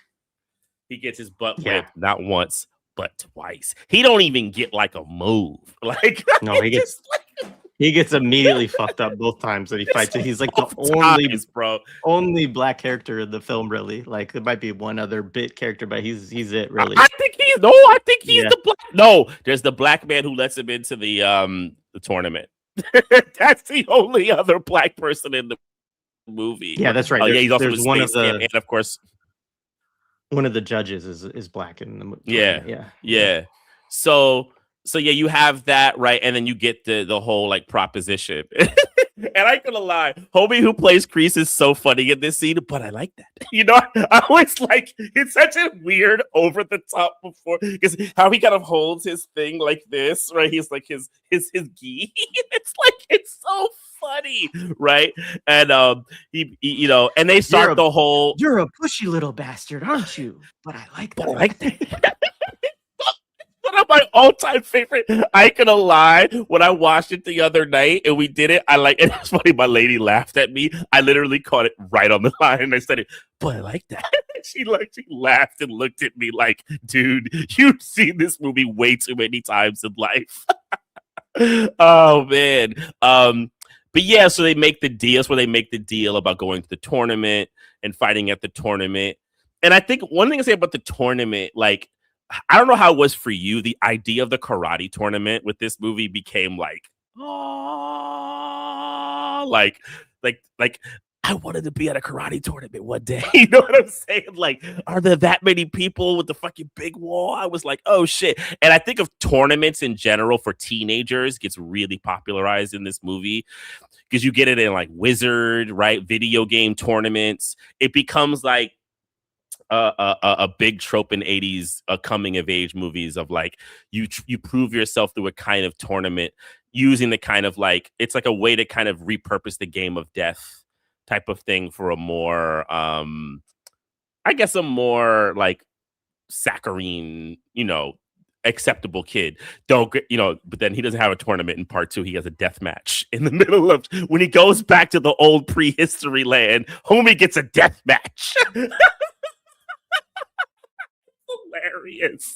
He gets his butt whipped not once but twice. He don't even get like a move. Like no, he gets immediately fucked up both times that he fights. He's like the only black character in the film, really. Like there might be one other bit character, but he's it, really. I think he's the black. No, there's the black man who lets him into the tournament. That's the only other black person in the movie. Yeah, that's right. Yeah, he's also one of the, and of course one of the judges is black in the movie. Yeah. So yeah, you have that, right? And then you get the whole like proposition. And I ain't gonna lie, homie who plays Kreese is so funny in this scene, but I like that. I always like, it's such a weird over the top before, because how he kind of holds his thing like this, right? He's like his gi. It's so funny, right? And he and they start the whole, you're a pushy little bastard, aren't you? But I like that. One of my all-time favorite. I ain't gonna lie. When I watched it the other night and we did it, and it's funny. My lady laughed at me. I literally caught it right on the line, and I said it. But I like that. She laughed and looked at me like, "Dude, you've seen this movie way too many times in life." Oh man. But yeah, so they make the deal. That's where they make the deal about going to the tournament and fighting at the tournament. And I think one thing to say about the tournament, like, I don't know how it was for you. The idea of the karate tournament with this movie became like I wanted to be at a karate tournament one day. You know what I'm saying? Like, are there that many people with the fucking big wall? I was like, oh shit. And I think of tournaments in general for teenagers gets really popularized in this movie because you get it in like Wizard, right? Video game tournaments. It becomes like a big trope in 80s coming of age movies of like you prove yourself through a kind of tournament using the kind of like, it's like a way to kind of repurpose the game of death type of thing for a more I guess a more like saccharine, acceptable kid. Don't get, but then he doesn't have a tournament in part 2. He has a death match in the middle of when he goes back to the old prehistory land. Homie gets a death match. Hilarious.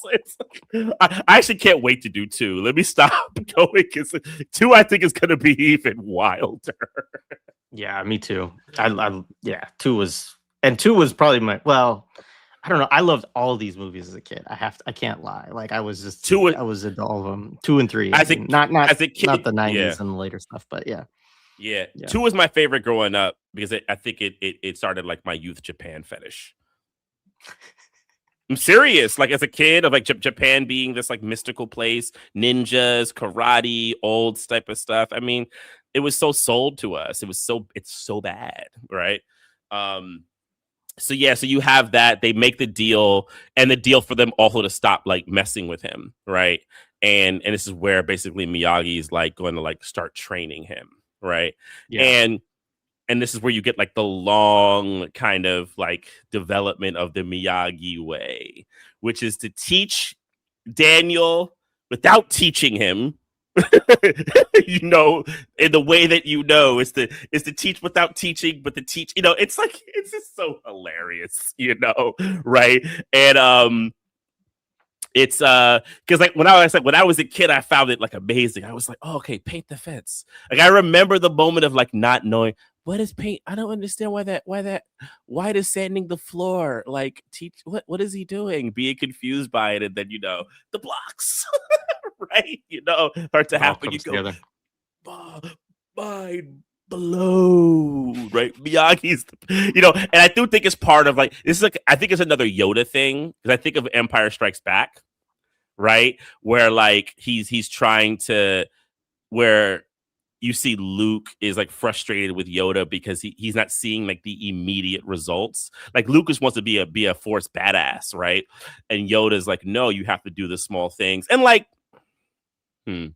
I actually can't wait to do 2. Let me stop going because 2 I think is going to be even wilder. Yeah, me too. Yeah, 2 was probably I don't know. I loved all these movies as a kid. I can't lie. Like I was into all of them. 2 and 3. As a kid, not the 90s and the later stuff, but yeah. Yeah. 2 was my favorite growing up because I think it started like my youth Japan fetish. I'm serious. Like as a kid of like Japan being this like mystical place, ninjas, karate, old type of stuff. I mean, it was so sold to us. It's so bad, right? So you have that. They make the deal, and the deal for them also to stop like messing with him, right? And this is where basically Miyagi is like going to like start training him, right? Yeah. And this is where you get like the long kind of like development of the Miyagi way, which is to teach Daniel without teaching him. In the way that is to teach without teaching, but to teach, it's just so hilarious, right? And it's because like when I was a kid, I found it like amazing. I was like, oh, okay, paint the fence. Like I remember the moment of like not knowing what is paint. I don't understand why does sanding the floor like teach what is he doing? Being confused by it, and then the blocks, right? Start to happen. You go, mind blow, right? Miyagi's, and I do think it's part of like this is like I think it's another Yoda thing because I think of Empire Strikes Back, right? Where like he's trying to where you see Luke is like frustrated with Yoda because he's not seeing like the immediate results. Like Lucas wants to be a Force badass, right? And Yoda's like, no, you have to do the small things. And like, the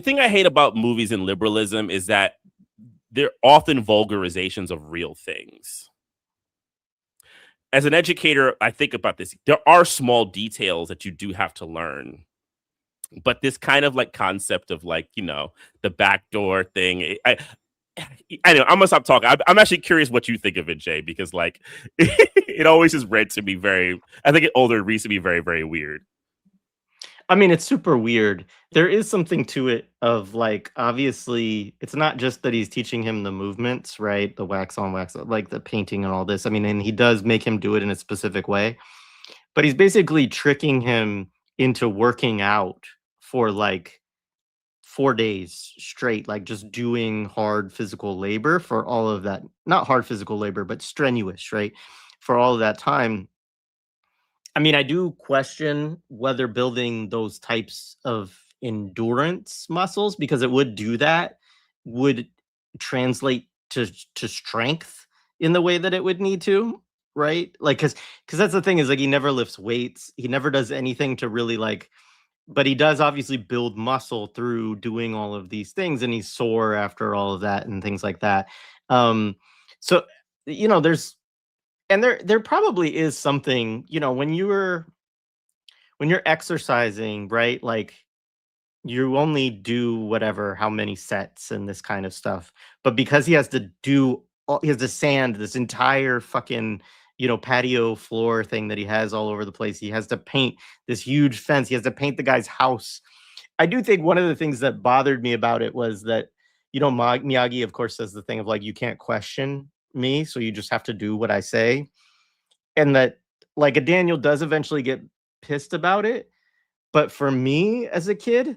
thing I hate about movies and liberalism is that they're often vulgarizations of real things. As an educator, I think about this. There are small details that you do have to learn. But this kind of like concept of like, the backdoor thing, I know I'm gonna stop talking. I'm actually curious what you think of it, Jay, because like it always is read to me I think older it reads to me very, very weird. I mean, it's super weird. There is something to it of like, obviously, it's not just that he's teaching him the movements, right? The wax on, wax off, like the painting and all this. I mean, and he does make him do it in a specific way, but he's basically tricking him into working out for like 4 days straight, like just doing hard physical labor for all of that. Not hard physical labor, but strenuous, right? For all of that time. I mean, I do question whether building those types of endurance muscles, because it would do that, would translate to strength in the way that it would need to, right? Like, because that's the thing is like he never lifts weights, he never does anything to really like, but he does obviously build muscle through doing all of these things, and he's sore after all of that and things like that. So there's. And there probably is something, when you're exercising, right? Like you only do whatever, how many sets and this kind of stuff. But because he has to sand this entire fucking, patio floor thing that he has all over the place. He has to paint this huge fence. He has to paint the guy's house. I do think one of the things that bothered me about it was that, Miyagi, of course, says the thing of like, you can't question me, so you just have to do what I say. And that like a Daniel does eventually get pissed about it. But for me as a kid,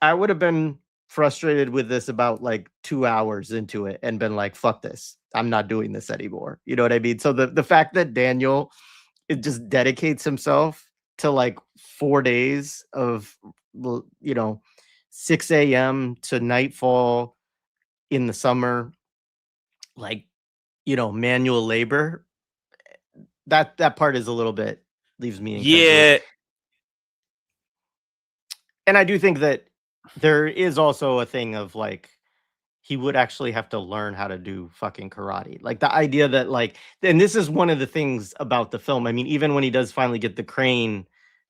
I would have been frustrated with this about like 2 hours into it and been like, fuck this. I'm not doing this anymore. You know what I mean? So the fact that Daniel it just dedicates himself to like 4 days of 6 a.m. to nightfall in the summer, like manual labor, that part is a little bit leaves me incredulous. And I do think that there is also a thing of like he would actually have to learn how to do fucking karate. Like the idea that like, and this is one of the things about the film. I mean, even when he does finally get the crane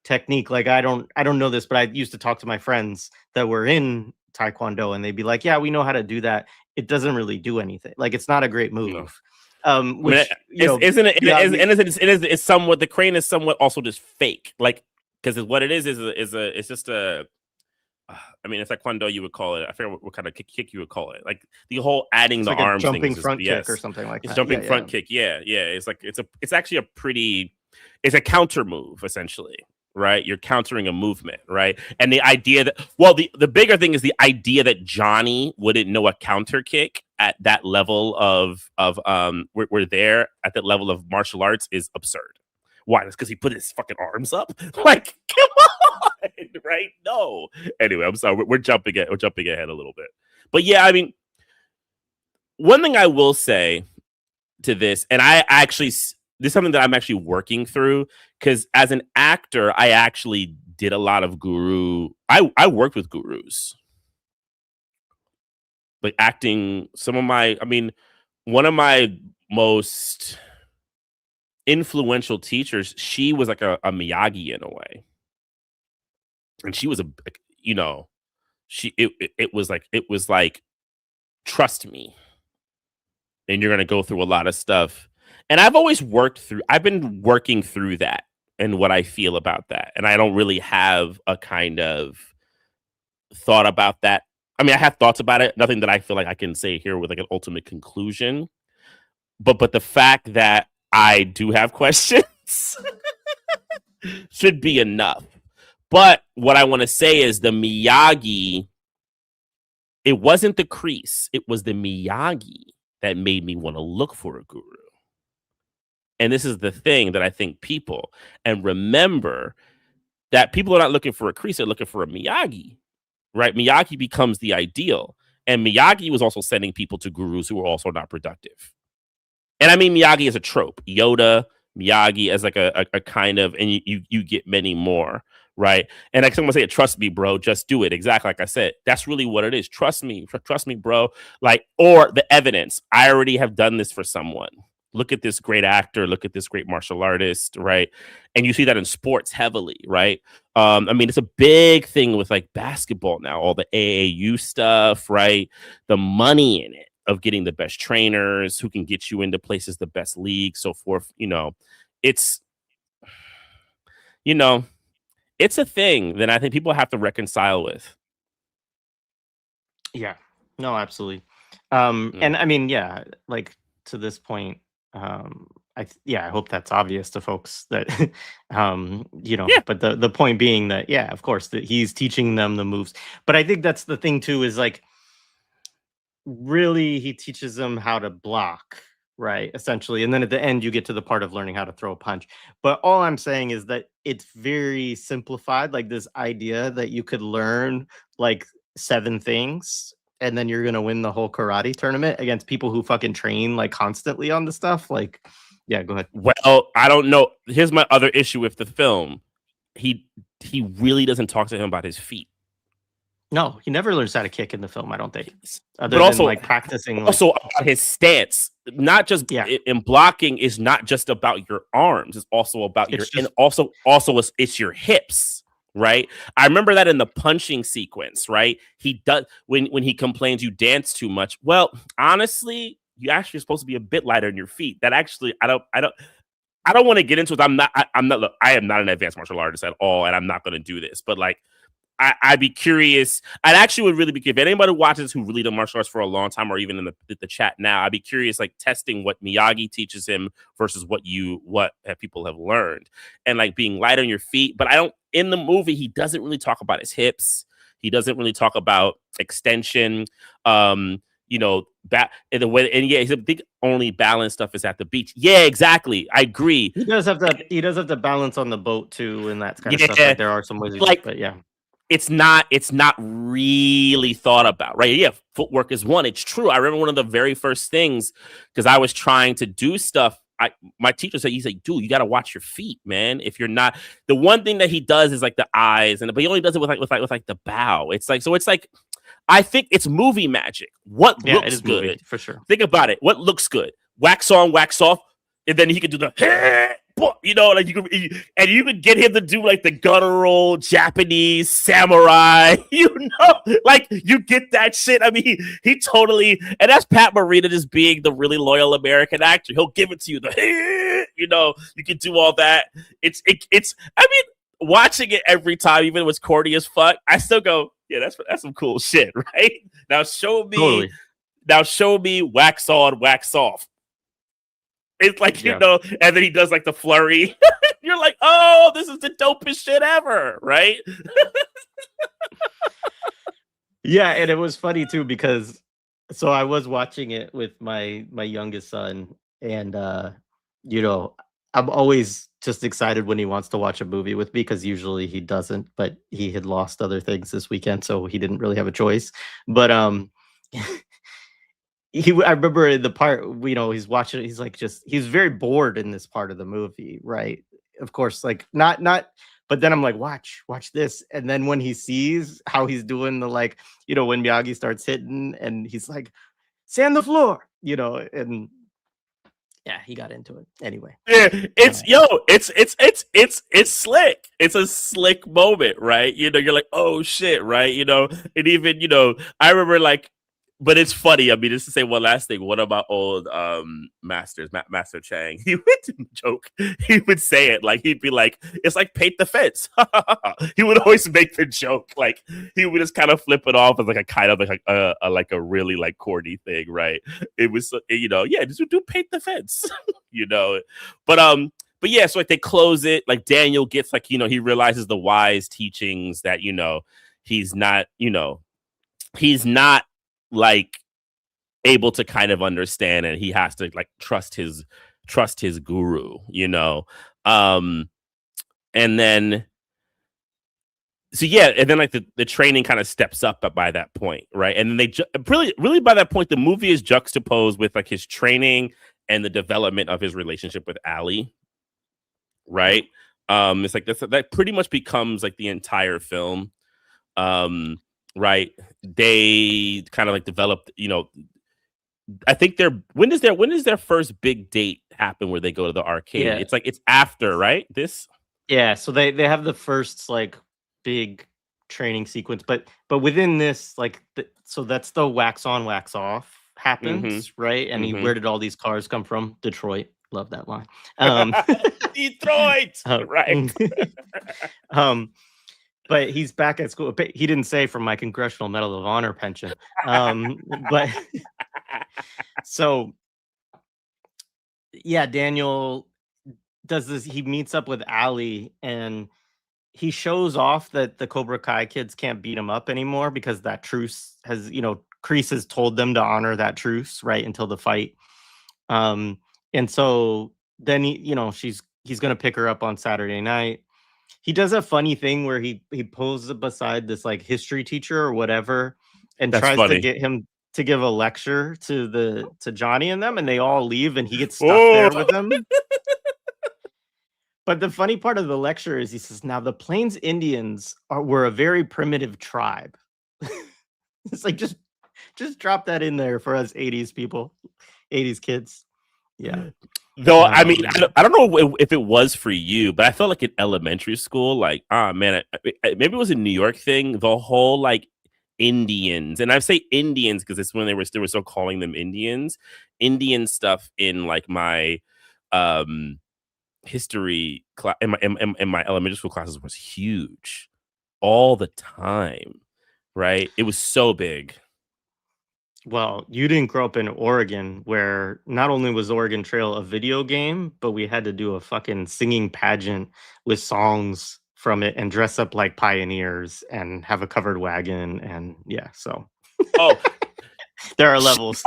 technique. Like I don't know this, but I used to talk to my friends that were in Taekwondo, and they'd be like, "Yeah, we know how to do that. It doesn't really do anything. Like it's not a great move." No. Which isn't it? yeah, It's somewhat, the crane is somewhat also just fake, like, because what it is it's just a. I mean, it's Taekwondo, you would call it. I forget what kind of kick you would call it. Like the whole adding it's the like arms a thing jumping is just front BS. kick or something like It's that. jumping front kick. Yeah. It's actually a pretty. It's a counter move essentially, right? You're countering a movement, right? And the idea that, well, the bigger thing is the idea that Johnny wouldn't know a counter kick at that level of we're there at that level of martial arts is absurd. Why? That's because he put his fucking arms up. Like, come on, right? No. Anyway, I'm sorry. We're jumping ahead a little bit. But yeah, I mean, one thing I will say to this, and this is something that I'm actually working through, because as an actor, I actually did a lot of guru. I worked with gurus, like acting. One of my most influential teachers, she was like a Miyagi in a way, and she was it was like trust me, and you're gonna go through a lot of stuff. And I've been working through that and what I feel about that, and I don't really have a kind of thought about that. I mean, I have thoughts about it, nothing that I feel like I can say here with like an ultimate conclusion, but the fact that I do have questions should be enough. But what I want to say is the Miyagi, it wasn't the crease, it was the Miyagi that made me want to look for a guru. And this is the thing that I think people, and remember that people are not looking for a crease, they're looking for a Miyagi, right? Miyagi becomes the ideal. And Miyagi was also sending people to gurus who were also not productive. And I mean, Miyagi is a trope. Yoda, Miyagi as like a kind of, and you get many more, right? And like someone say, trust me, bro, just do it. Exactly like I said. That's really what it is. Trust me, bro. Like, or the evidence. I already have done this for someone. Look at this great actor. Look at this great martial artist, right? And you see that in sports heavily, right? I mean, it's a big thing with like basketball now, all the AAU stuff, right? The money in it of getting the best trainers who can get you into places, the best league, so forth. It's a thing that I think people have to reconcile with. Yeah, no, absolutely. And I mean, yeah, like to this point, I hope that's obvious to folks that, but the point being that, yeah, of course, that he's teaching them the moves. But I think that's the thing too, is like, really, he teaches them how to block, right? Essentially. And then at the end, you get to the part of learning how to throw a punch. But all I'm saying is that it's very simplified, like this idea that you could learn like 7 things and then you're going to win the whole karate tournament against people who fucking train like constantly on the stuff. Like, yeah, go ahead. Well, I don't know. Here's my other issue with the film. He really doesn't talk to him about his feet. No, he never learns how to kick in the film, I don't think. But also, like practicing. Also about his stance, not just in blocking is not just about your arms. It's also about and also it's your hips, right? I remember that in the punching sequence, right? He does when he complains you dance too much. Well, honestly, you actually are supposed to be a bit lighter in your feet. That actually, I don't want to get into it. I am not an advanced martial artist at all, and I'm not going to do this. But like, I'd be curious. I'd actually would really be curious. If anybody watches who really done martial arts for a long time, or even in the chat now, I'd be curious, like testing what Miyagi teaches him versus what people have learned, and like being light on your feet. But in the movie, he doesn't really talk about his hips. He doesn't really talk about extension. That in the way, and yeah, he's a big only balance stuff is at the beach. Yeah, exactly. I agree. He does have to balance on the boat too, and that kind of stuff. Like, there are some ways, but yeah. It's not really thought about, right? Yeah, footwork is one. It's true. I remember one of the very first things, because I was trying to do stuff. My teacher said, he's like, dude, you got to watch your feet, man. If you're not, the one thing that he does is like the eyes, but he only does it with the bow. It's like, I think it's movie magic. What looks good, for sure. Think about it. What looks good? Wax on, wax off, and then he can do the you know, like you could get him to do like the guttural Japanese samurai, you know, like you get that shit. I mean, he totally, and that's Pat Morita just being the really loyal American actor. He'll give it to you, you know, you can do all that. It's. I mean, watching it every time, even if it was corny as fuck, I still go, yeah, that's some cool shit, right? Now show me. Totally. Now show me wax on, wax off. It's like, you know, and then he does like the flurry. You're like, oh, this is the dopest shit ever, right? Yeah, and it was funny too because so I was watching it with my youngest son, and you know, I'm always just excited when he wants to watch a movie with me because usually he doesn't, but he had lost other things this weekend, so he didn't really have a choice. But I remember in the part, you know, he's watching it, he's like he's very bored in this part of the movie, right? Of course, like not but then I'm like, watch this. And then when he sees how he's doing the, like, you know, when Miyagi starts hitting and he's like, sand the floor, you know, and yeah, he got into it anyway. Yeah, it's slick. It's a slick moment, right? You know, you're like, oh shit, right? You know, and even, you know, I remember like, but it's funny. I mean, just to say one last thing. One of my old masters, Master Chang, he would joke. He would say it like he'd be like, "It's like paint the fence." He would always make the joke. Like he would just kind of flip it off as like a kind of like a really like corny thing, right? It was, you know, yeah, just do paint the fence, you know. But yeah, so like they close it. Like Daniel gets like, you know, he realizes the wise teachings that, you know, he's not like able to kind of understand, and he has to like trust his guru, you know. And then so yeah, and then like the training kind of steps up by that point, right? And then they really by that point the movie is juxtaposed with like his training and the development of his relationship with Allie, right? It's like that pretty much becomes like the entire film. Right, they kind of like developed, you know, I think when does their first big date happen where they go to the arcade? Yeah. It's like it's after, right? This so they have the first like big training sequence, but within this, like so that's the wax on wax off happens, right? And where did all these cars come from? Detroit. Love that line. Detroit, right? But he's back at school. But he didn't say from my Congressional Medal of Honor pension. But so yeah, Daniel does this. He meets up with Allie and he shows off that the Cobra Kai kids can't beat him up anymore because that truce has, you know, Kreese has told them to honor that truce, right, until the fight. And so then he's going to pick her up on Saturday night. He does a funny thing where he pulls beside this like history teacher or whatever and tries to get him to give a lecture to Johnny and them, and they all leave and he gets stuck there with them. But the funny part of the lecture is he says, now the Plains Indians were a very primitive tribe. It's like, just drop that in there for us 80s people, 80s kids. Yeah. Though, I mean, I don't know if it was for you, but I felt like in elementary school, like, man, maybe it was a New York thing, the whole, like, Indians, and I say Indians because it's when they were still calling them Indians, Indian stuff in, like, my history class, in my elementary school classes was huge all the time, right? It was so big. Well, you didn't grow up in Oregon, where not only was Oregon Trail a video game, but we had to do a fucking singing pageant with songs from it and dress up like pioneers and have a covered wagon. And yeah, so. Oh, there are levels.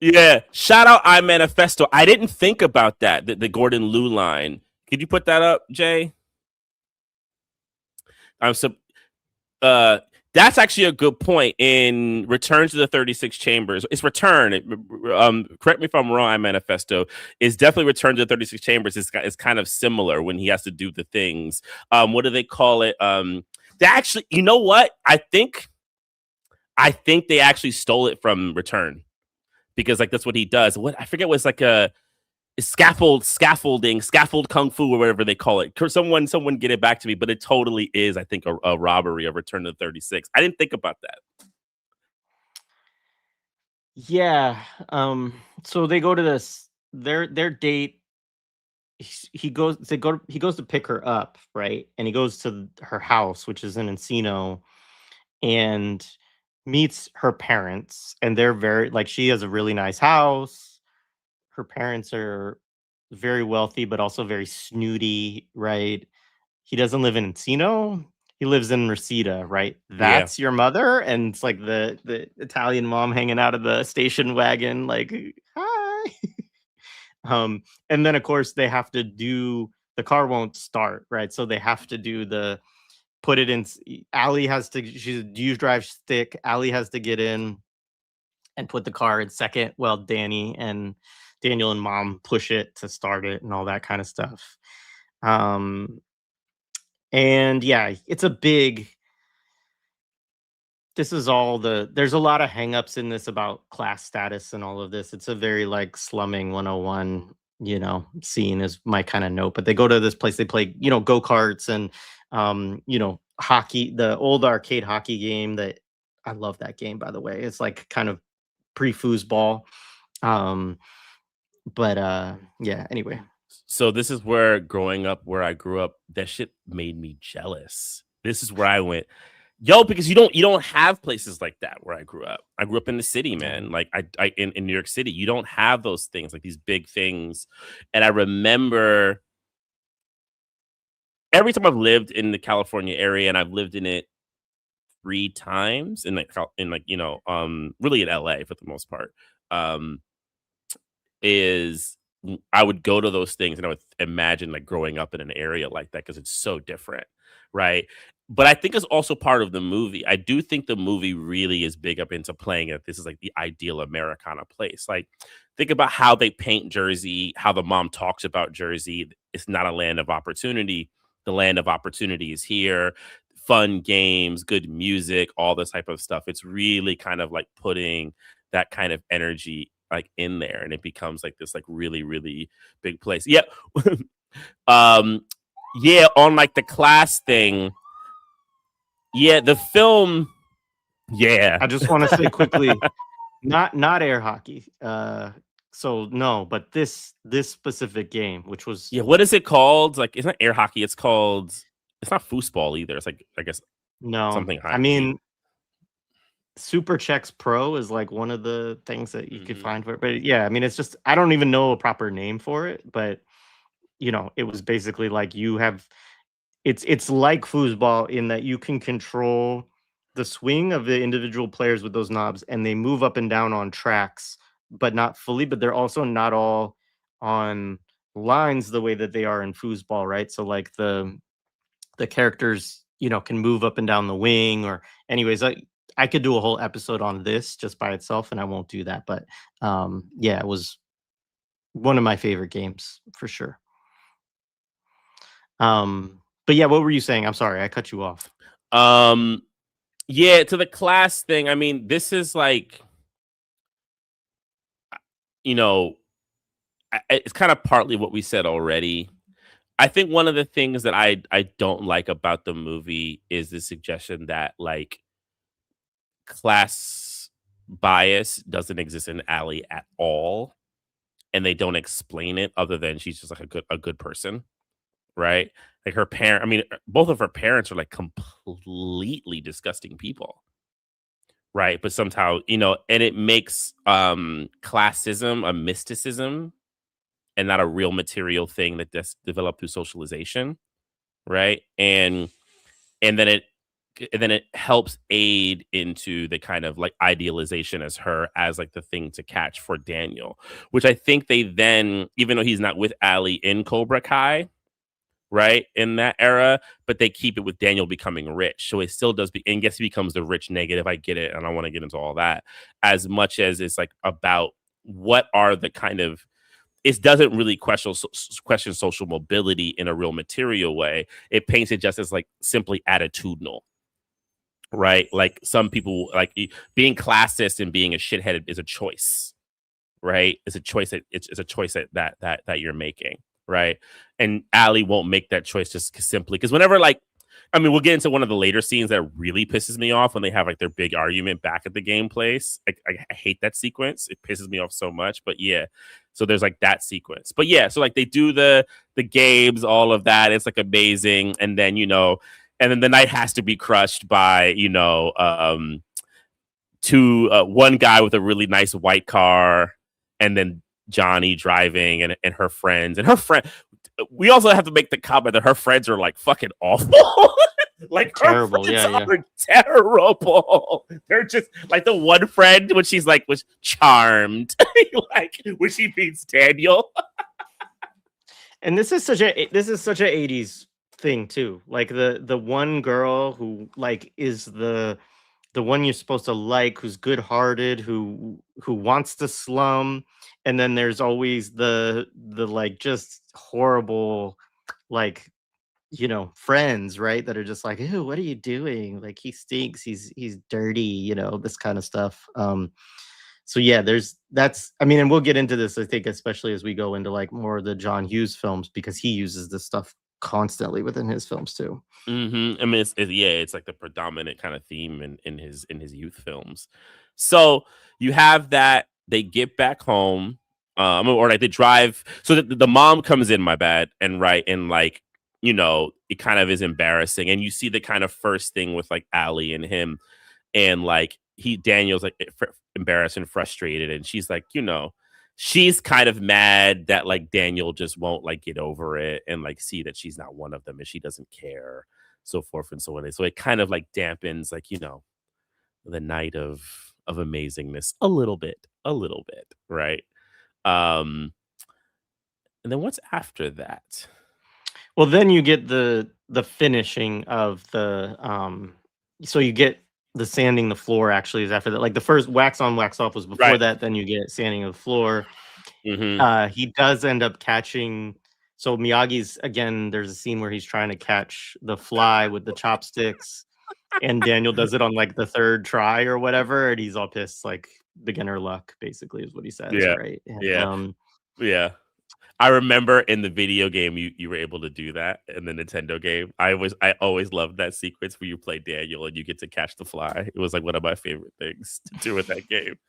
Yeah. Shout out I Manifesto. I didn't think about that, the Gordon Liu line. Could you put that up, Jay? That's actually a good point. In Return to the 36 Chambers, it's Return. Correct me if I'm wrong. I Manifesto is definitely Return to the 36 Chambers. It's kind of similar when he has to do the things. What do they call it? They actually, you know what? I think they actually stole it from Return because like that's what he does. What I forget was like it's scaffolding, scaffold kung fu, or whatever they call it. Someone get it back to me, but it totally is, I think, a robbery of Return to 36. I didn't think about that. Yeah. So they go to this their date. He goes to pick her up, right? And he goes to her house, which is in Encino, and meets her parents. And they're very like she has a really nice house. Her parents are very wealthy, but also very snooty, right? He doesn't live in Encino. He lives in Reseda, right? Yeah. That's your mother, and it's like the Italian mom hanging out of the station wagon, like hi. And then of course they have to do the car won't start, right? So they have to do the put it in. Allie has to. She's use drive stick. Allie has to get in and put the car in second. Well, Daniel and mom push it to start it and all that kind of stuff. And yeah, it's a big. This is all there's a lot of hangups in this about class status and all of this. It's a very like slumming 101, scene is my kind of note. But they go to this place, they play, go-karts and hockey, the old arcade hockey game that I love that game, by the way. It's like kind of pre-foosball. But yeah, anyway. So this is where growing up, where I grew up, that shit made me jealous. This is where I went, because you don't have places like that where I grew up. I grew up in the city, man. Like I in New York City, you don't have those things, like these big things. And I remember every time I've lived in the California area, and I've lived in it 3 times really in LA for the most part, is I would go to those things and I would imagine like growing up in an area like that because it's so different, right? But I think it's also part of the movie. I do think the movie really is big up into playing it. This is like the ideal Americana place. Like, think about how they paint Jersey, how the mom talks about Jersey. It's not a land of opportunity. The land of opportunity is here. Fun games, good music, all this type of stuff. It's really kind of like putting that kind of energy like in there, and it becomes like this like really, really big place. Yeah. Yeah, on like the class thing. Yeah, the film. Yeah. I just want to say quickly, not air hockey. So no, but this specific game, which was Yeah, what is it called? Like, it's not air hockey. It's not foosball either. It's like, I guess, no. something I hockey. mean, Super Chex Pro is like one of the things that you could find for it. But yeah, I mean, it's just I don't even know a proper name for it, but it was basically like it's like foosball in that you can control the swing of the individual players with those knobs, and they move up and down on tracks, but not fully. But they're also not all on lines the way that they are in foosball, right? So like the characters, can move up and down the wing, or anyways, I could do a whole episode on this just by itself, and I won't do that. But yeah, it was one of my favorite games for sure. But yeah, what were you saying? I'm sorry, I cut you off. Yeah, to the class thing. I mean, this is like, it's kind of partly what we said already. I think one of the things that I don't like about the movie is the suggestion that like class bias doesn't exist in Allie at all, and they don't explain it other than she's just like a good person, right? Like her parent, I mean, both of her parents are like completely disgusting people, right? But somehow, and it makes classism a mysticism and not a real material thing that's developed through socialization, right? And then it helps aid into the kind of like idealization as her as like the thing to catch for Daniel, which I think they then, even though he's not with Allie in Cobra Kai, right, in that era, but they keep it with Daniel becoming rich. So it still does and guess he becomes the rich negative. I get it. And I want to get into all that as much as it's like about what are the kind of, it doesn't really question social mobility in a real material way. It paints it just as like simply attitudinal, right? Like some people like being classist and being a shithead is a choice, right? It's a choice that it's a choice that you're making, right? And Allie won't make that choice just simply because whenever I mean, we'll get into one of the later scenes that really pisses me off when they have like their big argument back at the game place. I hate that sequence. It pisses me off so much. But yeah, so there's like that sequence. But yeah, so like they do the games, all of that. It's like amazing. And then and then the night has to be crushed by one guy with a really nice white car, and then Johnny driving and her friends and her friend. We also have to make the comment that her friends are like fucking awful. Like Terrible. her friends Yeah. are terrible. They're just like the one friend when she's like was charmed, like when she meets Daniel. And this is such a 80s thing too. Like the one girl who like is the one you're supposed to like, who's good-hearted, who wants to slum, and then there's always the like just horrible like friends, right, that are just like, ew, what are you doing? Like, he stinks, he's dirty, this kind of stuff. So yeah, I mean, and we'll get into this, I think, especially as we go into like more of the John Hughes films, because he uses this stuff constantly within his films too. I mean, it's like the predominant kind of theme in his youth films. So you have that they get back home, or like they drive. So the mom comes in, my bad, and like it kind of is embarrassing, and you see the kind of first thing with like Allie and him, and like Daniel's like embarrassed and frustrated, and she's like she's kind of mad that like Daniel just won't like get over it and like see that she's not one of them and she doesn't care, so forth and so on. So it kind of like dampens like the night of amazingness a little bit, right? And then what's after that? Well, then you get the finishing of the so you get the sanding the floor actually is after that. Like the first wax on, wax off was before Right. that. Then you get sanding of the floor. Mm-hmm. He does end up catching. So Miyagi's again. There's a scene where he's trying to catch the fly with the chopsticks, and Daniel does it on like the third try or whatever, and he's all pissed, like beginner luck, basically, is what he says, Yeah. right? And, Yeah. Yeah. I remember in the video game you were able to do that in the Nintendo game. I always loved that sequence where you play Daniel and you get to catch the fly. It was like one of my favorite things to do with that game.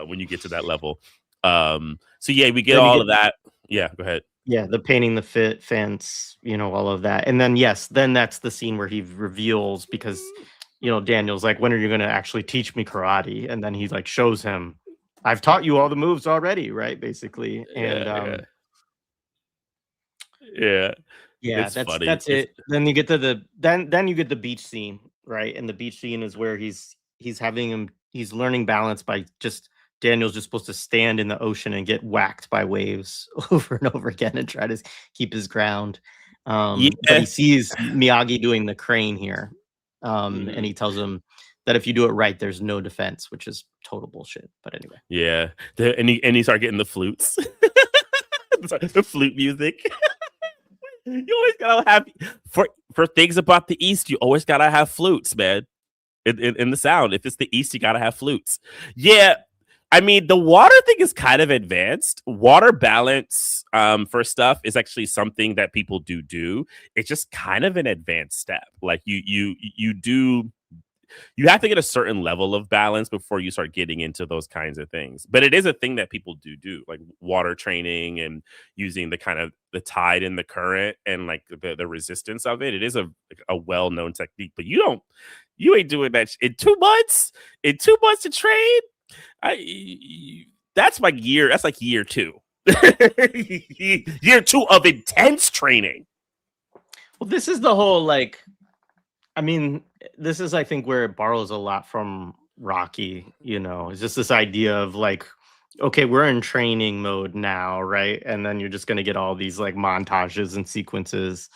When you get to that level. So yeah, we get all of that. Yeah, go ahead. Yeah, the painting the fence, all of that. And then then that's the scene where he reveals, because Daniel's like, when are you going to actually teach me karate? And then he like shows him, I've taught you all the moves already, right? Basically. And yeah, that's funny. That's it. Then you get to then you get the beach scene, right? And the beach scene is where he's learning balance by Daniel's just supposed to stand in the ocean and get whacked by waves over and over again and try to keep his ground. But he sees Miyagi doing the crane here. And he tells him that if you do it right, there's no defense, which is total bullshit. But anyway. Yeah. And he started getting the flutes. The flute music. You always gotta have for things about the East, you always gotta have flutes, man. In the sound. If it's the East, you gotta have flutes. Yeah. I mean, the water thing is kind of advanced. Water balance for stuff is actually something that people do. It's just kind of an advanced step. Like you have to get a certain level of balance before you start getting into those kinds of things. But it is a thing that people do, like water training and using the kind of the tide and the current and like the resistance of it. It is a well-known technique, but you ain't doing that in 2 months. In 2 months to train. That's like year 2. Year 2 of intense training. Well, this is the whole like, I mean, this is, I think, where it borrows a lot from Rocky, it's just this idea of like, okay, we're in training mode now, right? And then you're just going to get all these like montages and sequences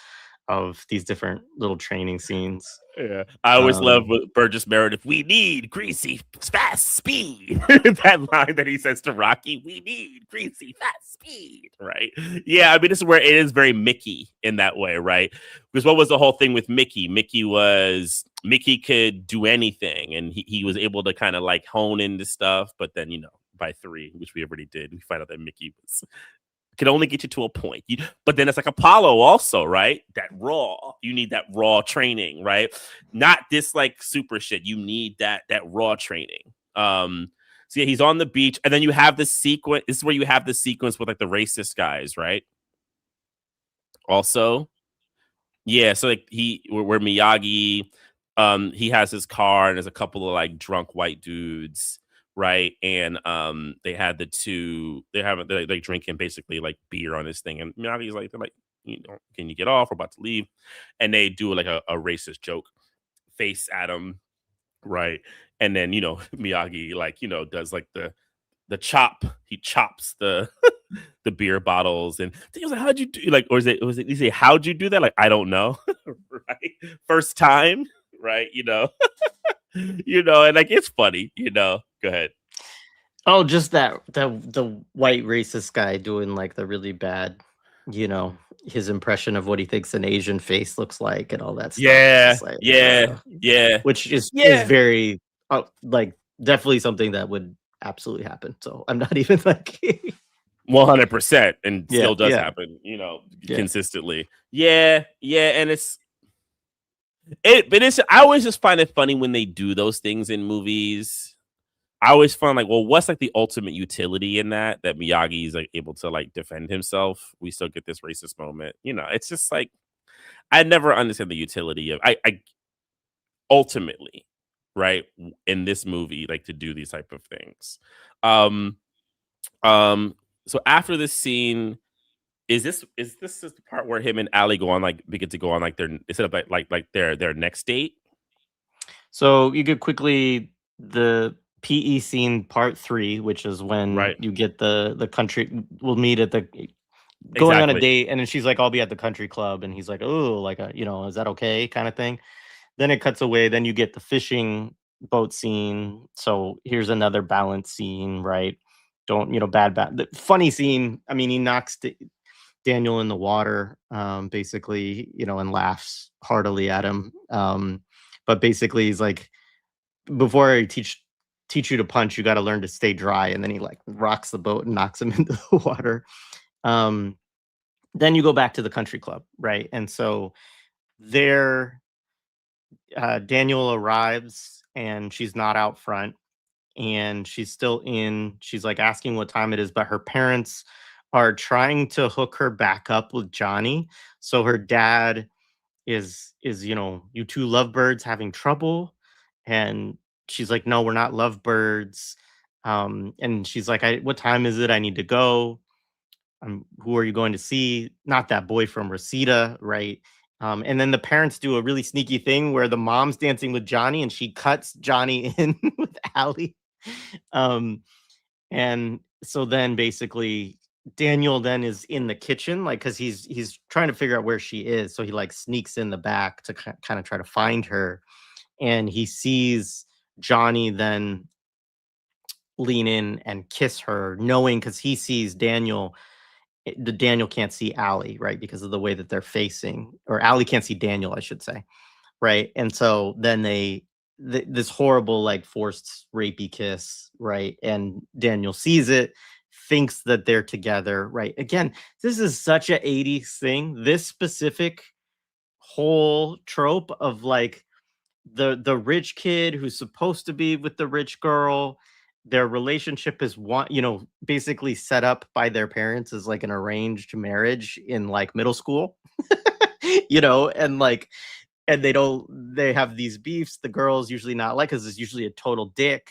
of these different little training scenes. Yeah, I always love Burgess Meredith. We need greasy, fast speed. That line that he says to Rocky, we need greasy, fast speed. Right? Yeah, I mean, this is where it is very Mickey in that way, right? Because what was the whole thing with Mickey? Mickey could do anything, and he was able to kind of like hone into stuff. But then by 3, which we already did. We find out that Mickey can only get you to a point. But then it's like Apollo also, right? That raw. You need that raw training, right? Not this like super shit. You need that raw training. So yeah, he's on the beach, and then you have the sequence. This is where you have the sequence with like the racist guys, right? Also, yeah. So like where Miyagi, he has his car, and there's a couple of like drunk white dudes, right? And they're like drinking basically like beer on this thing, and Miyagi's like, they're like, can you get off? We're about to leave, and they do like a racist joke face at him, right? And then Miyagi like does like the chop. He chops the the beer bottles, and he was like, "How'd you do?" Like, or was it? He say, "How'd you do that?" Like, I don't know, right? First time, right? And like it's funny, Go ahead. Oh, just that the white racist guy doing like the really bad, his impression of what he thinks an Asian face looks like and all that stuff. Yeah, It's just like, yeah. Which is very like definitely something that would absolutely happen. So I'm not even like 100%, and Yeah, still does yeah. happen, Yeah. consistently. Yeah, and but I always just find it funny when they do those things in movies. I always find like, well, what's like the ultimate utility in that Miyagi is like able to like defend himself? We still get this racist moment. It's just like I never understand the utility of I ultimately, right, in this movie, like to do these type of things. So after this scene, is this the part where him and Allie go on like begin to go on like their instead of like their next date? So you get quickly the PE scene part 3, which is when Right. you get the country. We'll meet at the going on a date, and then she's like, "I'll be at the country club," and he's like, "Oh, like is that okay?" kind of thing. Then it cuts away. Then you get the fishing boat scene. So here's another balance scene, right? Don't bad the funny scene. I mean, he knocks Daniel in the water, basically, and laughs heartily at him. But basically, he's like, before I teach you to punch, you got to learn to stay dry. And then he like rocks the boat and knocks him into the water. Then you go back to the country club, right? And so there, Daniel arrives, and she's not out front, and she's still in. She's like asking what time it is, but her parents are trying to hook her back up with Johnny. So her dad is you two lovebirds having trouble, and she's like, no, we're not lovebirds. And she's like, what time is it? I need to go. Who are you going to see? Not that boy from Reseda, right? And then the parents do a really sneaky thing where the mom's dancing with Johnny, and she cuts Johnny in with Allie. And so then basically Daniel then is in the kitchen, like, because he's trying to figure out where she is. So he like sneaks in the back to kind of try to find her, and he sees Johnny then lean in and kiss her, knowing, because he sees Daniel. The Daniel can't see Allie, right, because of the way that they're facing, or Allie can't see Daniel, I should say, right? And so then this horrible like forced rapey kiss, right? And Daniel sees it, thinks that they're together, right? Again, this is such a 80s thing. This specific whole trope of like the rich kid who's supposed to be with the rich girl, their relationship is basically set up by their parents as like an arranged marriage in like middle school. And like, and they have these beefs. The girl's usually not like, because it's usually a total dick,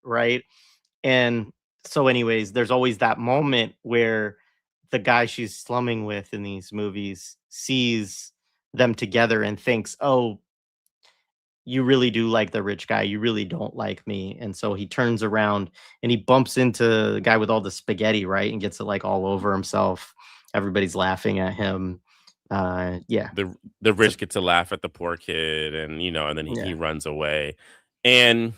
right? And so anyways, there's always that moment where the guy she's slumming with in these movies sees them together and thinks, oh, you really do like the rich guy, you really don't like me. And so he turns around and he bumps into the guy with all the spaghetti, right? And gets it like all over himself. Everybody's laughing at him. Yeah. The rich get to laugh at the poor kid, and and then he runs away. And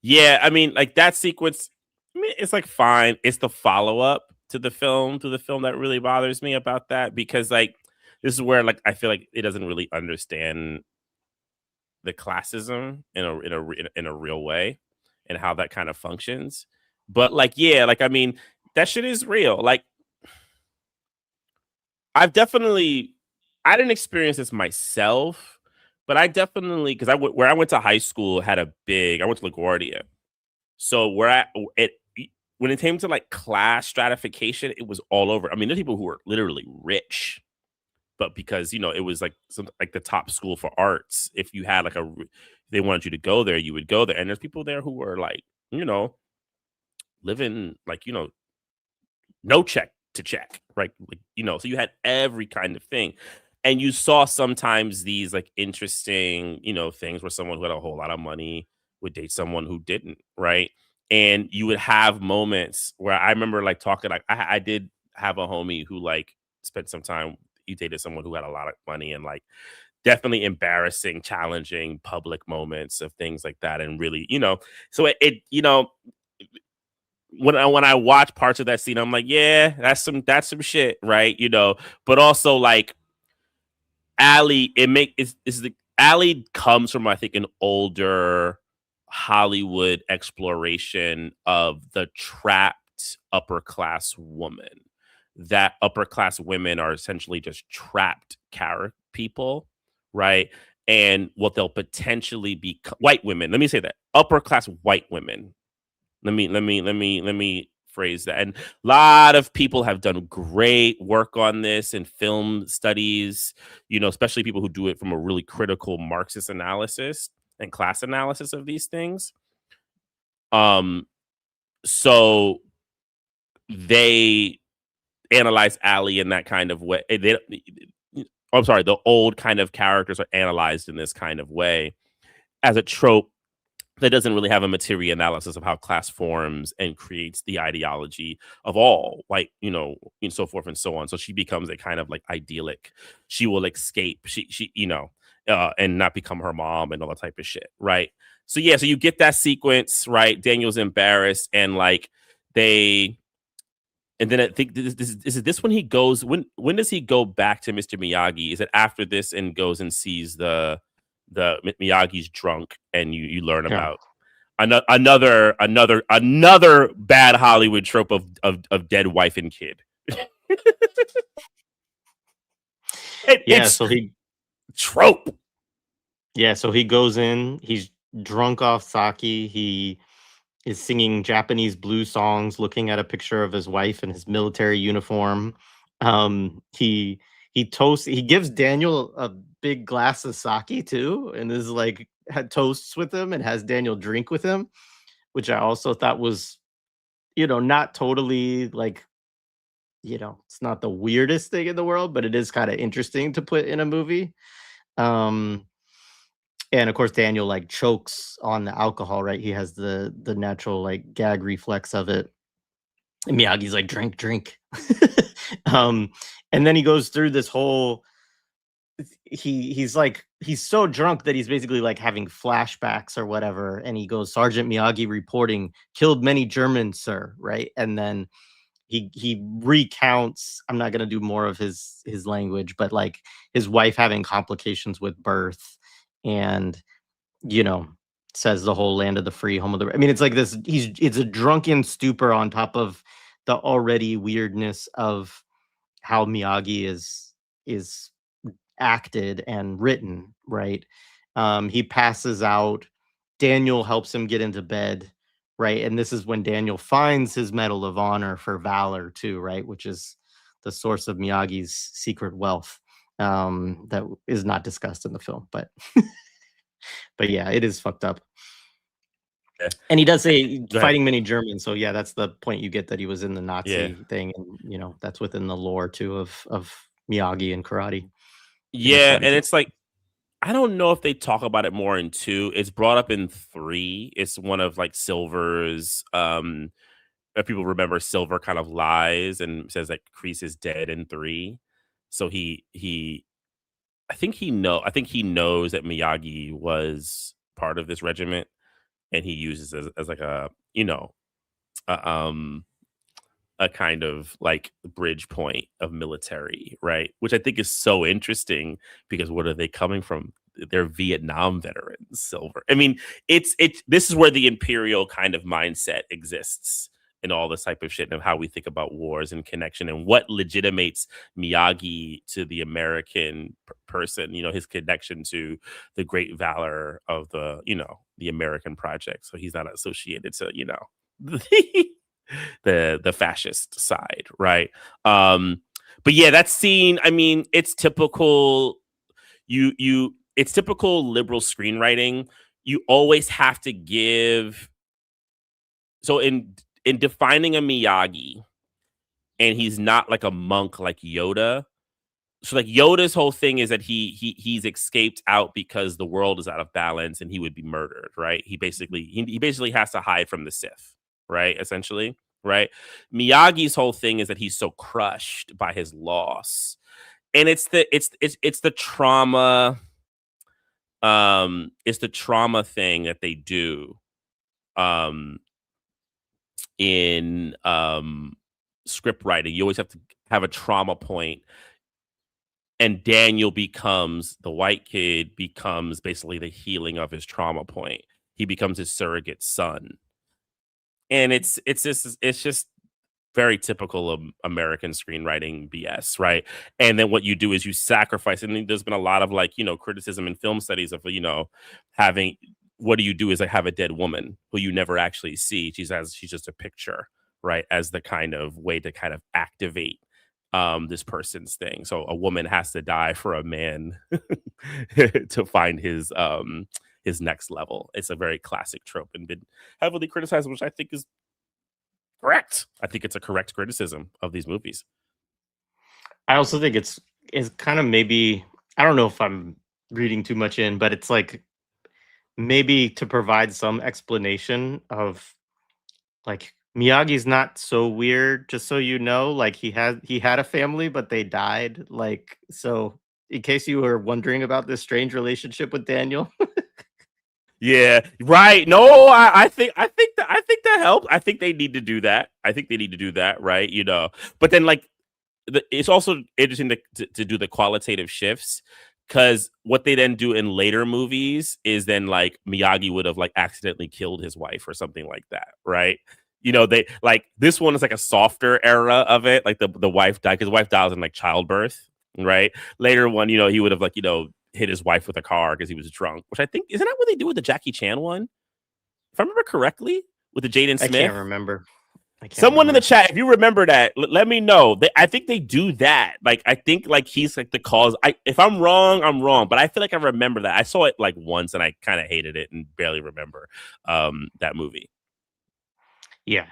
yeah, I mean, like that sequence, I mean, it's like fine. It's the follow-up to the film that really bothers me about that, because like this is where like I feel like it doesn't really understand the classism in a real way, and how that kind of functions. But like, yeah, like I mean, that shit is real. Like, I didn't experience this myself, but I definitely because where I went to high school had I went to LaGuardia, so when it came to like class stratification, it was all over. I mean, there's people who were literally rich, but because it was like like the top school for arts, if you had like they wanted you to go there, you would go there, and there's people there who were like living like no check to check, right? Like, so you had every kind of thing. And you saw sometimes these like interesting, things where someone who had a whole lot of money would date someone who didn't, right? And you would have moments where I remember like talking, like I did have a homie who like spent some time, he dated someone who had a lot of money and like definitely embarrassing, challenging public moments of things like that. And really, so when I watch parts of that scene, I'm like, yeah, that's some shit, right? But also like Allie, Allie comes from, I think, an older Hollywood exploration of the trapped upper class woman. That upper class women are essentially just trapped people, right? And what they'll potentially be white women. Let me say that upper class white women. Let me phrase that. And a lot of people have done great work on this in film studies, especially people who do it from a really critical Marxist analysis and class analysis of these things. So they analyze Allie in that kind of way. I'm sorry, the old kind of characters are analyzed in this kind of way as a trope that doesn't really have a material analysis of how class forms and creates the ideology of all white, and so forth and so on. So she becomes a kind of like idyllic. She will escape. She and not become her mom and all that type of shit, right? So yeah, so you get that sequence, right? Daniel's embarrassed and like and then I think this when he goes. When does he go back to Mr. Miyagi? Is it after this and goes and sees the Miyagi's drunk and you learn about another bad Hollywood trope of dead wife and kid. So he trope. Yeah, so he goes in, he's drunk off sake, he is singing Japanese blues songs, looking at a picture of his wife in his military uniform. He gives Daniel a big glass of sake too, and is like had toasts with him and has Daniel drink with him, which I also thought was, not totally like, it's not the weirdest thing in the world, but it is kind of interesting to put in a movie. And of course, Daniel like chokes on the alcohol, right? He has the natural like gag reflex of it. And Miyagi's like, drink, drink. And then he goes through this whole. He's so drunk that he's basically like having flashbacks or whatever. And he goes, Sergeant Miyagi reporting, killed many Germans, sir. Right. And then he recounts. I'm not gonna do more of his language, but like his wife having complications with birth. And says the whole land of the free, home of the. I mean, it's like this. It's a drunken stupor on top of the already weirdness of how Miyagi is acted and written. Right. He passes out. Daniel helps him get into bed. Right. And this is when Daniel finds his Medal of Honor for valor too. Right. Which is the source of Miyagi's secret wealth. That is not discussed in the film, but but yeah, it is fucked up. Yeah. And he does say fighting many Germans, so yeah, that's the point you get, that he was in the Nazi thing, and that's within the lore too of Miyagi and karate. Yeah, and it's like, I don't know if they talk about it more in 2. It's brought up in 3. It's one of like Silver's if people remember, Silver kind of lies and says that Kreese is dead in 3. So I think he knows that Miyagi was part of this regiment, and he uses it as like a kind of like bridge point of military, right? Which I think is so interesting, because what are they coming from? They're Vietnam veterans, Silver. I mean, this is where the Imperial kind of mindset exists, and all this type of shit, and how we think about wars and connection, and what legitimates Miyagi to the American person, his connection to the great valor of the American project. So he's not associated to, the fascist side, right? But yeah, that scene, I mean, it's typical it's typical liberal screenwriting. You always have to give. So in defining a Miyagi, and he's not like a monk like Yoda. So like Yoda's whole thing is that he's escaped out because the world is out of balance and he would be murdered, right? He basically has to hide from the Sith, right? Essentially, right? Miyagi's whole thing is that he's so crushed by his loss, and it's the trauma. It's the trauma thing that they do in script writing. You always have to have a trauma point, and Daniel the white kid becomes basically the healing of his trauma point. He becomes his surrogate son, and it's just very typical of American screenwriting BS, right? And then what you do is you sacrifice, and there's been a lot of criticism in film studies of having, what do you do is have a dead woman who you never actually see. She's just a picture, right? As the kind of way to kind of activate this person's thing. So a woman has to die for a man to find his next level. It's a very classic trope and been heavily criticized, which I think is correct. I think it's a correct criticism of these movies. I also think it's kind of, maybe, I don't know if I'm reading too much in, but it's like maybe to provide some explanation of like Miyagi's not so weird, just so you know, like he had a family, but they died. Like, so in case you were wondering about this strange relationship with Daniel. Yeah, right. No, I think that helps. I think they need to do that. Right? But then it's also interesting to do the qualitative shifts, because what they then do in later movies is then Miyagi would have accidentally killed his wife or something like that, right? They this one is a softer era of it. Like the wife died, because the wife dies in childbirth, right? Later one, he would have hit his wife with a car because he was drunk, which I think, isn't that what they do with the Jackie Chan one? If I remember correctly, with the Jaden Smith. I can't remember. Someone in the chat, if you remember that, let me know. I think they do that. I think he's the cause. If I'm wrong, I'm wrong. But I feel like I remember that. I saw it once and I kind of hated it and barely remember that movie. Yeah,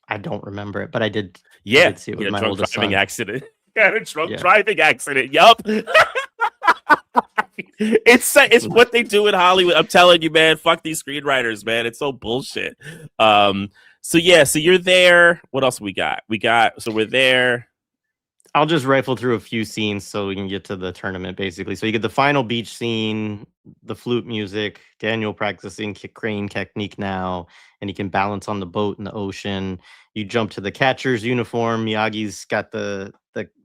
I don't remember it, but I did. Yeah, I did see it with my drunk oldest driving son. accident. Yeah, a drunk driving accident. Yup. It's what they do in Hollywood. I'm telling you, man. Fuck these screenwriters, man. It's so bullshit. So you're there. What else we got? So we're there. I'll just rifle through a few scenes so we can get to the tournament, basically. So you get the final beach scene, the flute music, Daniel practicing crane technique now, and he can balance on the boat in the ocean. You jump to the catcher's uniform. Miyagi's got the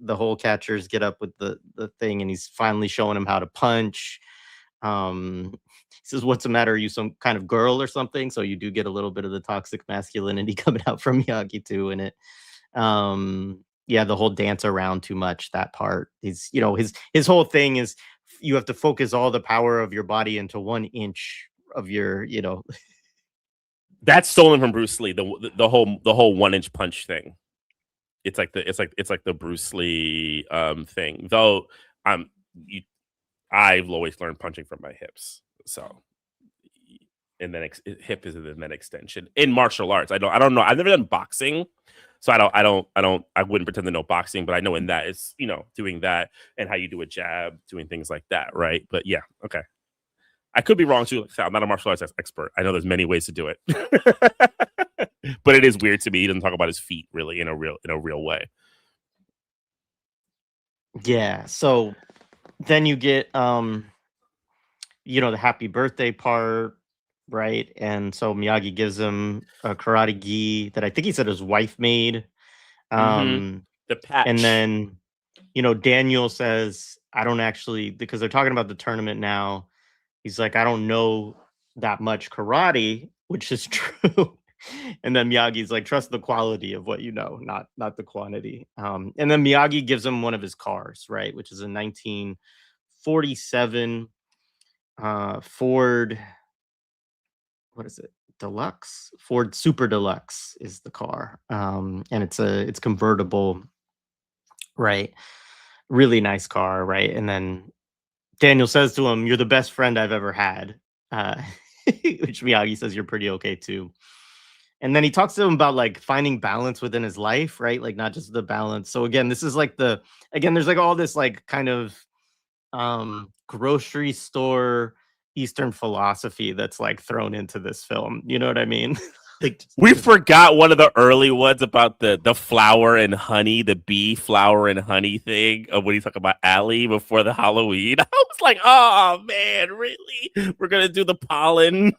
whole catcher's get up with the thing, and he's finally showing him how to punch. He says, "What's the matter? Are you some kind of girl or something?" So you do get a little bit of the toxic masculinity coming out from Miyagi too in it. Yeah, the whole dance around too much, that part. He's, his whole thing is you have to focus all the power of your body into 1 inch of your, That's stolen from Bruce Lee. The whole 1 inch punch thing. It's like the Bruce Lee thing. Though I've always learned punching from my hips. So, and then hip is the then extension in martial arts. I don't know. I've never done boxing, so I wouldn't pretend to know boxing, but I know in that it's doing that and how you do a jab, doing things like that, right? But yeah, okay. I could be wrong too. I'm not a martial arts expert. I know there's many ways to do it, but it is weird to me. He doesn't talk about his feet really in a real way. Yeah. So then you get the happy birthday part, right? And so Miyagi gives him a karate gi that I think he said his wife made. The patch. And then Daniel says, I don't actually, because they're talking about the tournament now. He's like, I don't know that much karate, which is true. And then Miyagi's like, trust the quality of what you know, not the quantity. And then Miyagi gives him one of his cars, right, which is a 1947 Ford. What is it? Deluxe? Ford Super Deluxe is the car. And it's convertible, right? Really nice car, right? And then Daniel says to him, "You're the best friend I've ever had," which Miyagi says you're pretty okay too. And then he talks to him about like finding balance within his life, right? Like not just the balance. So again, this is like there's like all this like kind of grocery store Eastern philosophy that's like thrown into this film. You know what I mean? Like We forgot one of the early ones about the flour and honey, the bee flour and honey thing of when he talked about Allie before the Halloween. I was like, oh man, really? We're gonna do the pollinate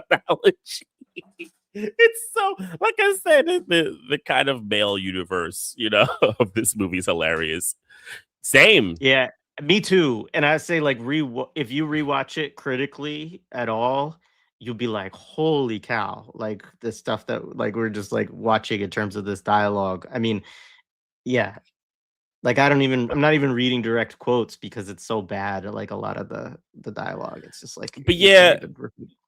analogy. It's so, like I said, the kind of male universe, of this movie is hilarious. Same. Yeah, me too. And I say like if you rewatch it critically at all, you'll be like, holy cow, like the stuff that like we're just like watching in terms of this dialogue. I mean, yeah. Like I'm not even reading direct quotes because it's so bad. Like a lot of the dialogue. It's just like But you yeah, can't even repeat.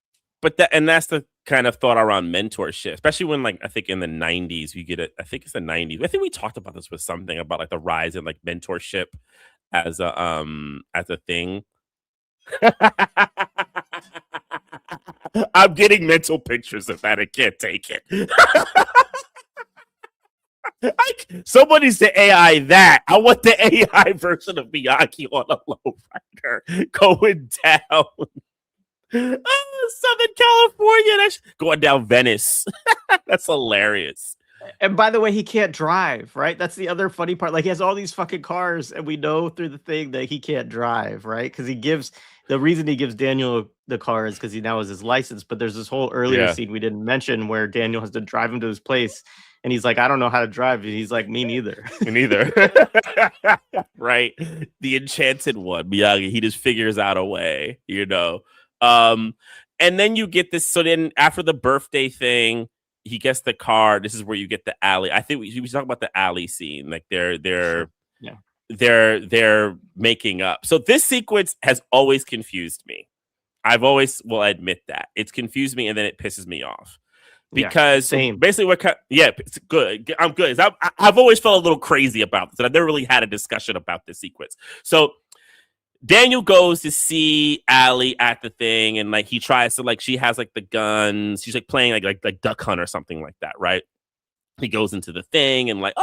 but that's the kind of thought around mentorship, especially when like I think in the 90s you get it. I think it's the 90s. I think we talked about this with something about like the rise in like mentorship as a thing. I'm getting mental pictures of that. I can't take it. Somebody's the AI that. I want the AI version of Miyagi on a lowrider going down. Southern California. That's going down Venice. That's hilarious. And by the way, he can't drive, right? That's the other funny part. Like he has all these fucking cars, and we know through the thing that he can't drive, right? Because the reason he gives Daniel the car is because he now has his license. But there's this whole earlier scene we didn't mention where Daniel has to drive him to his place, and he's like, "I don't know how to drive." And he's like, "Me neither." Me neither. Right? The enchanted one, Miyagi. He just figures out a way, And then you get this. So then after the birthday thing, he gets the car. This is where you get the alley. I think we talk about the alley scene. Like they're making up. So this sequence has always confused me. Will admit that it's confused me, and then it pisses me off because basically it's good. I'm good. I've always felt a little crazy about this, and I've never really had a discussion about this sequence. So Daniel goes to see Allie at the thing, and like he tries to like she has like the guns. She's like playing like Duck Hunt or something like that, right? He goes into the thing and like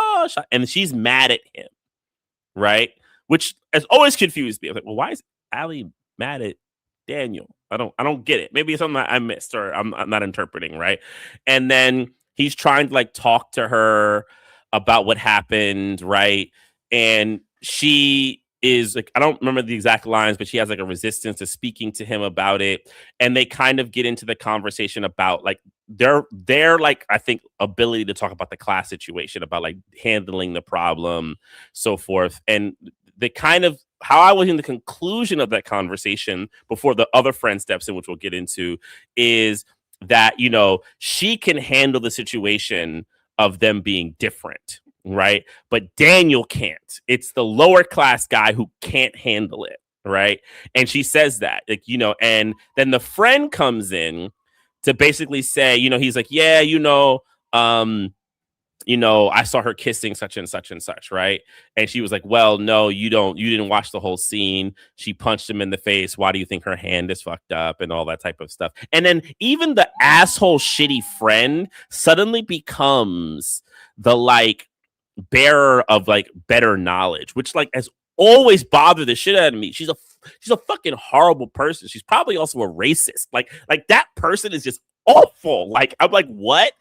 and she's mad at him, right? Which has always confused me. I was like, well, why is Allie mad at Daniel? I don't get it. Maybe it's something that I missed or I'm not interpreting right. And then he's trying to like talk to her about what happened, right? And she is like, I don't remember the exact lines, but she has like a resistance to speaking to him about it. And they kind of get into the conversation about like their like, I think, ability to talk about the class situation, about like handling the problem, so forth. And the kind of how I was in the conclusion of that conversation before the other friend steps in, which we'll get into, is that, she can handle the situation of them being different. Right. But Daniel can't. It's the lower class guy who can't handle it. Right. And she says that, like, and then the friend comes in to basically say, he's like, yeah, I saw her kissing such and such and such. Right. And she was like, well, no, you didn't watch the whole scene. She punched him in the face. Why do you think her hand is fucked up and all that type of stuff? And then even the asshole shitty friend suddenly becomes the like bearer of like better knowledge, which like has always bothered the shit out of me. She's a fucking horrible person. She's probably also a racist. Like that person is just awful. Like I'm like, what?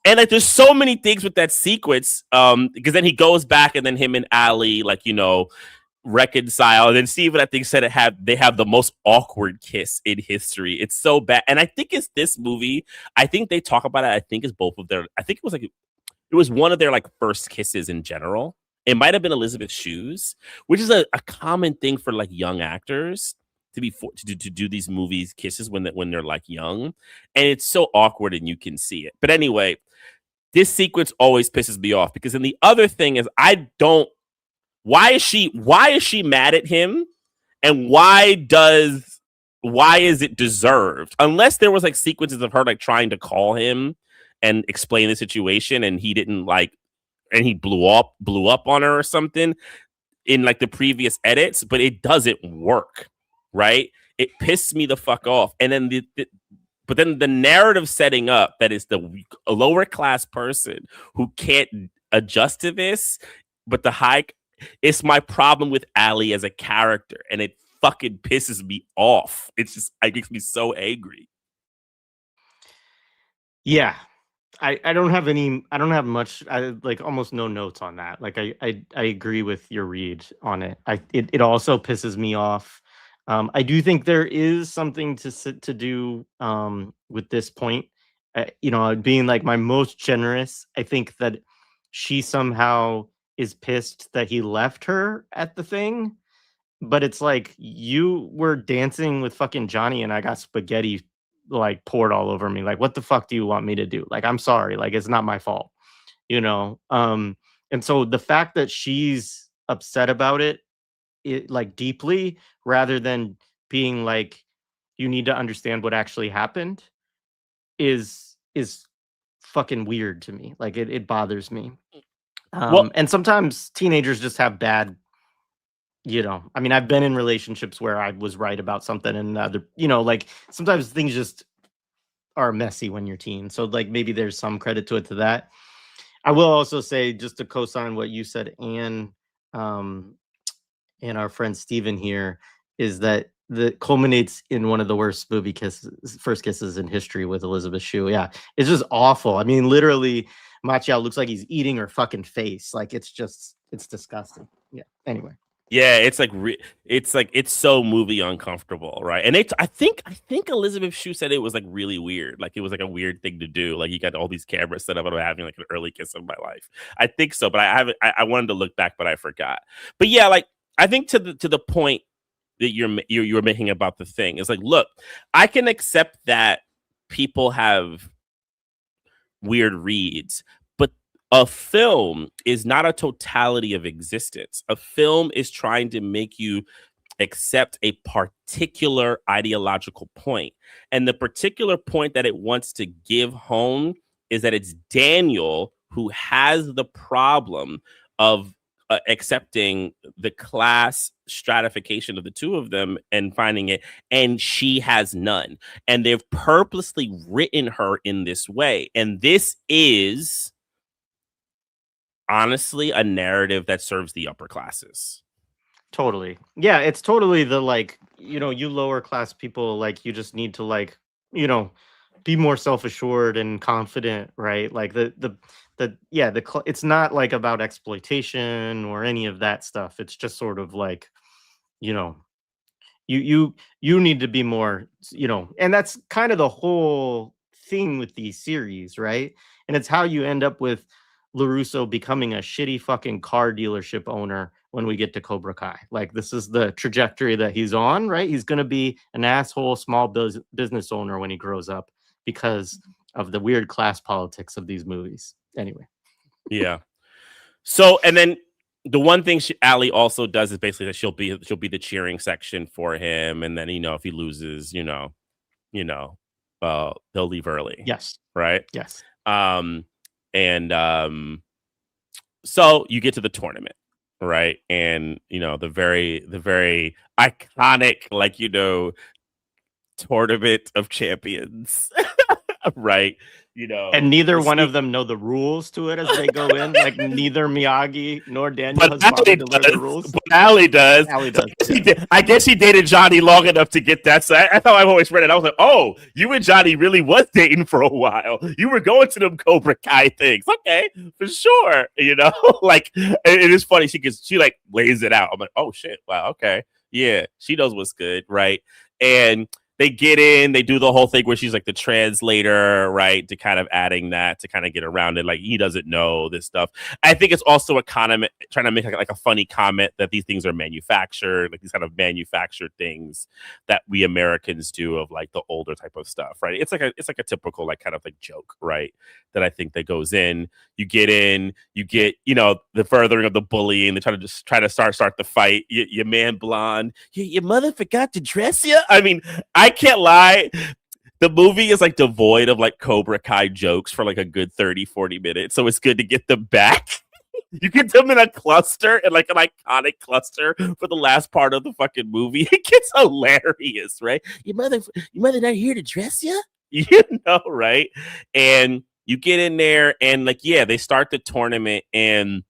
And like there's so many things with that sequence. Because then he goes back and then him and Allie like, reconcile. And then Steven, I think, said they have the most awkward kiss in history. It's so bad. And I think it's this movie. I think they talk about it. I think it's both of their, I think it was one of their like first kisses in general. It might have been Elizabeth Shue's, which is a common thing for like young actors to do these movies kisses when they're like young, and it's so awkward and you can see it. But anyway, this sequence always pisses me off because then the other thing is why is she mad at him, and why is it deserved? Unless there was like sequences of her like trying to call him and explain the situation and he didn't like, and he blew up on her or something in like the previous edits, but it doesn't work, right? It pissed me the fuck off. And then but then the narrative setting up that is a lower class person who can't adjust to this, but it's my problem with Ali as a character, and it fucking pisses me off. It makes me so angry. Yeah. I don't have much. I like almost no notes on that. Like I agree with your read on it. It also pisses me off. I do think there is something to do with this point. Being like my most generous, I think that she somehow is pissed that he left her at the thing. But it's like, you were dancing with fucking Johnny and I got spaghetti like poured all over me. Like, what the fuck do you want me to do? Like, I'm sorry. Like, it's not my fault, And so the fact that she's upset about it like deeply, rather than being like, you need to understand what actually happened, is fucking weird to me. Like, it bothers me. And sometimes teenagers just have bad, I mean, I've been in relationships where I was right about something and like sometimes things just are messy when you're teen. So like maybe there's some credit to that. I will also say, just to co-sign what you said, and our friend Steven here, is that culminates in one of the worst first kisses in history with Elizabeth Shue. Yeah, it's just awful. I mean, literally, Machiao looks like he's eating her fucking face. Like, it's disgusting. Yeah. Anyway. Yeah, it's it's so movie uncomfortable, right? And I think Elizabeth Shue said it was like really weird, like it was like a weird thing to do. Like, you got all these cameras set up and having like an early kiss of my life. I think so, but I wanted to look back, but I forgot. But yeah, like I think to the point that you're making about the thing is like, look, I can accept that people have weird reads, but a film is not a totality of existence. A film is trying to make you accept a particular ideological point. And the particular point that it wants to give home is that it's Daniel who has the problem of accepting the class stratification of the two of them and finding it, and she has none. And they've purposely written her in this way. And this is honestly a narrative that serves the upper classes. Totally. Yeah, it's totally the like, you lower class people, like, you just need to like, be more self-assured and confident, right? Like it's not like about exploitation or any of that stuff. It's just sort of like, you need to be more, and that's kind of the whole thing with these series, right? And it's how you end up with LaRusso becoming a shitty fucking car dealership owner when we get to Cobra Kai. Like, this is the trajectory that he's on, right? He's going to be an asshole small business owner when he grows up because of the weird class politics of these movies. Anyway. Yeah. So, and then the one thing Ali also does is basically that she'll be the cheering section for him. And then, if he loses, they'll leave early. Yes. Right. Yes. So you get to the tournament, right? And the very iconic, like, tournament of champions, right? And neither one of them know the rules to it as they go in. Like, neither Miyagi nor Daniel has bothered to learn the rules. But Ali does. I guess he dated Johnny long enough to get that. So I thought I've always read it. I was like, oh, you and Johnny really was dating for a while. You were going to them Cobra Kai things. Okay, for sure. Like, it is funny. She like lays it out. I'm like, oh shit. Wow. Okay. Yeah. She knows what's good. Right. And they get in, they do the whole thing where she's like the translator, right? To kind of adding that to kind of get around it. Like he doesn't know this stuff. I think it's also a comment trying to make like a funny comment that these things are manufactured, like these kind of manufactured things that we Americans do of like the older type of stuff, right? It's like a typical like kind of like joke, right? That I think that goes in. You get in, you get, you know, the furthering of the bullying. They try to start the fight. Your man blonde, your mother forgot to dress you. I mean, I can't lie. The movie is like devoid of like Cobra Kai jokes for like a good 30-40 minutes. So it's good to get them back. You get them in a cluster and like an iconic cluster for the last part of the fucking movie. It gets hilarious, right? Your mother not here to dress you? You know, right? And you get in there and like, yeah, they start the tournament and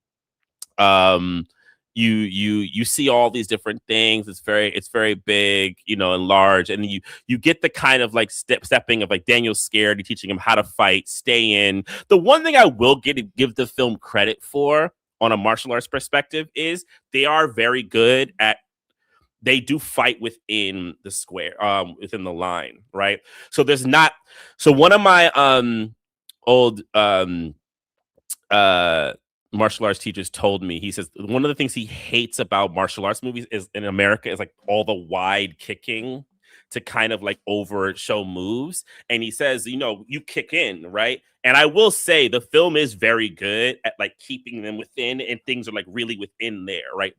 you see all these different things. It's very big, you know, and large. And you get the kind of like stepping of like Daniel's scared, you're teaching him how to fight, stay in. The one thing I will give the film credit for on a martial arts perspective is they are very good at, they do fight within the square, within the line, right? So there's not, so one of my old martial arts teachers told me, he says one of the things he hates about martial arts movies is in America is like all the wide kicking to kind of like over show moves. And he says, you know, you kick in, right? And I will say the film is very good at like keeping them within, and things are like really within there, right?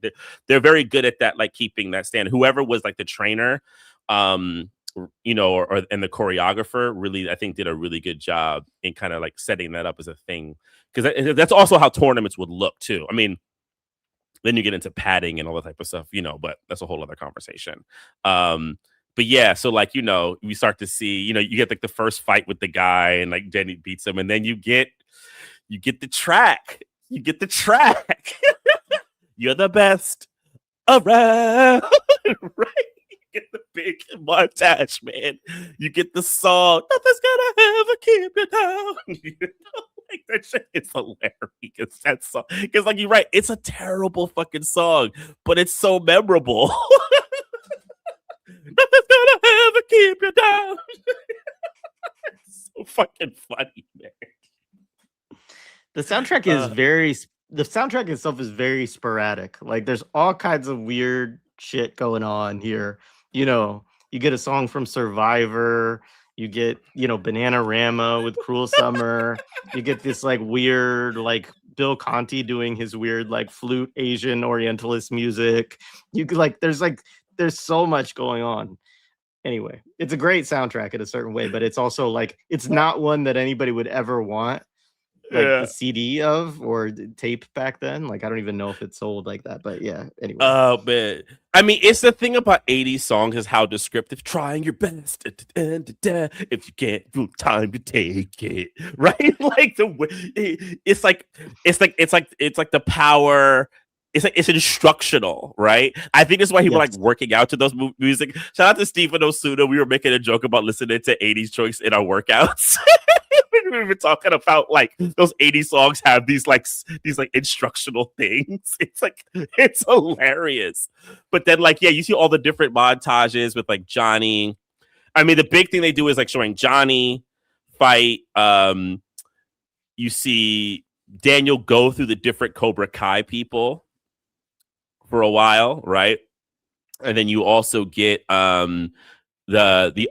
They're very good at that, like keeping that stand. Whoever was like the trainer, you know, and the choreographer really, I think, did a really good job in kind of like setting that up as a thing. Because that's also how tournaments would look too. I mean, then you get into padding and all that type of stuff, you know, but that's a whole other conversation. But yeah, so like, you know, we start to see, you know, you get like the first fight with the guy and like Jenny beats him, and then you get the track. You get the track. You're the best around. Right? You get the big montage, man. You get the song. Nothing's gonna ever keep you down. You know? Like that shit is hilarious. That song, because like you're right, it's a terrible fucking song, but it's so memorable. Nothing's gonna ever keep you down. It's so fucking funny, man. The soundtrack is the soundtrack itself is very sporadic. Like there's all kinds of weird shit going on here. You know, you get a song from Survivor. You get, you know, Bananarama with Cruel Summer. You get this like weird, like Bill Conti doing his weird, like flute Asian Orientalist music. You could there's so much going on. Anyway, it's a great soundtrack in a certain way, but it's also like, it's not one that anybody would ever want like the CD of or the tape back then. Like I don't even know if it's sold like that, but yeah. Anyway. Oh man, I mean, it's the thing about 80s songs is how descriptive. Trying your best, if you can't, time to take it, right? Like it's like the power. It's instructional, right? I think that's why people like working out to those music. Shout out to Stephen Osuna. We were making a joke about listening to 80s joints in our workouts. We were talking about like those 80s songs have these instructional things. It's hilarious. But then like, yeah, you see all the different montages with like Johnny. I mean, the big thing they do is like showing Johnny fight. You see Daniel go through the different Cobra Kai people for a while, right? And then you also get the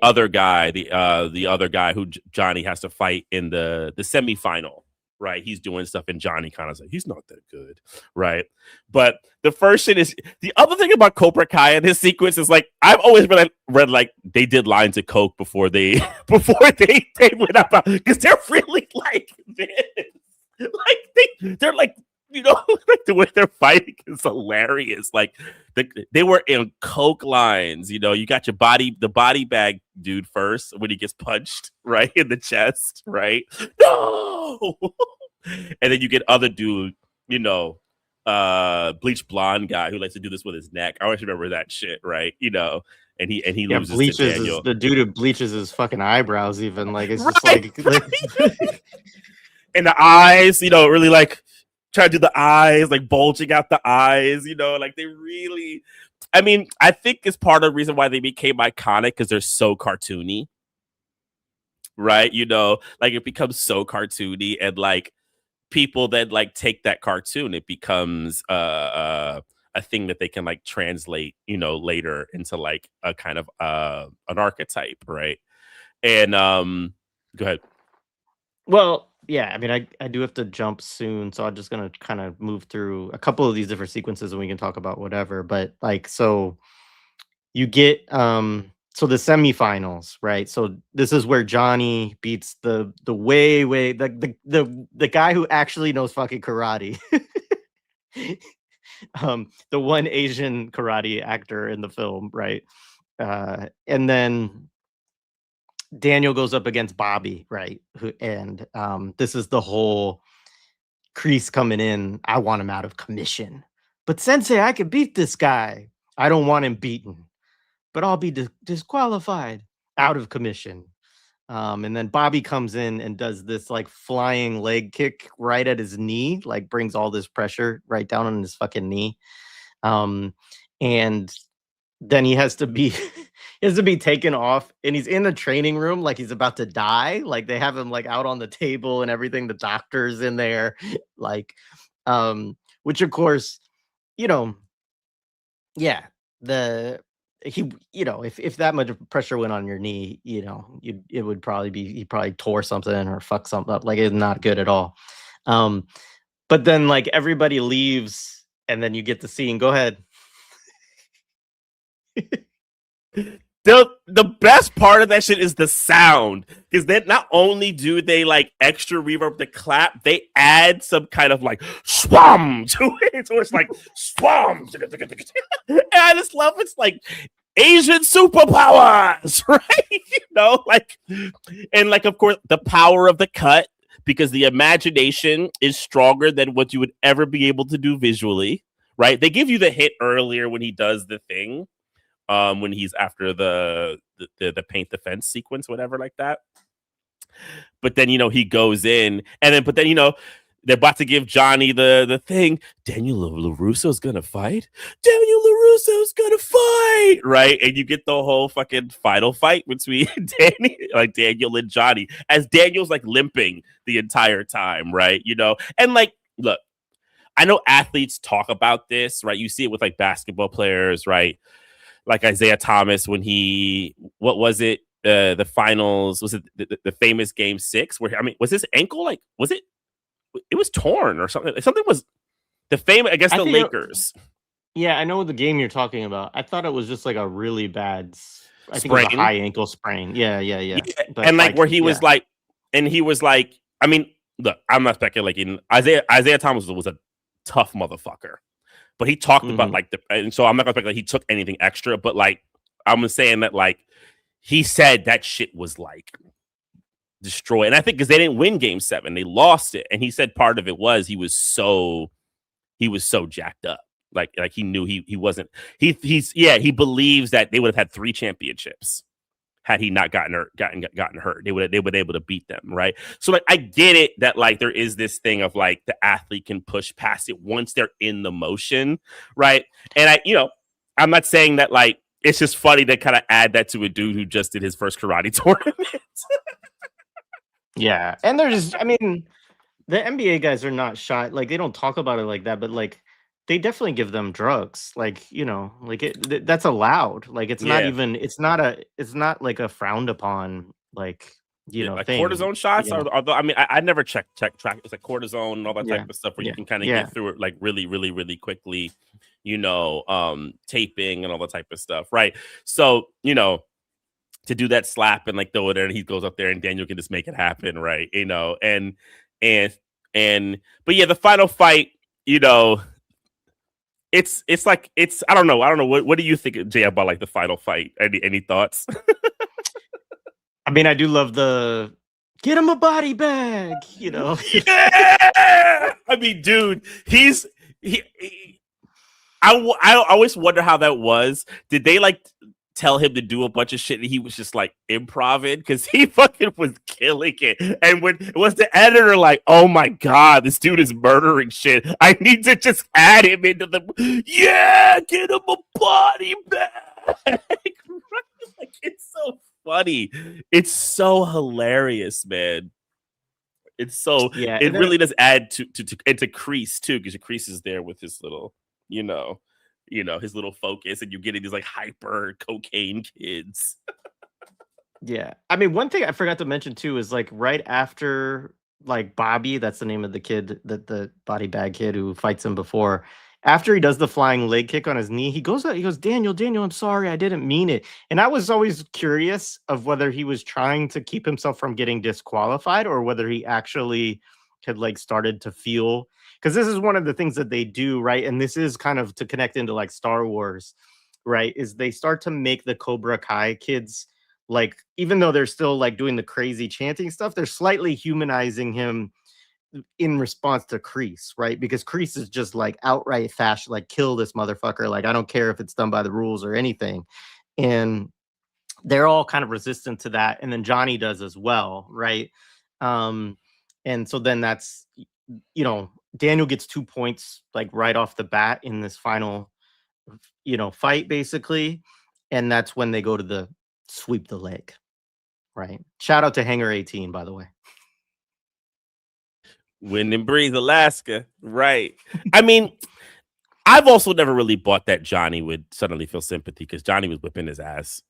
other guy who Johnny has to fight in the semifinal, right? He's doing stuff and Johnny kind of says he's not that good, right? But the first thing is, the other thing about Cobra Kai in this sequence is like, I've always read like they did lines of coke before they went up, because they're really like this. Like they're like, you know, like the way they're fighting is hilarious. Like they were in coke lines. You know, you got the body bag dude first when he gets punched right in the chest, right? No, and then you get other dude, you know, bleach blonde guy who likes to do this with his neck. I always remember that shit, right? You know, and he loses bleaches to Daniel. The dude who bleaches his fucking eyebrows, even like it's right, just like right. And the eyes, you know, really like trying to do the eyes, like bulging out the eyes, you know, like they really. I mean, I think it's part of the reason why they became iconic because they're so cartoony, right? You know, like it becomes so cartoony, and like people that like take that cartoon, it becomes a thing that they can like translate, you know, later into like a kind of an archetype, right? And go ahead. Well, yeah, I mean, I do have to jump soon, so I'm just gonna kind of move through a couple of these different sequences, and we can talk about whatever. But like, so you get so the semifinals, right? So this is where Johnny beats the way the guy who actually knows fucking karate. The one Asian karate actor in the film, right? And then Daniel goes up against Bobby, right? And this is the whole crease coming in. I want him out of commission. But Sensei, I can beat this guy. I don't want him beaten, but I'll be disqualified, out of commission. And then Bobby comes in and does this like flying leg kick right at his knee, like brings all this pressure right down on his fucking knee. And then he has to be he has to be taken off, and he's in the training room like he's about to die. Like they have him like out on the table and everything. The doctor's in there, like which of course, you know, yeah, if that much pressure went on your knee, you know, it would probably be he probably tore something or fucked something up. Like it's not good at all. But then like everybody leaves, and then you get the scene. Go ahead. The best part of that shit is the sound, because then not only do they like extra reverb the clap, they add some kind of like swam to it, so it's like swam. And I just love it's like Asian superpowers, right? You know, like, and like of course the power of the cut, because the imagination is stronger than what you would ever be able to do visually, right? They give you the hit earlier when he does the thing. When he's after the paint the fence sequence, whatever, like that. But then, you know, he goes in, and then, but then, you know, they're about to give Johnny the thing. Daniel LaRusso's gonna fight. Daniel LaRusso's gonna fight, right? And you get the whole fucking final fight between Daniel and Johnny, as Daniel's like limping the entire time, right? You know, and like, look, I know athletes talk about this, right? You see it with like basketball players, right? Like Isaiah Thomas, when what was it? The finals, was it the famous game 6 where, I mean, was his ankle like, it was torn or something? Something was the fame against the Lakers. Yeah, I know the game you're talking about. I thought it was just like a really bad, I think sprain. it was a high ankle sprain. Yeah. But and like where he was like, I mean, look, I'm not speculating. Isaiah Thomas was a tough motherfucker. But he talked about like and so I'm not gonna speculate he took anything extra, but like I'm saying that like he said that shit was like destroyed. And I think because they didn't win game 7, they lost it. And he said part of it was he was so jacked up. Like he knew he wasn't he believes that they would have had 3 championships had he not gotten hurt. They would have been able to beat them, right? So like I get it that like there is this thing of like the athlete can push past it once they're in the motion, right? And I'm not saying that like it's just funny to kind of add that to a dude who just did his first karate tournament. Yeah, and they're just, I mean, the NBA guys are not shy. Like they don't talk about it like that, but like they definitely give them drugs. Like, you know, like that's allowed. Like it's not even, it's not like a frowned upon, like, you know, like thing. cortisone shots. Although I mean, I never check track. It's like cortisone and all that type of stuff where you can kind of get through it like really, really, really quickly, you know, taping and all that type of stuff. Right. So, you know, to do that slap and like throw it in, and he goes up there and Daniel can just make it happen. Right. You know, but yeah, the final fight, you know, it's like, I don't know. What do you think, Jay, about like the final fight? Any thoughts? I mean, I do love the get him a body bag, you know. Yeah! I mean, dude, I always wonder how that was. Did they like tell him to do a bunch of shit and he was just like improv because he fucking was killing it. And when it was the editor like, oh my God, this dude is murdering shit. I need to just add him into the get him a body bag. Like, it's so funny. It's so hilarious, man. It's so it really does add to Crease too, because Crease is there with his little, his little focus, and you're getting these like hyper cocaine kids. Yeah. I mean, one thing I forgot to mention too is like right after like Bobby, that's the name of the kid, that the body bag kid who fights him before. After he does the flying leg kick on his knee, he goes, Daniel, I'm sorry, I didn't mean it. And I was always curious of whether he was trying to keep himself from getting disqualified or whether he actually had like started to feel, because this is one of the things that they do, right? And this is kind of to connect into like Star Wars, right? Is they start to make the Cobra Kai kids, like, even though they're still like doing the crazy chanting stuff, they're slightly humanizing him in response to Crease, right? Because Crease is just like outright fashion, like kill this motherfucker. Like, I don't care if it's done by the rules or anything. And they're all kind of resistant to that. And then Johnny does as well, right? And so then that's, Daniel gets 2 points like right off the bat in this final, fight basically. And that's when they go to the sweep the leg, right? Shout out to Hangar 18, by the way. Wind and Breeze, Alaska. Right. I mean, I've also never really bought that Johnny would suddenly feel sympathy because Johnny was whipping his ass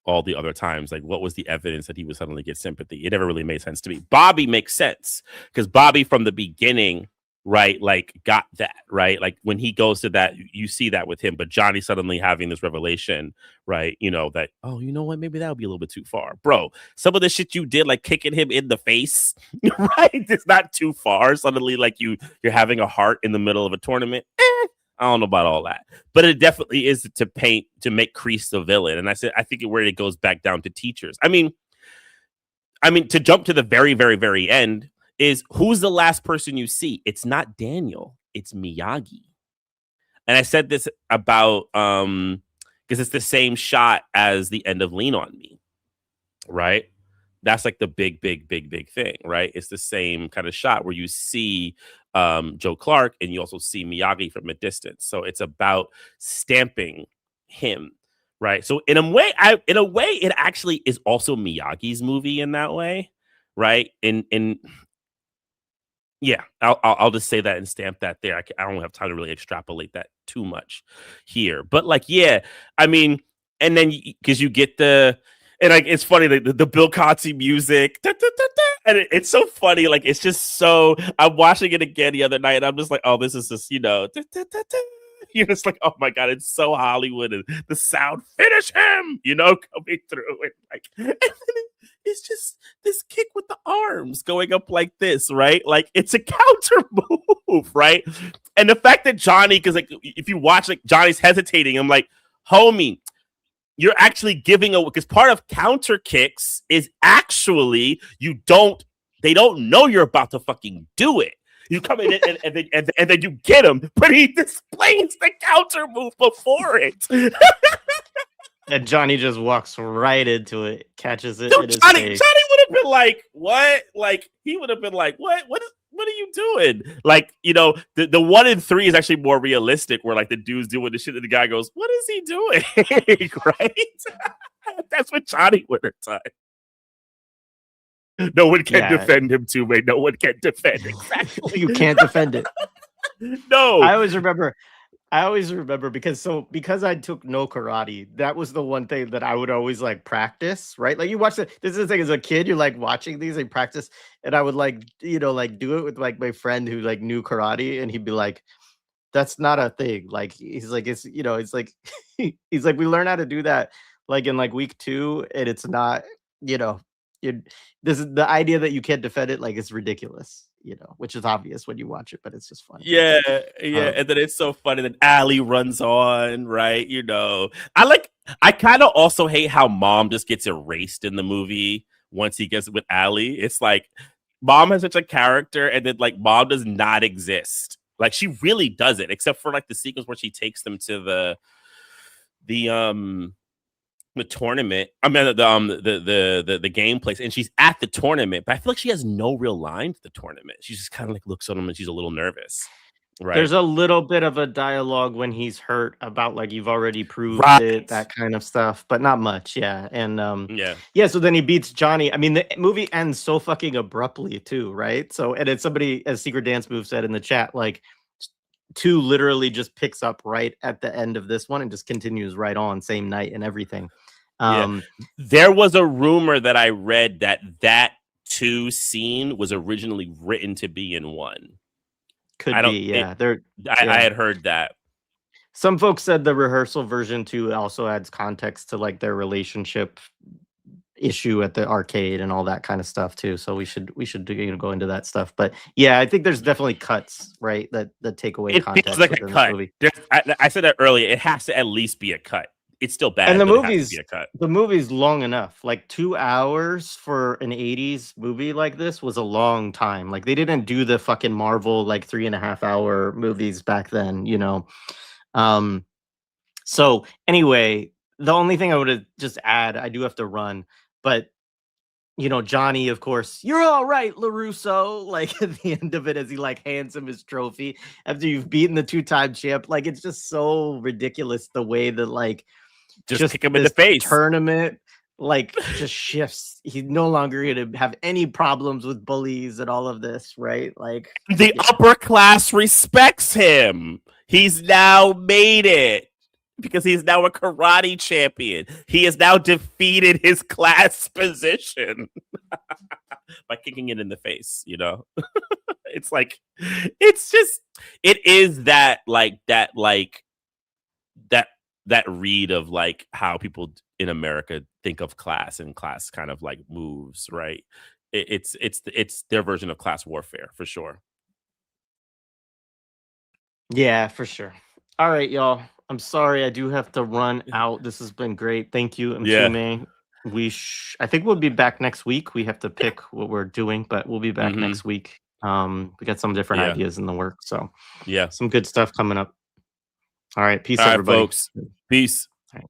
all the other times. Like, what was the evidence that he would suddenly get sympathy? It never really made sense to me. Bobby makes sense because Bobby from the beginning, right, like got that, right? Like when he goes to that, you see that with him, but Johnny suddenly having this revelation, right? That, oh, you know what? Maybe that would be a little bit too far. Bro, some of the shit you did, like kicking him in the face, right? It's not too far. Suddenly, like you're having a heart in the middle of a tournament. I don't know about all that, but it definitely is to make Crease the villain. And I think where it goes back down to teachers. I mean, to jump to the very, very, very end, is who's the last person you see? It's not Daniel, it's Miyagi. And I said this about because it's the same shot as the end of Lean on Me, right? That's like the big thing, right? It's the same kind of shot where you see Joe Clark and you also see Miyagi from a distance. So it's about stamping him, right? So in a way, it actually is also Miyagi's movie in that way, right? Yeah, I'll just say that and stamp that there. I don't have time to really extrapolate that too much here, but like, yeah, I mean, and then because you get and like it's funny the Bill Cosby music, and it's so funny. Like it's just so. I'm watching it again the other night, and I'm just like, oh, this is just you're just like, oh my God, it's so Hollywood, and the sound finish him, coming through, and like. And then it's just this kick with the arms going up like this, right? Like it's a counter move, right? And the fact that Johnny, because like if you watch, like Johnny's hesitating, I'm like, homie, you're actually giving because part of counter kicks is actually they don't know you're about to fucking do it. You come in and then you get him, but he displays the counter move before it. And Johnny just walks right into it, catches it. Dude, Johnny would have been like, "What?" Like he would have been like, "What? What are you doing?" Like, the 1 in 3 is actually more realistic, where like the dude's doing the shit, and the guy goes, "What is he doing?" Right? That's what Johnny would have done. No one can defend him too, mate. No one can defend. Exactly. You can't defend it. No. I always remember because I took no karate, that was the one thing that I would always like practice, right? Like you watch this is the thing, as a kid, you're like watching these and practice, and I would like, like do it with like my friend who like knew karate, and he'd be like, that's not a thing. Like he's like, it's it's like he's like, we learn how to do that like in like week 2, and it's not, this is the idea that you can't defend it, like it's ridiculous. Which is obvious when you watch it, but it's just funny. Yeah. And then it's so funny that Allie runs on, right? I kind of also hate how Mom just gets erased in the movie once he gets with Allie. It's like Mom has such a character, and then like Mom does not exist. Like she really doesn't, except for like the sequence where she takes them to the the tournament. I mean, the game place, and she's at the tournament, but I feel like she has no real lines at the tournament. She just kind of like looks at him and she's a little nervous. Right. There's a little bit of a dialogue when he's hurt about like you've already proved it, that kind of stuff, but not much. Yeah. And yeah, so then he beats Johnny. I mean, the movie ends so fucking abruptly too, right? So, and it's somebody, as Secret Dance Move said in the chat, like 2 literally just picks up right at the end of this one and just continues right on, same night and everything. There was a rumor that I read that 2 scene was originally written to be in 1. Could be, yeah. I had heard that. Some folks said the rehearsal version too also adds context to like their relationship issue at the arcade and all that kind of stuff too. So we should go into that stuff. But yeah, I think there's definitely cuts, right? That take away context. It's like a cut. I said that earlier. It has to at least be a cut. It's still bad. And the movie's long enough. Like 2 hours for an 80s movie like this was a long time. Like they didn't do the fucking Marvel like 3.5 hour movies back then, you know. So anyway, the only thing I would just add, I do have to run, but you know, Johnny, of course, you're all right, LaRusso. Like at the end of it, as he like hands him his trophy after you've beaten the 2-time champ. Like it's just so ridiculous the way that like just kick him in the face. Tournament like just shifts. He's no longer going to have any problems with bullies and all of this, right? Like the upper class respects him. He's now made it because he's now a karate champion. He has now defeated his class position by kicking it in the face, you know? It's like, it's just, it is that read of like how people in America think of class and class kind of like moves, right? It's their version of class warfare for sure. Yeah, for sure. All right, y'all. I'm sorry, I do have to run out. This has been great. Thank you, Mtume. I think we'll be back next week. We have to pick what we're doing, but we'll be back next week. We got some different ideas in the works, so some good stuff coming up. All right, peace, everybody. Folks. Peace. All right.